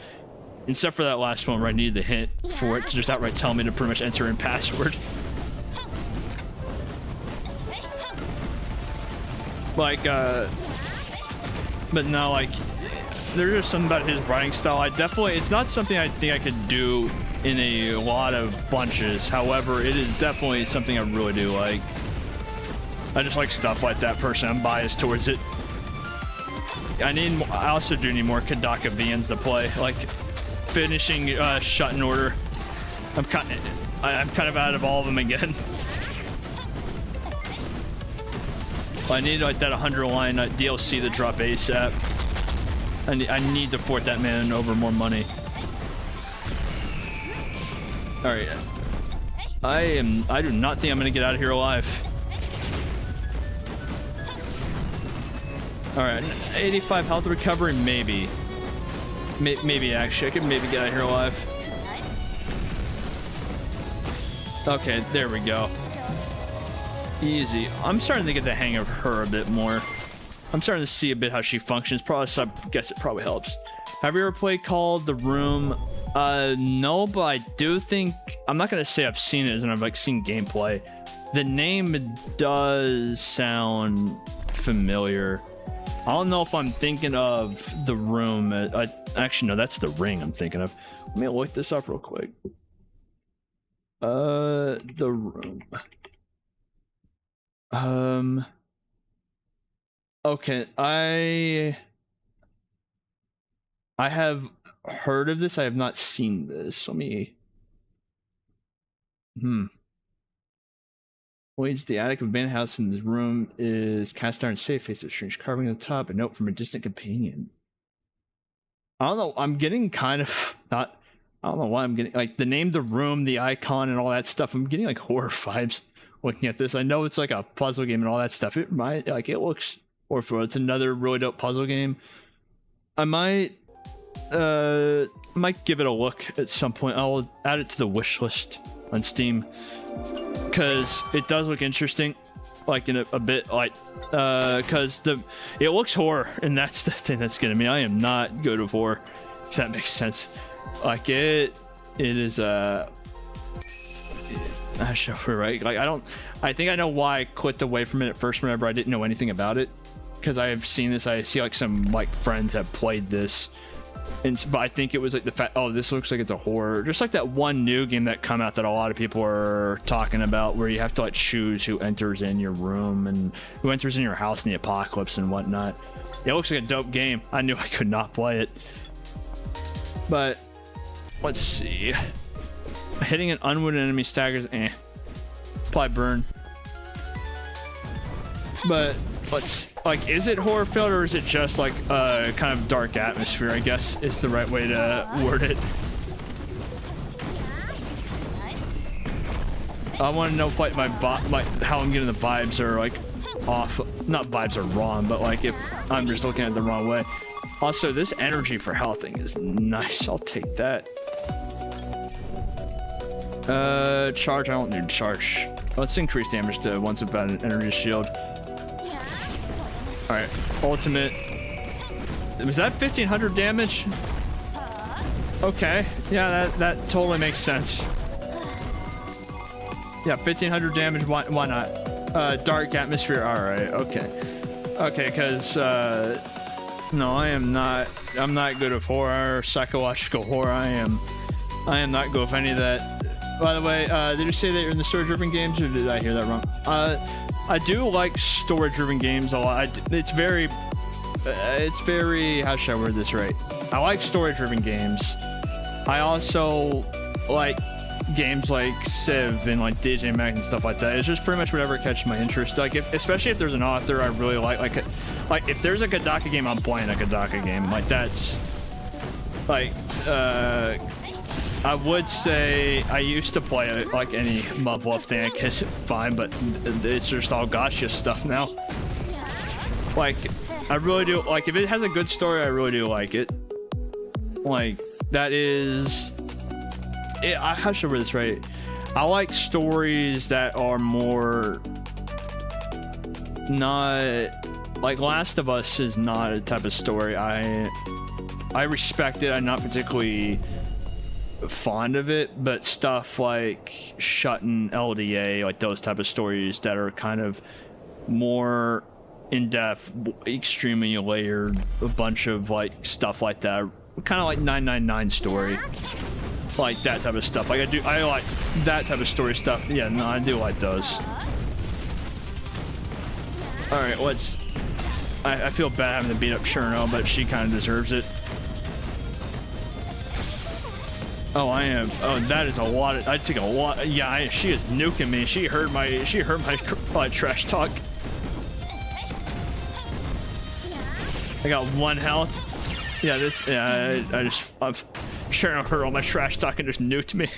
Except for that last one where I needed the hint for it to just outright tell me to pretty much enter in password. Like, but no, like, there's just something about his writing style. It's not something I think I could do in a lot of bunches. However, it is definitely something I really do like. I just like stuff like that personally. I'm biased towards it. I also do need more Kadaka VNs to play. Like, finishing Shut in Order. I'm kind of out of all of them again. I need like that 100 line DLC to drop ASAP. I need to fort that man over more money. All right. I do not think I'm gonna get out of here alive. All right, 85 health recovery, maybe. Maybe actually, I could maybe get out of here alive. Okay, there we go. Easy. I'm starting to get the hang of her a bit more. I'm starting to see a bit how she functions. Probably, so I guess it probably helps. Have you ever played called The Room? No, but I do think, I'm not gonna say I've seen it, as in I've like seen gameplay. The name does sound familiar. I don't know if I'm thinking of The Room. Actually, no, that's The Ring I'm thinking of. Let me look this up real quick. The Room. Okay, I have heard of this. I have not seen this. Let me. Wage the attic of abandoned house in this room is cast iron safe, face of strange carving on the top, a note from a distant companion. I don't know, I'm getting kind of not, I don't know why I'm getting like the name, the room, the icon, and all that stuff. I'm getting like horror vibes looking at this. I know it's like a puzzle game and all that stuff. It might like, it looks, or for it's another really dope puzzle game. I might might give it a look at some point. I'll add it to the wish list on Steam because it does look interesting, like in a bit, like because it looks horror, and that's the thing that's getting me. I am not good with horror, if that makes sense. Like it is not sure, right? Like I think I know why I clicked away from it at first whenever I didn't know anything about it, because I have seen this. I see like some like friends have played this, but I think it was like the fact, oh, this looks like it's a horror, just like that one new game that come out that a lot of people are talking about, where you have to like choose who enters in your room and who enters in your house in the apocalypse and whatnot. It looks like a dope game. I knew I could not play it, but let's see. Hitting an unwounded enemy staggers. Apply burn. But let's like, is it horror filled or is it just like kind of dark atmosphere, I guess is the right way to word it. I want to know if like how I'm getting the vibes are like off. Not vibes are wrong, but like if I'm just looking at it the wrong way. Also, this energy for healthing is nice. I'll take that. Charge. I don't need charge. Let's increase damage to once about an energy shield. All right, ultimate. Was that 1500 damage? Okay, yeah, that totally makes sense. Yeah, 1500 damage. Why not? Dark atmosphere. All right. Okay, because no, I'm not good with horror, psychological horror. I am not good with any of that. By the way, did you say that you're in the story-driven games, or did I hear that wrong? I do like story-driven games a lot. It's very, how should I word this right? I like story-driven games. I also like games like Civ and like DJ Mag and stuff like that. It's just pretty much whatever catches my interest. Like, especially if there's an author I really like if there's a Kodaka game, I'm playing a Kodaka game. Like that's, like, I would say I used to play like any Muvlov thing I guess fine, but it's just all gotcha stuff now. Like, I really do, like, if it has a good story, I really do like it. Like, that is... how should I word this right? I like stories that are more... not... Like, Last of Us is not a type of story I respect it. I'm not particularly fond of it, but stuff like Shut and LDA, like those type of stories that are kind of more in-depth, extremely layered, a bunch of like stuff like that, kind of like 999 story, like that type of stuff. Like I like that type of story stuff. Yeah, no, I do like those. All right, let's... I feel bad having to beat up Cherno, but she kind of deserves it. Oh, I am. Oh, that is a lot. I take a lot. Yeah, she is nuking me. She heard my trash talk. I got 1 health. Yeah, this. Yeah, I've sharing her all my trash talk and just nuked me.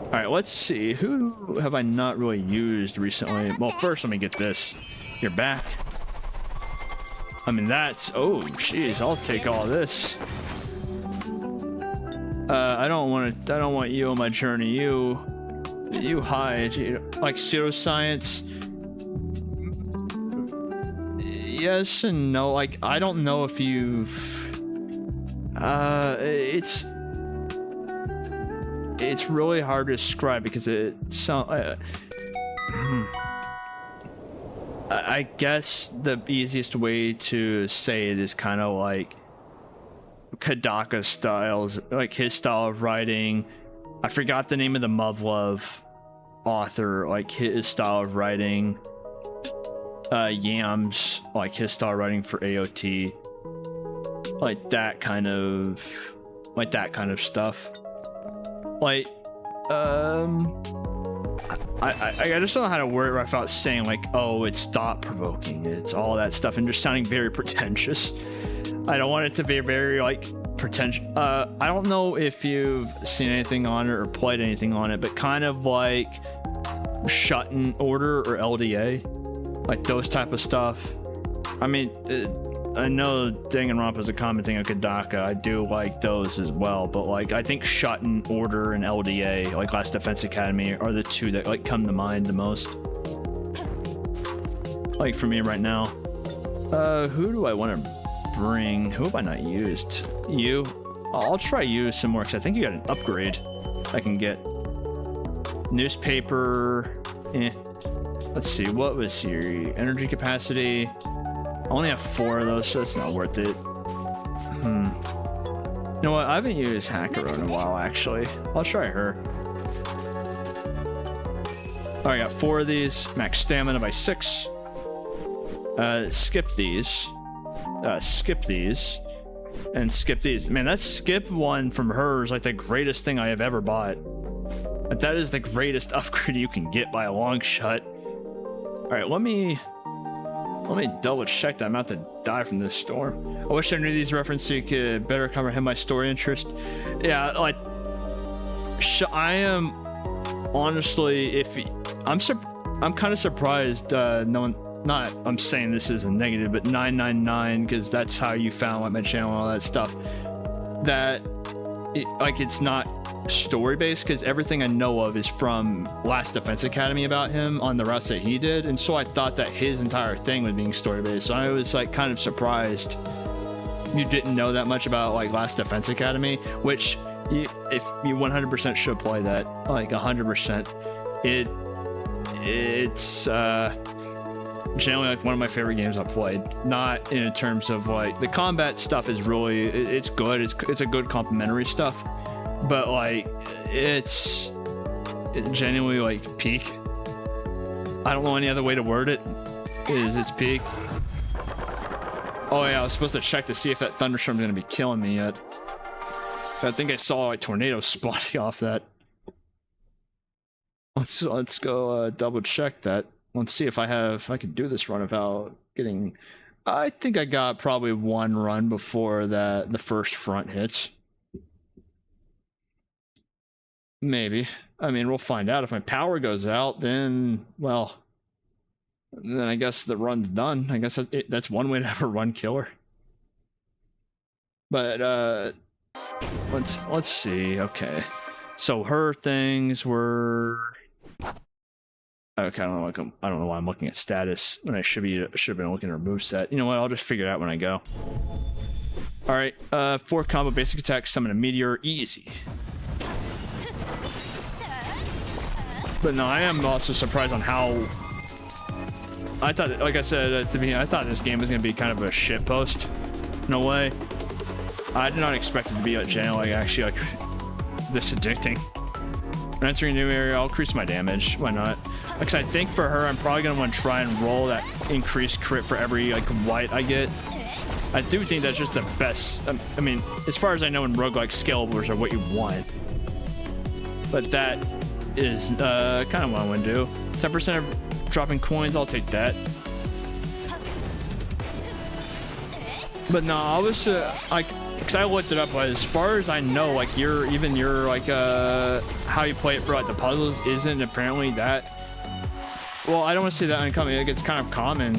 All right, let's see. Who have I not really used recently? Well, first let me get this. You're back. I mean, that's... Oh, jeez. I'll take all this. I don't want you on my journey. You hide. Like pseudoscience. Yes and no. Like, I don't know if you've... It's really hard to describe because I guess the easiest way to say it is kind of like Kodaka styles, like his style of writing. I forgot the name of the Muvlov author, like his style of writing. Yams, like his style of writing for AOT, like that kind of stuff. Like, I just don't know how to word it without saying like, oh, it's thought-provoking, it's all that stuff, and just sounding very pretentious. I don't want it to be very like pretentious. I don't know if you've seen anything on it or played anything on it, but kind of like Shut in Order or LDA, like those type of stuff. I mean, I know Danganronpa is a commenting on Kodaka. I do like those as well, but like I think Shut-in Order and LDA, like Last Defense Academy, are the two that like come to mind the most. Like for me right now. Who do I want to bring? Who have I not used? You? I'll try you some more because I think you got an upgrade I can get. Newspaper. Let's see, what was your energy capacity? I only have 4 of those, so that's not worth it. You know what? I haven't used Hakuro in a while, actually. I'll try her. Alright, I got 4 of these. Max stamina by 6. Skip these. Skip these. And skip these. Man, that skip one from her is like the greatest thing I have ever bought. Like, that is the greatest upgrade you can get by a long shot. Alright, let me double check that I'm about to die from this storm. I wish I knew these references so you could better comprehend my story interest. Yeah, like, I am honestly, I'm kind of surprised no one, not I'm saying this is a negative, but 999, because that's how you found like my channel and all that stuff, that it's not story based, because everything I know of is from Last Defense Academy about him on the routes that he did, and so I thought that his entire thing was being story based. So I was like kind of surprised you didn't know that much about like Last Defense Academy, which if you 100% should play that, like 100%. It's generally like one of my favorite games I've played. Not in terms of like the combat stuff is really, it's good, it's a good complementary stuff, but like it's genuinely like peak. I don't know any other way to word it. It's peak. Oh yeah, I was supposed to check to see if that thunderstorm is gonna be killing me yet. So I think I saw like tornadoes spawning off that. Let's go double check that. Let's see if I can do this run without getting. I think I got probably one run before the first front hits. Maybe. I mean, we'll find out. If my power goes out, then well, then I guess the run's done. I guess that's one way to have a run killer. But let's see. Okay, so her things were. Okay, I don't know why I'm looking at status when I should have been looking at her moveset. You know what? I'll just figure it out when I go. All right, 4 combo basic attack, summon a meteor, easy. But no, I am also surprised on how. I thought, like I said at the beginning, I thought this game was gonna be kind of a shit post. No way. I did not expect it to be like genuinely actually like this addicting. When entering a new area, I'll increase my damage. Why not? Because I think for her, I'm probably gonna want to try and roll that increased crit for every like white I get. I do think that's just the best. I mean, as far as I know in roguelike, scalables are what you want. But that is kind of what I want to do. 10% of dropping coins, I'll take that. But no, I was like, because I looked it up. As far as I know, like your like how you play it for like the puzzles isn't apparently that. Well, I don't want to say that uncommon. Like, it's kind of common,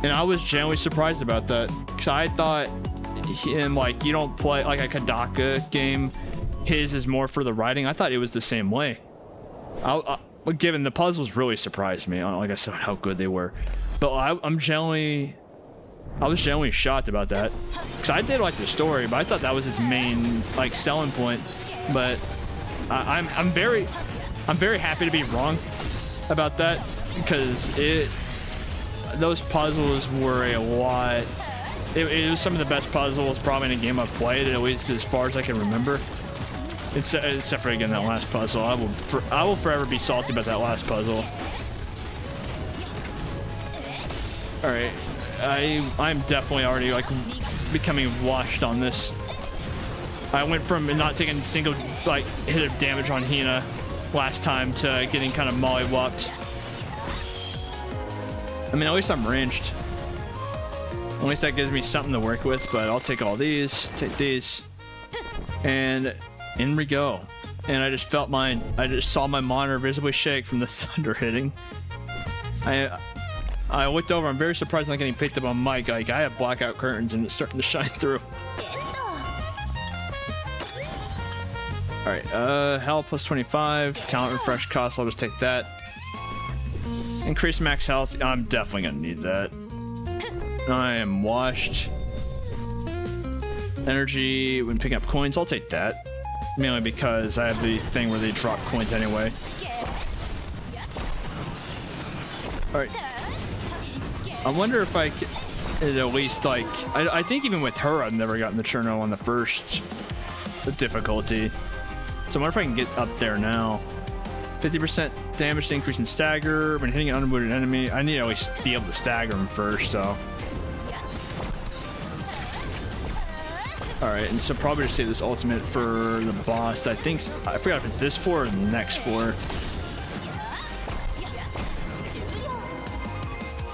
and I was genuinely surprised about that because I thought him like you don't play like a Kodaka game. His is more for the writing. I thought it was the same way. Given the puzzles really surprised me. Like I said, how good they were. But I was genuinely shocked about that because I did like the story, but I thought that was its main like selling point. But I'm very happy to be wrong about that because those puzzles were a lot. It was some of the best puzzles probably in a game I've played, at least as far as I can remember. Except for again that last puzzle. I will forever be salty about that last puzzle. All right, I'm definitely already like becoming washed on this. I went from not taking a single like hit of damage on Hina last time to getting kind of mollywopped. I mean, at least I'm ranged. At least that gives me something to work with. But I'll take all these, take these, and in we go. And I just felt I just saw my monitor visibly shake from the thunder hitting. I I looked over. I'm very surprised I'm not getting picked up on mic. Like, I have blackout curtains and it's starting to shine through. Alright, health plus 25. Talent refresh cost, I'll just take that. Increase max health. I'm definitely gonna need that. I am washed. Energy when picking up coins, I'll take that. Mainly because I have the thing where they drop coins anyway. Alright. I wonder if I could at least, like... I think even with her, I've never gotten the Cherno on the first difficulty. So I wonder if I can get up there now. 50% damage to increase in stagger. When hitting an unwounded enemy, I need to at least be able to stagger him first, so... Alright, and so probably just save this ultimate for the boss. I think... I forgot if it's this floor or the next floor.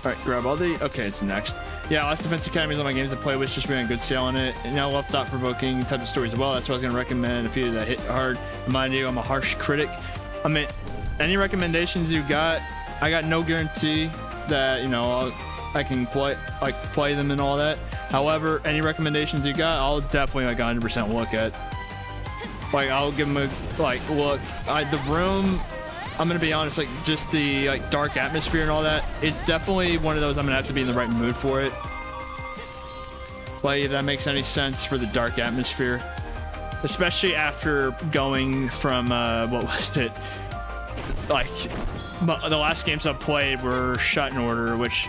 Alright, grab all the... Okay, it's next. Yeah, Last Defense Academy is one of my games to play with, just being a good sale on it. And I love thought-provoking type of stories as well. That's what I was going to recommend. A few that hit hard. Remind you, I'm a harsh critic. I mean, any recommendations you got, I got no guarantee that, you know, I can play them and all that. However, any recommendations you got, I'll definitely like 100% look at. Like, I'll give them a look. The room, I'm gonna be honest, like just the dark atmosphere and all that. It's definitely one of those I'm gonna have to be in the right mood for it. Like, if that makes any sense for the dark atmosphere, especially after going from what was it? Like, the last games I played were Shut in Order, which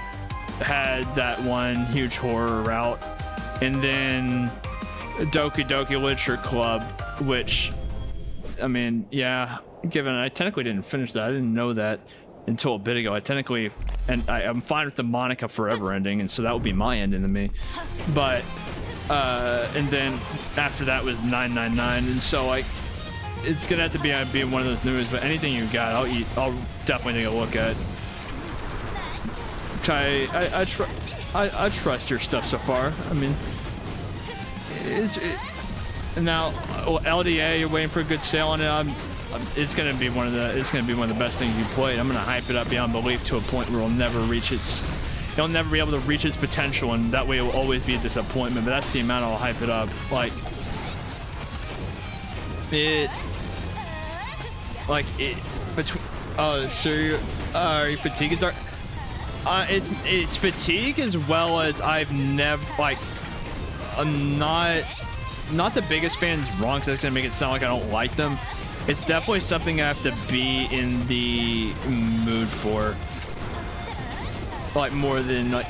had that one huge horror route, and then Doki Doki Literature Club, which, I mean, yeah, given I technically didn't finish that, I didn't know that until a bit ago. I'm fine with the Monica Forever ending, and so that would be my ending to me. But and then after that was 999, and so like it's gonna have to be one of those news. But anything you got, I'll definitely take a look at. I trust your stuff so far. I mean, now LDA, you're waiting for a good sale on it. It's gonna be one of the best things you played. I'm gonna hype it up beyond belief to a point where it'll never be able to reach its potential, and that way it will always be a disappointment. But that's the amount I'll hype it up. Oh, so are you fatigued? It's fatigue, as well as I've never, I'm not the biggest fan. Is wrong, because that's gonna make it sound like I don't like them. It's definitely something I have to be in the mood for, like more than like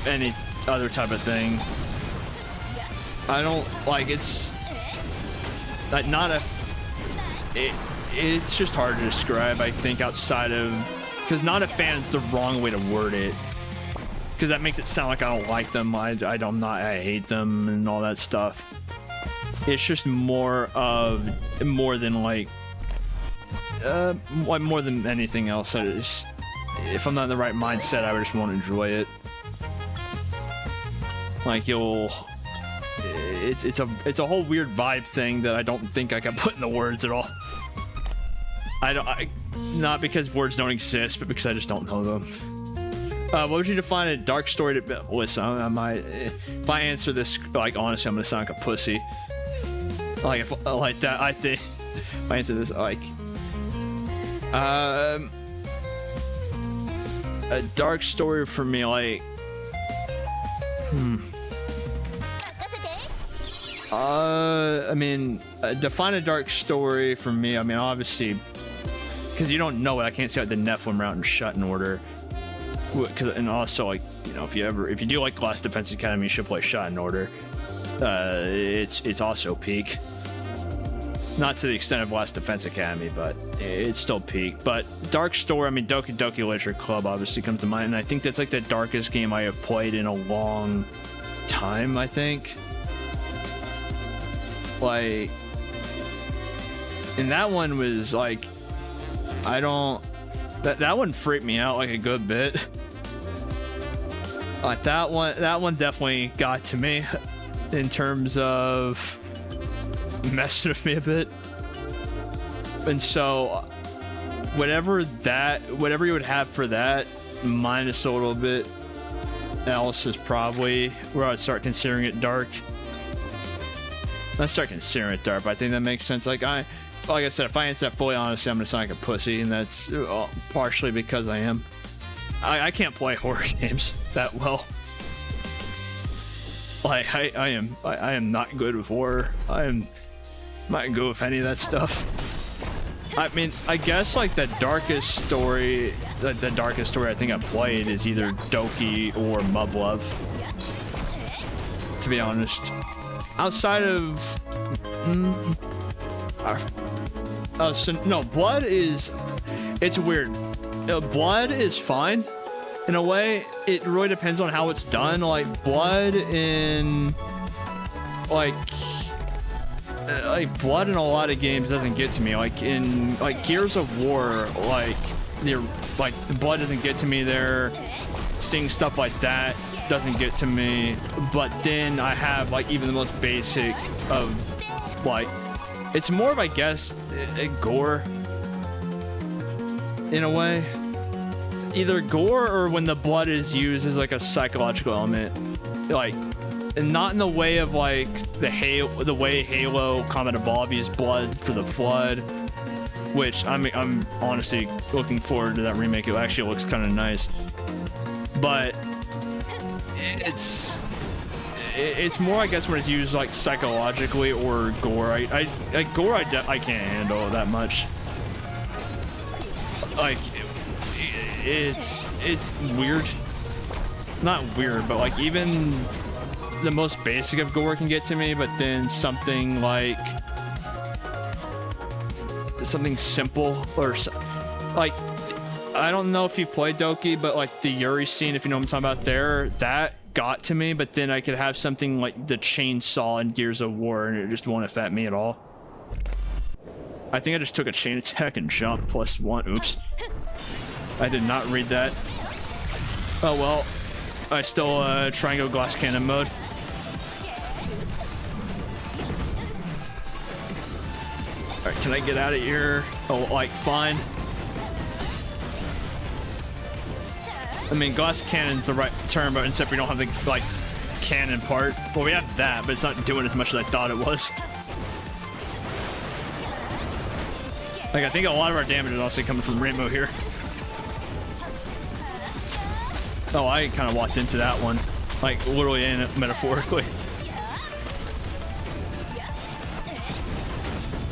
any other type of thing. I don't like it's like not a. It's just hard to describe, I think, outside of, because not a fan is the wrong way to word it, because that makes it sound like I don't like them. I hate them and all that stuff. It's just more than more than anything else. If I'm not in the right mindset, I just won't enjoy it. Like, it's a whole weird vibe thing that I don't think I can put in the words at all. Not because words don't exist, but because I just don't know them. What would you define a dark story to... Listen, if I answer this, like, honestly, I'm gonna sound like a pussy. Like, if I answer this, like... a dark story for me, like... I mean, define a dark story for me. I mean, obviously, because you don't know it, I can't say like the Nephilim route and Shut in Order. And also, like, you know, if you do like Last Defense Academy, you should play Shut in Order. It's also peak. Not to the extent of Last Defense Academy, but it's still peak. But dark story, I mean, Doki Doki Literature Club obviously comes to mind, and I think that's like the darkest game I have played in a long time, I think. Like, and that one was like, that one freaked me out like a good bit. Like that one definitely got to me in terms of messing with me a bit. And so whatever you would have for that, minus a little bit else is probably where I'd start considering it dark. Let's start considering it dark, but I think that makes sense. Like I said, if I answer that fully honestly, I'm gonna sound like a pussy, and that's partially because I am. I can't play horror games that well. Like I am not good with horror. I am not good with any of that stuff. I mean, I guess like the darkest story I think I played is either Doki or Muv-Luv, to be honest. Outside of no, Blood is, it's weird. Blood is fine in a way. It really depends on how it's done. Like Blood in Blood in a lot of games doesn't get to me. Like in Gears of War, the blood doesn't get to me there. Seeing stuff like that doesn't get to me. But then I have like even the most basic of like, it's more of, I guess, gore in a way. Either gore or when the blood is used as like a psychological element, like, and not in the way of like the way Halo Combat Evolved used blood for the Flood, which I'm honestly looking forward to that remake. It actually looks kind of nice, but it's more, I guess, when it's used like psychologically or gore. Gore I can't handle that much. Like it's weird, not weird, but like even the most basic of gore can get to me. But then something like something simple or like, I don't know if you played Doki, but like the Yuri scene, if you know what I'm talking about there, that got to me. But then I could have something like the chainsaw in Gears of War and it just won't affect me at all. I think I just took a chain attack and jump +1. Oops. I did not read that. Oh well. I still try and go glass cannon mode. Alright, can I get out of here? Oh, like, fine. I mean, glass cannon's the right term, but except we don't have the, like, cannon part. Well, we have that, but it's not doing as much as I thought it was. Like, I think a lot of our damage is also coming from Rainbow here. Oh, I kind of walked into that one. Like, literally and metaphorically.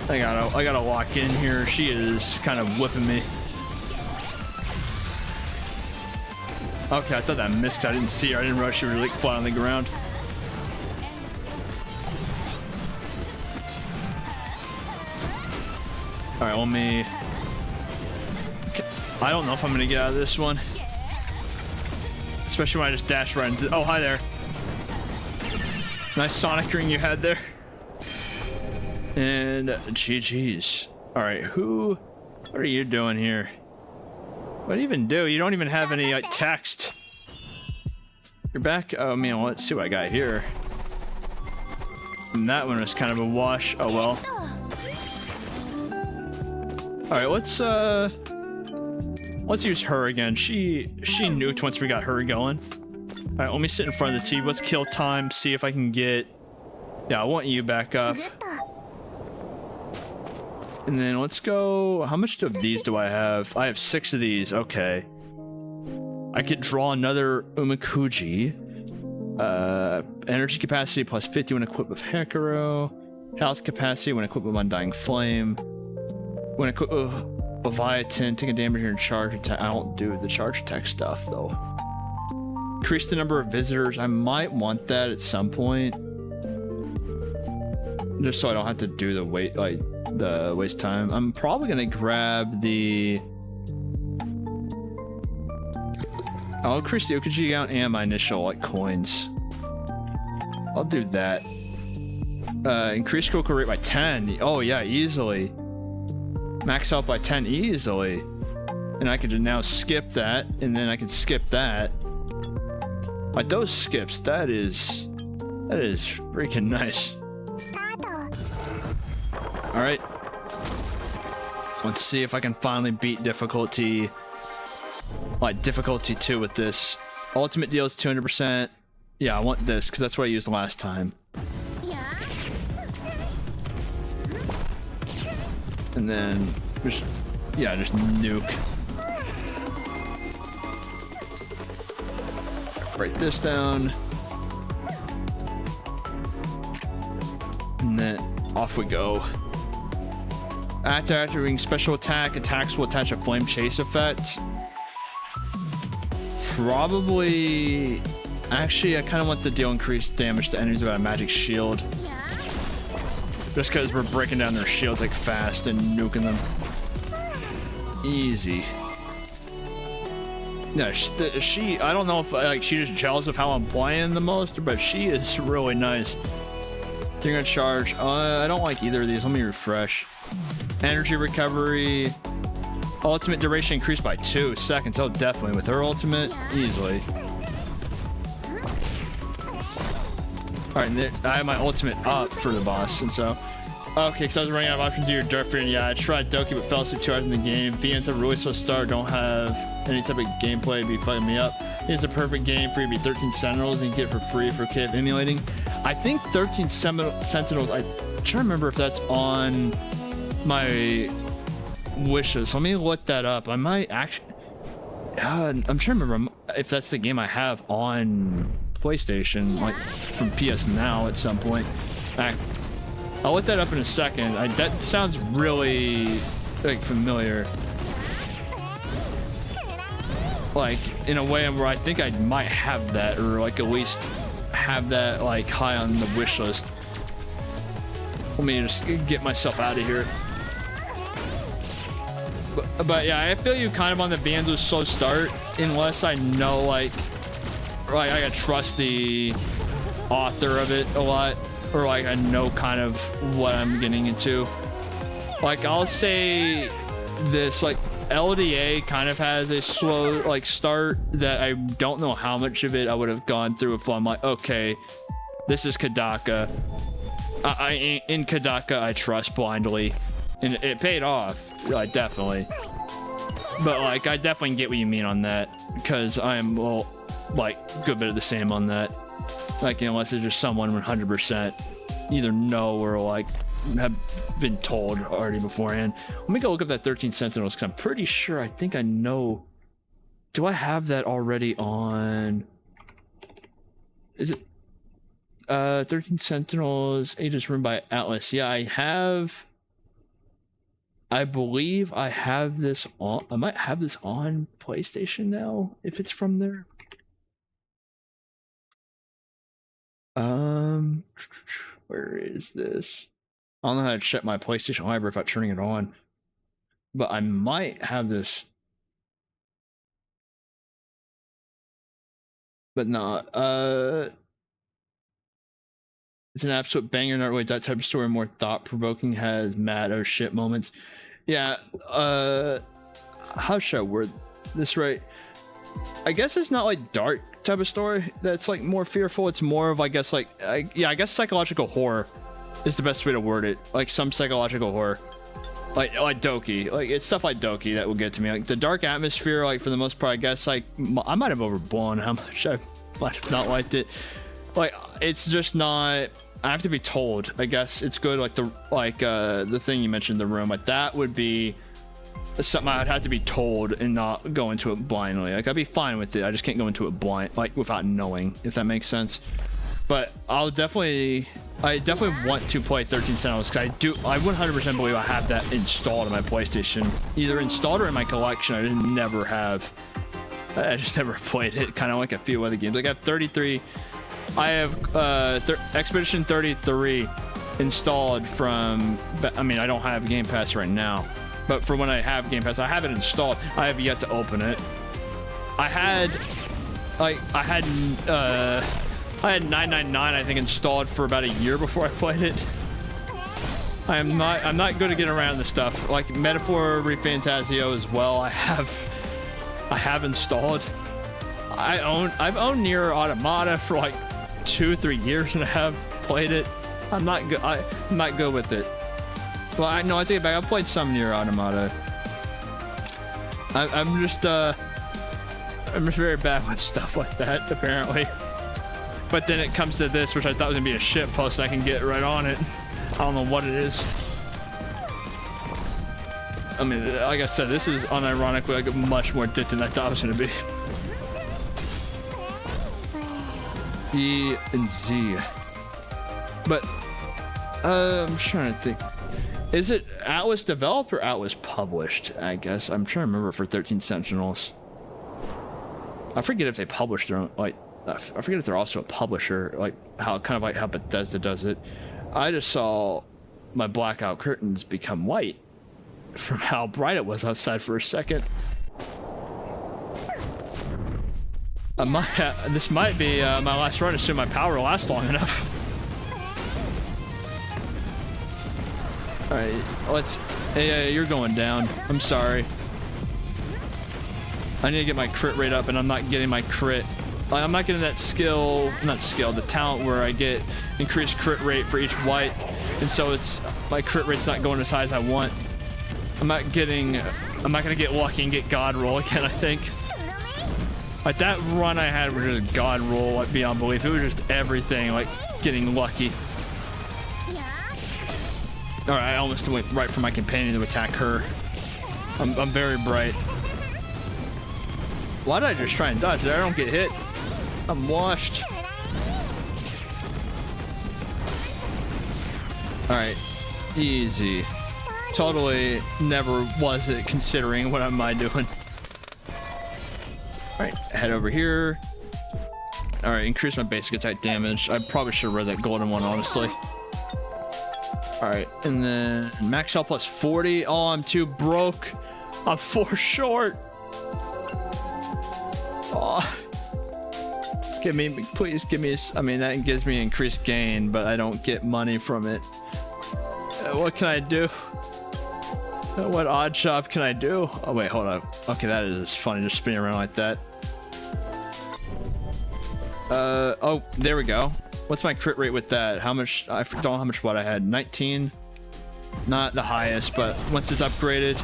I gotta lock in here. She is kind of whipping me. Okay, I thought that missed. I didn't see her. I didn't rush her. Like flat on the ground. All right, let me. I don't know if I'm gonna get out of this one, especially when I just dash right into. Oh, hi there. Nice Sonic ring you had there. And GG's. All right, what are you doing here? What do you even do? You don't even have any like text. You're back. Oh man, let's see what I got here. And that one was kind of a wash. Oh well. All right, let's use her again. She nuked once we got her going. All right, let me sit in front of the TV. Let's kill time. See if I can get. Yeah, I want you back up. And then let's go. How much of these do I have? I have 6 of these. Okay. I could draw another Umakuji. Energy capacity +50 when equipped with Hekaro. Health capacity when equipped with Undying Flame. When equipped with Leviathan, taking damage here and charge attack. I don't do the charge attack stuff though. Increase the number of visitors. I might want that at some point. Just so I don't have to do the waste time. I'm probably gonna grab the. I'll increase the Okuji count and my initial like coins. I'll do that. Increase critical rate by 10. Oh yeah, easily. Max health by 10 easily. And I can now skip that, and then I can skip that. Like those skips, that is freaking nice. All right. Let's see if I can finally beat difficulty like difficulty 2 with this. Ultimate deals 200%. Yeah, I want this because that's what I used last time. And then just nuke. Write this down. And then off we go. After activating special attack, attacks will attach a flame chase effect. Probably... Actually, I kind of want to deal increased damage to enemies without a magic shield. Just because we're breaking down their shields like fast and nuking them. Easy. No, she I don't know if like she's just jealous of how I'm playing the most, but she is really nice. They're gonna charge. I don't like either of these. Let me refresh. Energy recovery. Ultimate duration increased by 2 seconds. Oh, definitely with her ultimate, easily. All right, I have my ultimate up for the boss, and so. Okay, because I was running out of options to do your Dystopian. Yeah, I tried Doki, but fell asleep 2 hours in the game. VN's a really slow start. Don't have any type of gameplay to be fucking me up. It's a perfect game for you to be 13 Sentinels and get it for free for KF emulating. I think 13 Sentinels. I'm trying to remember if that's on my wishes. Let me look that up. I might actually. I'm trying to remember if that's the game I have on PlayStation, like from PS Now at some point. I'll look that up in a second. That sounds really like familiar. Like in a way where I think I might have that, or like at least have that like high on the wish list. Let me just get myself out of here. But yeah, I feel you kind of on the Banzo's slow start, unless I know like I gotta trust the author of it a lot, or like I know kind of what I'm getting into. Like I'll say this, like LDA kind of has a slow like start that I don't know how much of it I would have gone through if I'm like, okay, this is Kadaka. In Kadaka I trust blindly, and it paid off, like definitely. But like I definitely get what you mean on that, because I'm well like a good bit of the same on that. Like unless it's just someone 100% either know or like have been told already beforehand. Let me go look up that 13 Sentinels, because I'm pretty sure I think I know. Do I have that already on? Is it 13 Sentinels Aegis Room by Atlas? Yeah, I have. I believe I have this on. I might have this on PlayStation now if it's from there. Where is this? I don't know how to check my PlayStation library without turning it on, but I might have this. But not. It's an absolute banger. Not really that type of story. More thought-provoking. Has mad oh shit moments. Yeah. How should I word this right? I guess it's not like dark type of story that's like more fearful. It's more of, I guess, like I guess psychological horror is the best way to word it. Like some psychological horror, like Doki. Like it's stuff like Doki that will get to me. Like the dark atmosphere, like for the most part, I guess like I might have overblown how much I might have not liked it. Like it's just not. I have to be told. I guess it's good. Like the thing you mentioned, the room. Like that would be something I'd have to be told and not go into it blindly. Like I'd be fine with it. I just can't go into it blind, like without knowing, if that makes sense. But I definitely want to play 13 Sentinels, because I 100% believe I have that installed on my PlayStation, either installed or in my collection. I just never have. I just never played it. Kind of like a few other games. Like I have 33. I have Expedition 33 installed from. I mean, I don't have Game Pass right now. But for when I have Game Pass, I have it installed. I have yet to open it. I had 999, I think, installed for about a year before I played it. I'm not good at getting around this stuff. Like Metaphor Refantasio as well. I have installed. I've owned Nier Automata for like 2-3 years and I have played it. I'm not good with it. Well, I take it back. I've played some Nier Automata. I'm just I'm very bad with stuff like that, apparently. But then it comes to this, which I thought was gonna be a shit post, I can get right on it. I don't know what it is. I mean, like I said, this is unironically like much more dit than I thought it was gonna be. E and Z. But I'm trying to think. Is it Atlas developed or Atlas published? I guess I'm trying to remember for 13 Sentinels. I forget if they publish their own. Like, I forget if they're also a publisher. Like how kind of like how Bethesda does it. I just saw my blackout curtains become white from how bright it was outside for a second. This might be my last run, assuming my power will last long enough. Alright, let's... Hey, you're going down. I'm sorry. I need to get my crit rate up, and I'm not getting my crit. Like, I'm not getting that skill... Not skill, the talent where I get increased crit rate for each white. And so it's... My crit rate's not going as high as I want. I'm not getting... I'm not gonna get lucky and get God roll again, I think. Like, that run I had was just God roll, like, beyond belief. It was just everything, like, getting lucky. Alright, I almost went right for my companion to attack her. I'm very bright. Why did I just try and dodge it? I don't get hit. I'm washed. Alright, easy. Totally never was it considering what am I doing. Alright, head over here. Alright, increase my basic attack damage. I probably should have read that golden one, honestly. Alright, and then max health plus 40. Oh, I'm too broke. I'm 4 short. Oh. Give me, please give me, I mean, that gives me increased gain, but I don't get money from it. What can I do? What odd shop can I do? Oh, wait, hold up. Okay, that is funny, just spinning around like that. Oh, there we go. What's my crit rate with that? How much? I don't know how much what I had. 19. Not the highest, but once it's upgraded,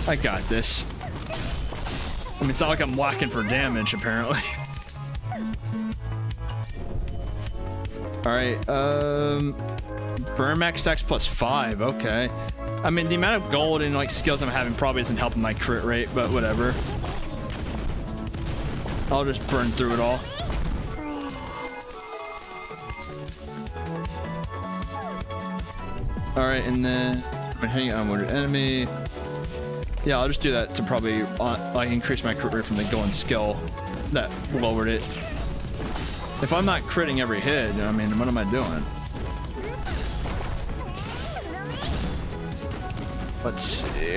I got this. I mean, it's not like I'm whacking for damage, apparently. Alright, burn max stacks plus 5, okay. I mean, the amount of gold and like skills I'm having probably isn't helping my crit rate, but whatever. I'll just burn through it all. Alright, and then hang on with an enemy. Yeah, I'll just do that to probably like increase my crit rate from the golden skill that lowered it. If I'm not critting every hit, I mean, what am I doing? Let's see.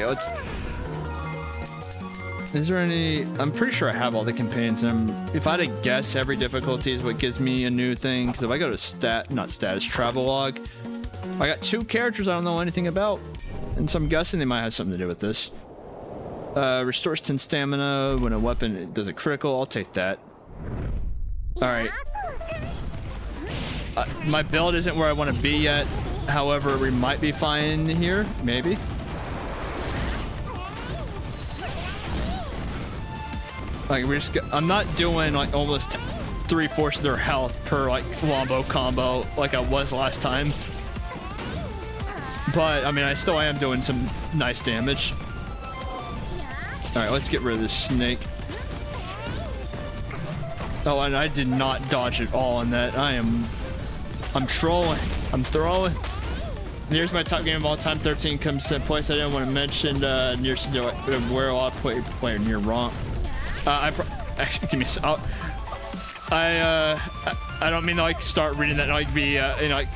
Is there any? I'm pretty sure I have all the companions. And if I had to guess, every difficulty is what gives me a new thing. Because if I go to not status, travel log. I got 2 characters I don't know anything about, and so I'm guessing they might have something to do with this. Restores 10 stamina when a weapon does a critical. I'll take that. Alright. My build isn't where I want to be yet. However, we might be fine here. Maybe. Like, I'm not doing like almost 3/4 of their health per like wombo combo like I was last time. But, I mean, I still am doing some nice damage. Alright, let's get rid of this snake. Oh, and I did not dodge at all on that. I'm trolling. I'm throwing. Near's my top game of all time. 13 comes to place. I didn't want to mention Near's where a lot of player near wrong. Actually, give me a I don't mean to like start reading that and like be you know, like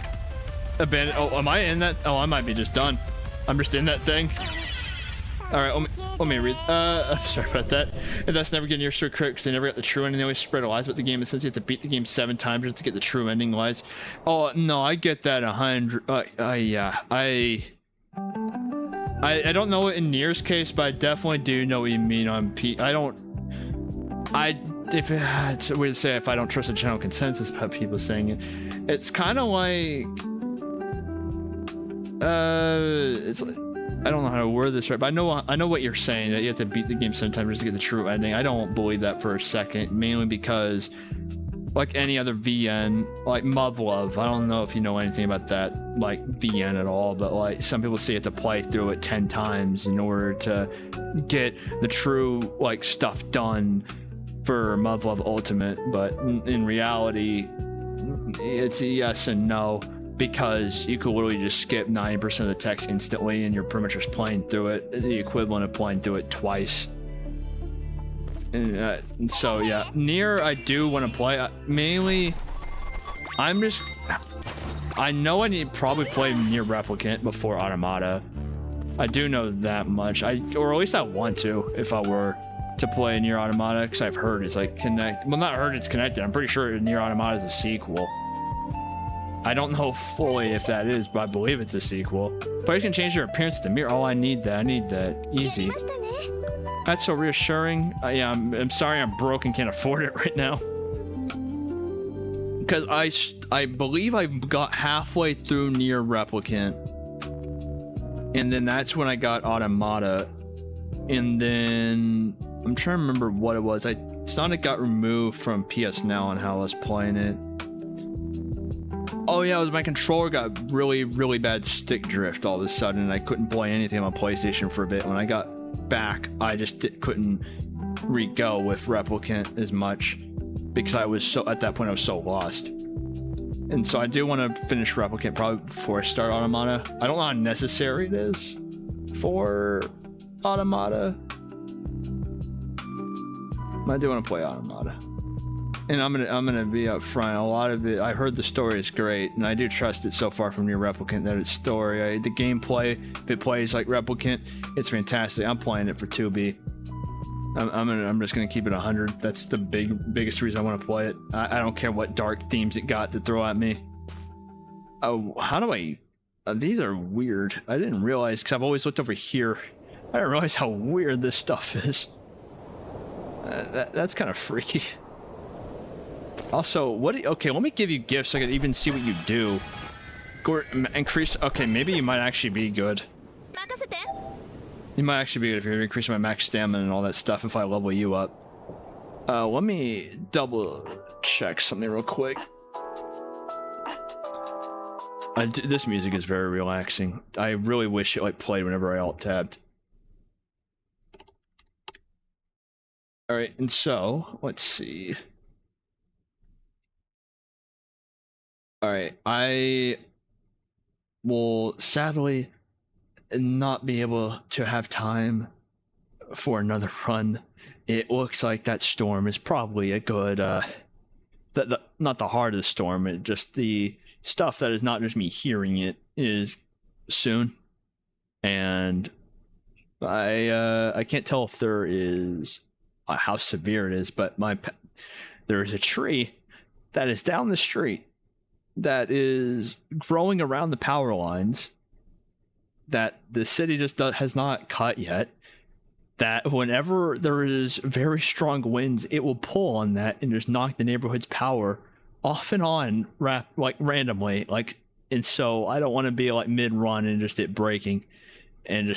abandoned. Oh, am I in that? Oh, I might be just done. I'm just in that thing. All right, let me read. Sorry about that. And that's never getting your crit because they never got the true ending. They always spread lies about the game. And since you have to beat the game 7 times just to get the true ending lies. Oh no, I get that 100. Yeah, I don't know it in Nier's case, but I definitely do know what you mean on P. If it's weird to say if I don't trust the general consensus about people saying it. It's kind of like it's like I don't know how to word this right, but I know what you're saying, that you have to beat the game sometimes just to get the true ending. I don't believe that for a second, mainly because like any other VN, like Muv-Love, I don't know if you know anything about that, like VN at all, but like some people say you have to play through it 10 times in order to get the true like stuff done for Muv-Love Ultimate, but in reality, it's a yes and no, because you could literally just skip 90% of the text instantly and you're pretty much just playing through it, the equivalent of playing through it twice. And so yeah, Nier I do want to play. Mainly, I know I need to probably play Nier Replicant before Automata. I do know that much. Or at least I want to, if I were to play Nier Automata, because I've heard it's like well, not heard it's connected. I'm pretty sure Nier Automata is a sequel. I don't know fully if that is, but I believe it's a sequel. Players can change their appearance to mirror. Oh, I need that. Easy. That's so reassuring. Yeah, I'm sorry I'm broke and can't afford it right now. Because I believe I got halfway through Nier Replicant. And then that's when I got Automata. And then I'm trying to remember what it was. It's not it got removed from PS Now and how I was playing it. Oh yeah, it was my controller got really, really bad stick drift all of a sudden, and I couldn't play anything on my PlayStation for a bit. When I got back, I just couldn't re-go with Replicant as much because I was at that point I was so lost. And so I do want to finish Replicant probably before I start Automata. I don't know how necessary it is for Automata. I do want to play Automata. And I'm gonna be up front. A lot of it, I heard the story is great, and I do trust it so far from Nier Replicant that its story, the gameplay, if it plays like Replicant, it's fantastic. I'm playing it for 2B. I'm just gonna keep it 100. That's the biggest reason I want to play it. I don't care what dark themes it got to throw at me. Oh, how do I? These are weird. I didn't realize, because I've always looked over here. I didn't realize how weird this stuff is. That's kind of freaky. Also, okay, let me give you gifts so I can even see what you do. Increase, okay, maybe you might actually be good. You might actually be good if you're increasing my max stamina and all that stuff if I level you up. Let me double check something real quick. This music is very relaxing. I really wish it like played whenever I alt-tabbed. Alright, and so, let's see. Alright, I will sadly not be able to have time for another run. It looks like that storm is probably a good, not the heart of the storm, it just the stuff that is not just me hearing it is soon. And I can't tell if there is, how severe it is, but there is a tree that is down the street that is growing around the power lines that the city just has not cut yet, that whenever there is very strong winds, it will pull on that and just knock the neighborhood's power off and on like randomly. And so I don't want to be like mid-run and just it breaking and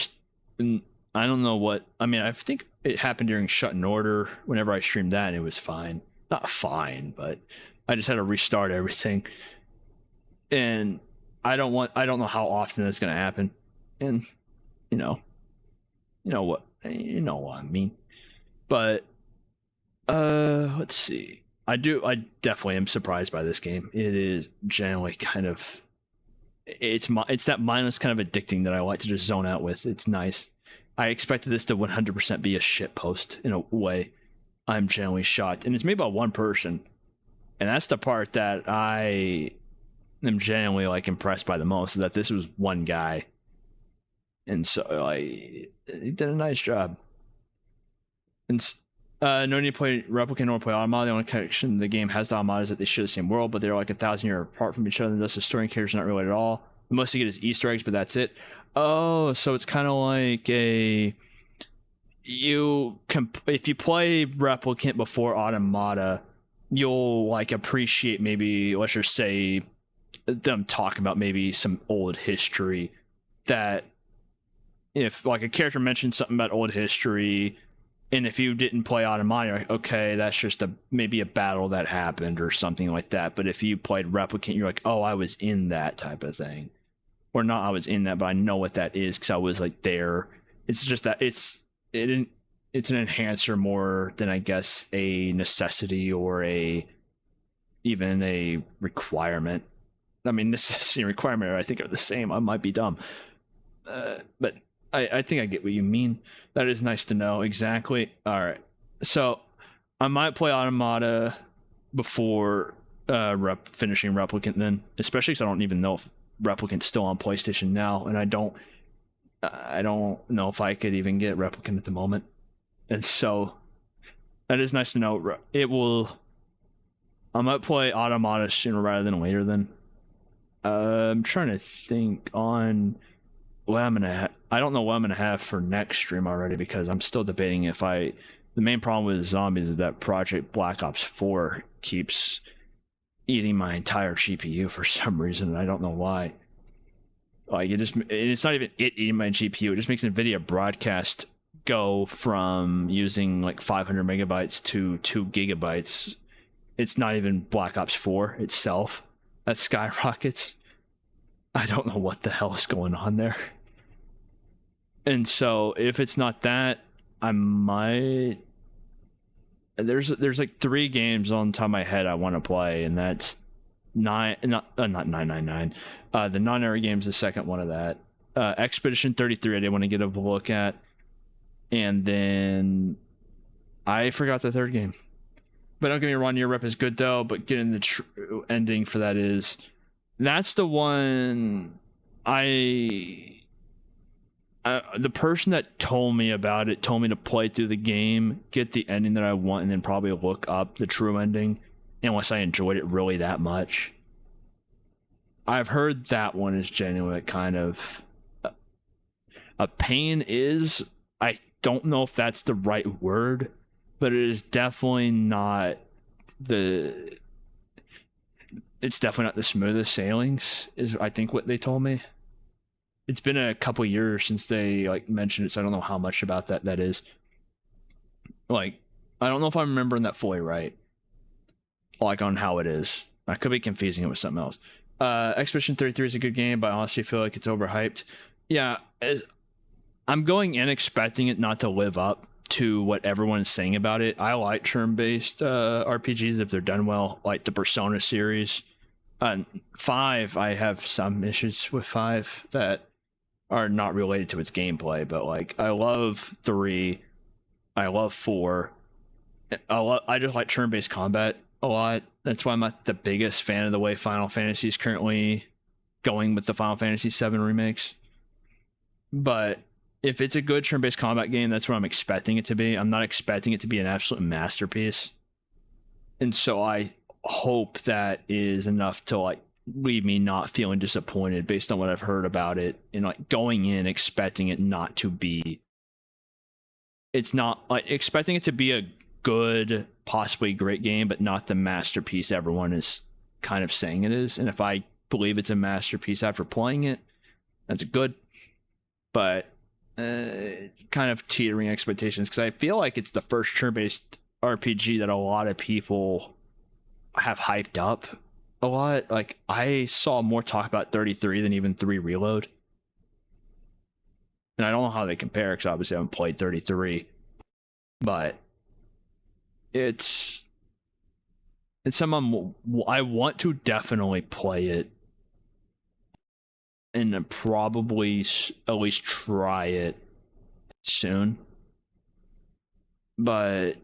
I don't know what, I mean, I think it happened during Shut in Order whenever I streamed that and it was fine. Not fine, but I just had to restart everything. And I don't know how often that's going to happen. And you know what I mean. But let's see. I definitely am surprised by this game. It is generally kind of, it's that mindless kind of addicting that I like to just zone out with. It's nice. I expected this to 100% be a shit post in a way. I'm generally shocked, and it's made by one person, and that's the part that I am genuinely like impressed by the most, is that this was one guy. And so he did a nice job. And no need to play Replicant or play Automata. The only connection the game has to Automata is that they share the same world, but they're like 1,000 years apart from each other, and thus the story and characters are not related at all. The most you get is Easter eggs, but that's it. Oh, so it's kind of like if you play Replicant before Automata, you'll like appreciate, maybe let's just say, them talking about maybe some old history that if like a character mentioned something about old history, and if you didn't play Automata, you're like, okay, that's just maybe a battle that happened or something like that. But if you played Replicant, you're like, oh, I was in that type of thing. Or not I was in that, but I know what that is because I was like there. It's just that it's an enhancer more than I guess a necessity or even a requirement. I mean, necessity and requirement I think are the same. I might be dumb, but I think I get what you mean. That is nice to know exactly. All right, so I might play Automata before finishing Replicant then, especially because I don't even know if Replicant's still on PlayStation now, and I don't know if I could even get Replicant at the moment. And so that is nice to know. I might play Automata sooner rather than later then. I'm trying to think on what I'm gonna I don't know what I'm gonna have for next stream already, because I'm still debating if the main problem with zombies is that Project Black Ops 4 keeps eating my entire GPU for some reason, and I don't know why. Like it's not even it eating my GPU, it just makes NVIDIA broadcast go from using like 500 megabytes to 2 gigabytes. It's not even Black Ops 4 itself that skyrockets. I don't know what the hell is going on there. And so if it's not that, I might. There's like 3 games on the top of my head I want to play, and that's not 999. The non-era game's the second one of that. Expedition 33 I did want to get a look at, and then I forgot the third game. But don't get me wrong, Near Rep is good though, but getting the true ending for that's the one the person that told me about it told me to play through the game, get the ending that I want, and then probably look up the true ending unless I enjoyed it really that much. I've heard that one is genuinely kind of a pain. I don't know if that's the right word, but it is definitely not it's definitely not the smoothest sailings, is I think what they told me. It's been a couple years since they like mentioned it, so I don't know how much about that is. Like, I don't know if I'm remembering that fully right, like on how it is. I could be confusing it with something else. Expedition 33 is a good game, but I honestly feel like it's overhyped. Yeah, I'm going in expecting it not to live up to what everyone's saying about it. I like turn-based RPGs if they're done well, like the Persona series. 5, I have some issues with 5 that are not related to its gameplay, but like I love 3, I love 4. I just like turn-based combat a lot. That's why I'm not the biggest fan of the way Final Fantasy is currently going with the Final Fantasy 7 remakes. But if it's a good turn-based combat game, that's what I'm expecting it to be. I'm not expecting it to be an absolute masterpiece. And so I hope that is enough to like leave me not feeling disappointed based on what I've heard about it, and like going in expecting it not to be. It's not like expecting it to be a good, possibly great game, but not the masterpiece everyone is kind of saying it is. And if I believe it's a masterpiece after playing it, that's good. But kind of teetering expectations, because I feel like it's the first turn-based RPG that a lot of people have hyped up a lot. Like I saw more talk about 33 than even 3 Reload, and I don't know how they compare because obviously I haven't played 33, but it's something I want to definitely play it and probably at least try it soon. But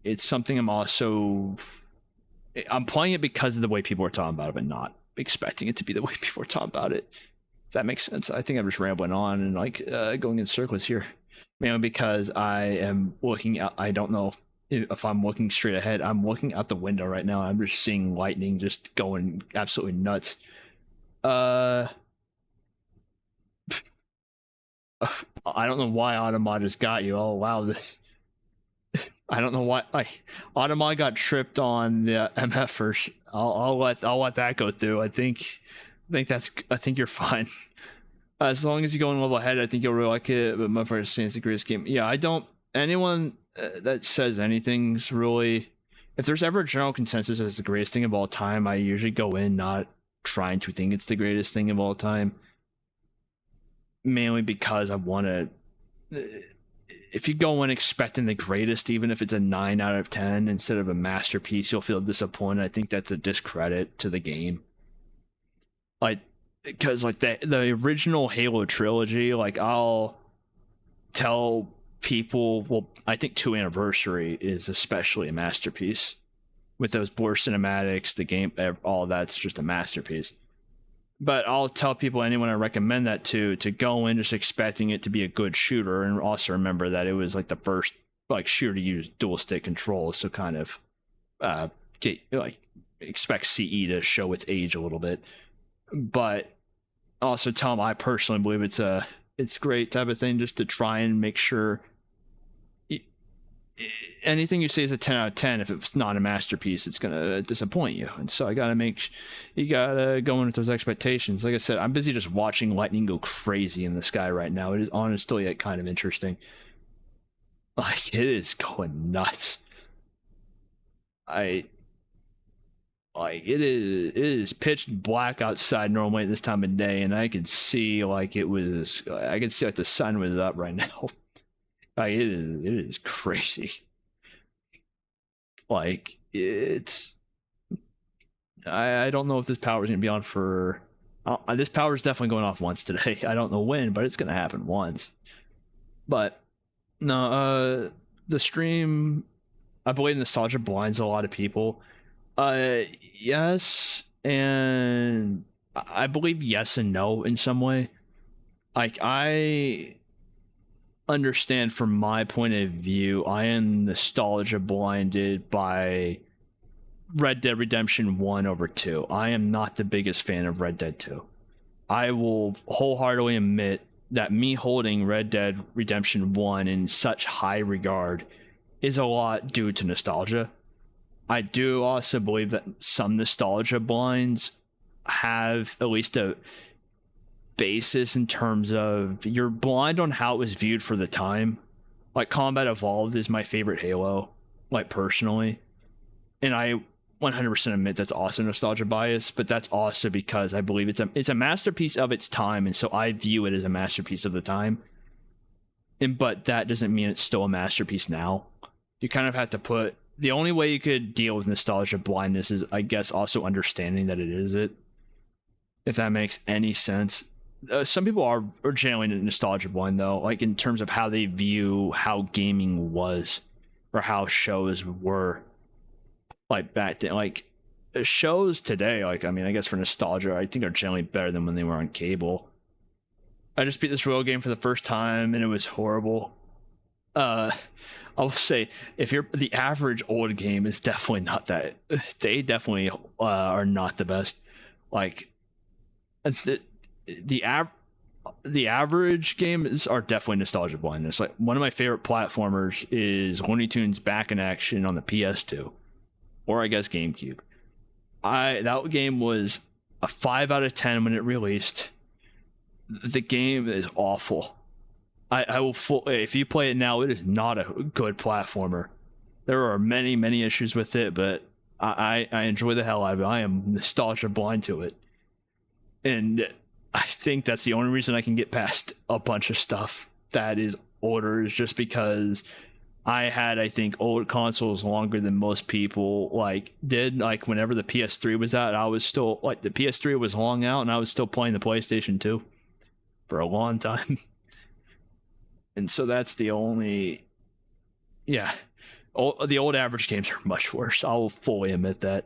it's something I'm playing it because of the way people are talking about it, but not expecting it to be the way people are talking about it. If that makes sense. I think I'm just rambling on and like going in circles here. Mainly because I am looking out. I don't know if I'm looking straight ahead. I'm looking out the window right now. I'm just seeing lightning just going absolutely nuts. I don't know why Automata just got you. Oh wow, this. I don't know why. Like Automata got tripped on the MF first. I'll let that go through. I think you're fine. As long as you go in level ahead, I think you'll really like it. But my first saying it's the greatest game. Yeah, I don't. Anyone that says anything's really. If there's ever a general consensus as the greatest thing of all time, I usually go in not trying to think it's the greatest thing of all time. Mainly because I want to. If you go in expecting the greatest, even if it's a 9 out of 10 instead of a masterpiece, you'll feel disappointed. I think that's a discredit to the game. Like, because like the original Halo trilogy, like I'll tell people, well, I think 2 Anniversary is especially a masterpiece with those blur cinematics, the game, all that's just a masterpiece. But I'll tell people, anyone I recommend that to go in just expecting it to be a good shooter, and also remember that it was like the first like shooter to use dual stick controls, so kind of expect CE to show its age a little bit. But also tell them I personally believe it's great type of thing, just to try and make sure anything you say is a 10 out of 10. If it's not a masterpiece, it's gonna disappoint you. And so you gotta go in with those expectations. Like I said, I'm busy just watching lightning go crazy in the sky right now. It is honestly yet kind of interesting. Like, it is going nuts. It is pitch black outside normally at this time of day, and I could see like the sun was up right now. Like, it is crazy. Like, I don't know if this power is gonna be on for. This power is definitely going off once today. I don't know when, but it's gonna happen once. But no, the stream, I believe nostalgia blinds a lot of people. Yes, and I believe yes and no in some way. Like, I understand from my point of view, I am nostalgia blinded by Red Dead Redemption 1 over 2. I am not the biggest fan of Red Dead 2. I will wholeheartedly admit that me holding Red Dead Redemption 1 in such high regard is a lot due to nostalgia. I do also believe that some nostalgia blinds have at least a basis in terms of you're blind on how it was viewed for the time. Like, Combat Evolved is my favorite Halo, like, personally, and I 100% admit that's also nostalgia bias, but that's also because I believe it's a masterpiece of its time, and so I view it as a masterpiece of the time. But that doesn't mean it's still a masterpiece now. You kind of have to put, the only way you could deal with nostalgia blindness is, I guess, also understanding that it is it, if that makes any sense. Some people are generally nostalgia blind, though, like in terms of how they view how gaming was or how shows were, like, back then. Like, shows today, like, I mean, I guess for nostalgia, I think are generally better than when they were on cable. I just beat this Royal game for the first time and it was horrible. I will say, if you're the average old game is definitely not that. They definitely are not the best. Like, the average games are definitely nostalgia blindness. Like, one of my favorite platformers is Looney Tunes Back in Action on the PS2, or I guess GameCube. That game was a 5 out of 10 when it released. The game is awful. I will if you play it now, it is not a good platformer. There are many issues with it, but I enjoy the hell out of it. I am nostalgia blind to it, and I think that's the only reason I can get past a bunch of stuff that is older, is just because I had, I think, old consoles longer than most people did. Like, whenever the PS3 was out, I was still, like, the PS3 was long out and I was still playing the PlayStation 2 for a long time. And so that's the only, yeah, the old average games are much worse. I'll fully admit that.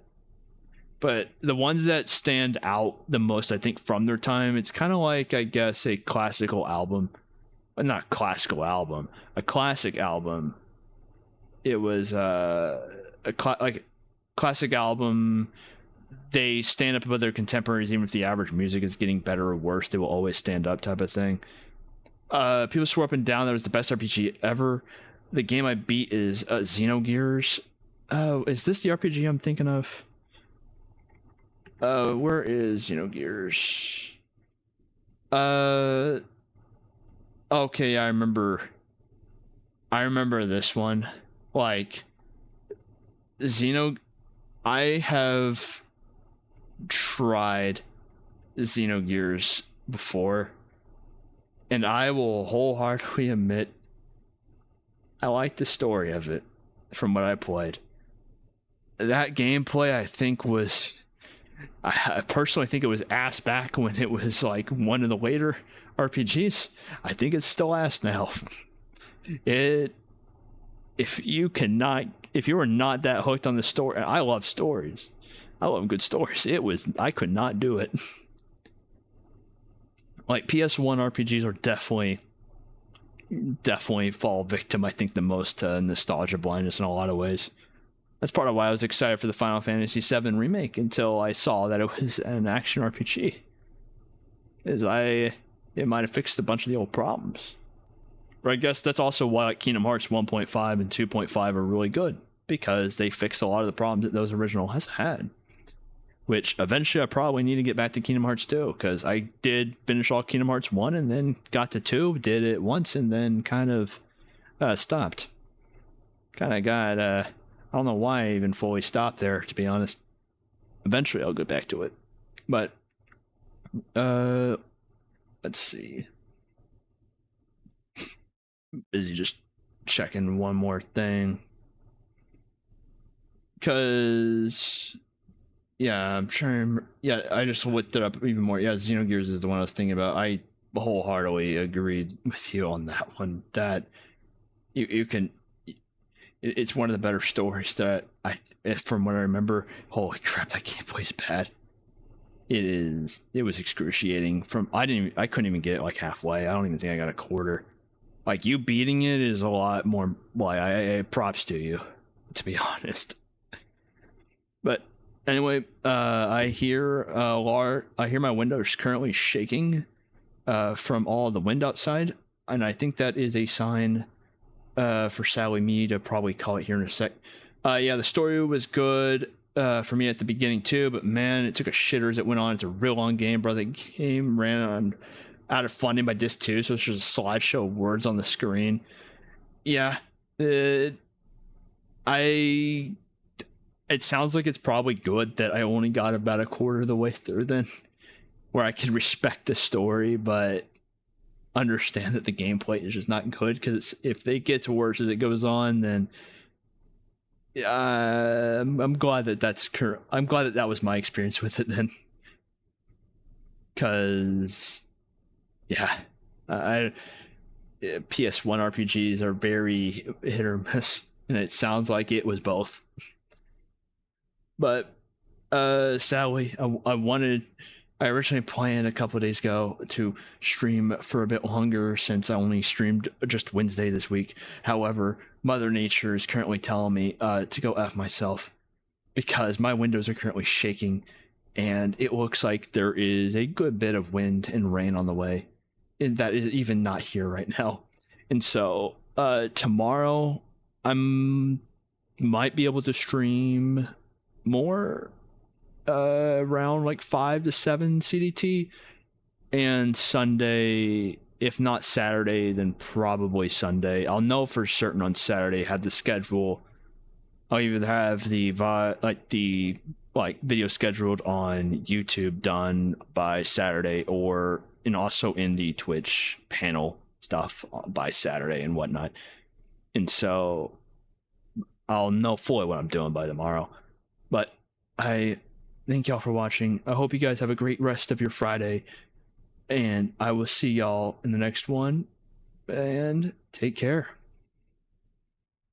But the ones that stand out the most, I think, from their time, it's kind of like, I guess, a classical album. Not classical album, a classic album. It was classic album. They stand up above their contemporaries, even if the average music is getting better or worse. They will always stand up, type of thing. People swore up and down that was the best RPG ever. The game I beat is Xenogears. Oh, is this the RPG I'm thinking of? Where is Xenogears? Okay, I remember this one. Like, I have tried Xenogears before, and I will wholeheartedly admit I like the story of it from what I played. That gameplay, I think, I personally think it was ass back when it was like one of the later RPGs. I think it's still ass now. If you are not that hooked on the story, and I love stories, I love good stories. I could not do it. Like, PS1 RPGs are definitely fall victim, I think, the most to nostalgia blindness in a lot of ways. That's part of why I was excited for the Final Fantasy VII remake until I saw that it was an action RPG. It might have fixed a bunch of the old problems. But I guess that's also why, like, Kingdom Hearts 1.5 and 2.5 are really good, because they fixed a lot of the problems that those original has had. Which eventually I probably need to get back to Kingdom Hearts 2, because I did finish all Kingdom Hearts 1 and then got to 2, did it once, and then kind of stopped. Kind of got, I don't know why I even fully stopped there, to be honest. Eventually I'll get back to it. But, let's see. Busy just checking one more thing. Because... yeah, I'm trying. Yeah, I just looked it up even more. Yeah, Xenogears is the one I was thinking about. I wholeheartedly agreed with you on that one. That you can. It's one of the better stories that from what I remember. Holy crap, that gameplay's bad. It is. It was excruciating. I couldn't even get it like halfway. I don't even think I got a quarter. Like, you beating it is a lot more. Like, I props to you, to be honest. But. Anyway, I hear my windows currently shaking from all the wind outside, and I think that is a sign for Sally me to probably call it here in a sec. Yeah, the story was good for me at the beginning too, but man, it took a shitter as it went on. It's a real long game, bro. The game ran out of funding by disc 2, so it's just a slideshow of words on the screen. Yeah, it sounds like it's probably good that I only got about a quarter of the way through then, where I can respect the story, but understand that the gameplay is just not good, because if it gets worse as it goes on, then I'm glad that I'm glad that was my experience with it then, because yeah, PS1 RPGs are very hit or miss, and it sounds like it was both. But Sally, I originally planned a couple of days ago to stream for a bit longer, since I only streamed just Wednesday this week. However, Mother Nature is currently telling me to go F myself, because my windows are currently shaking, and it looks like there is a good bit of wind and rain on the way, and that is even not here right now. And so tomorrow might be able to stream more around like 5 to 7 CDT, and Sunday, if not Saturday, then probably Sunday. I'll know for certain on Saturday. Have the schedule. I'll either have the video scheduled on YouTube done by Saturday, and also in the Twitch panel stuff by Saturday and whatnot. And so I'll know fully what I'm doing by tomorrow. But I thank y'all for watching. I hope you guys have a great rest of your Friday, and I will see y'all in the next one, and take care.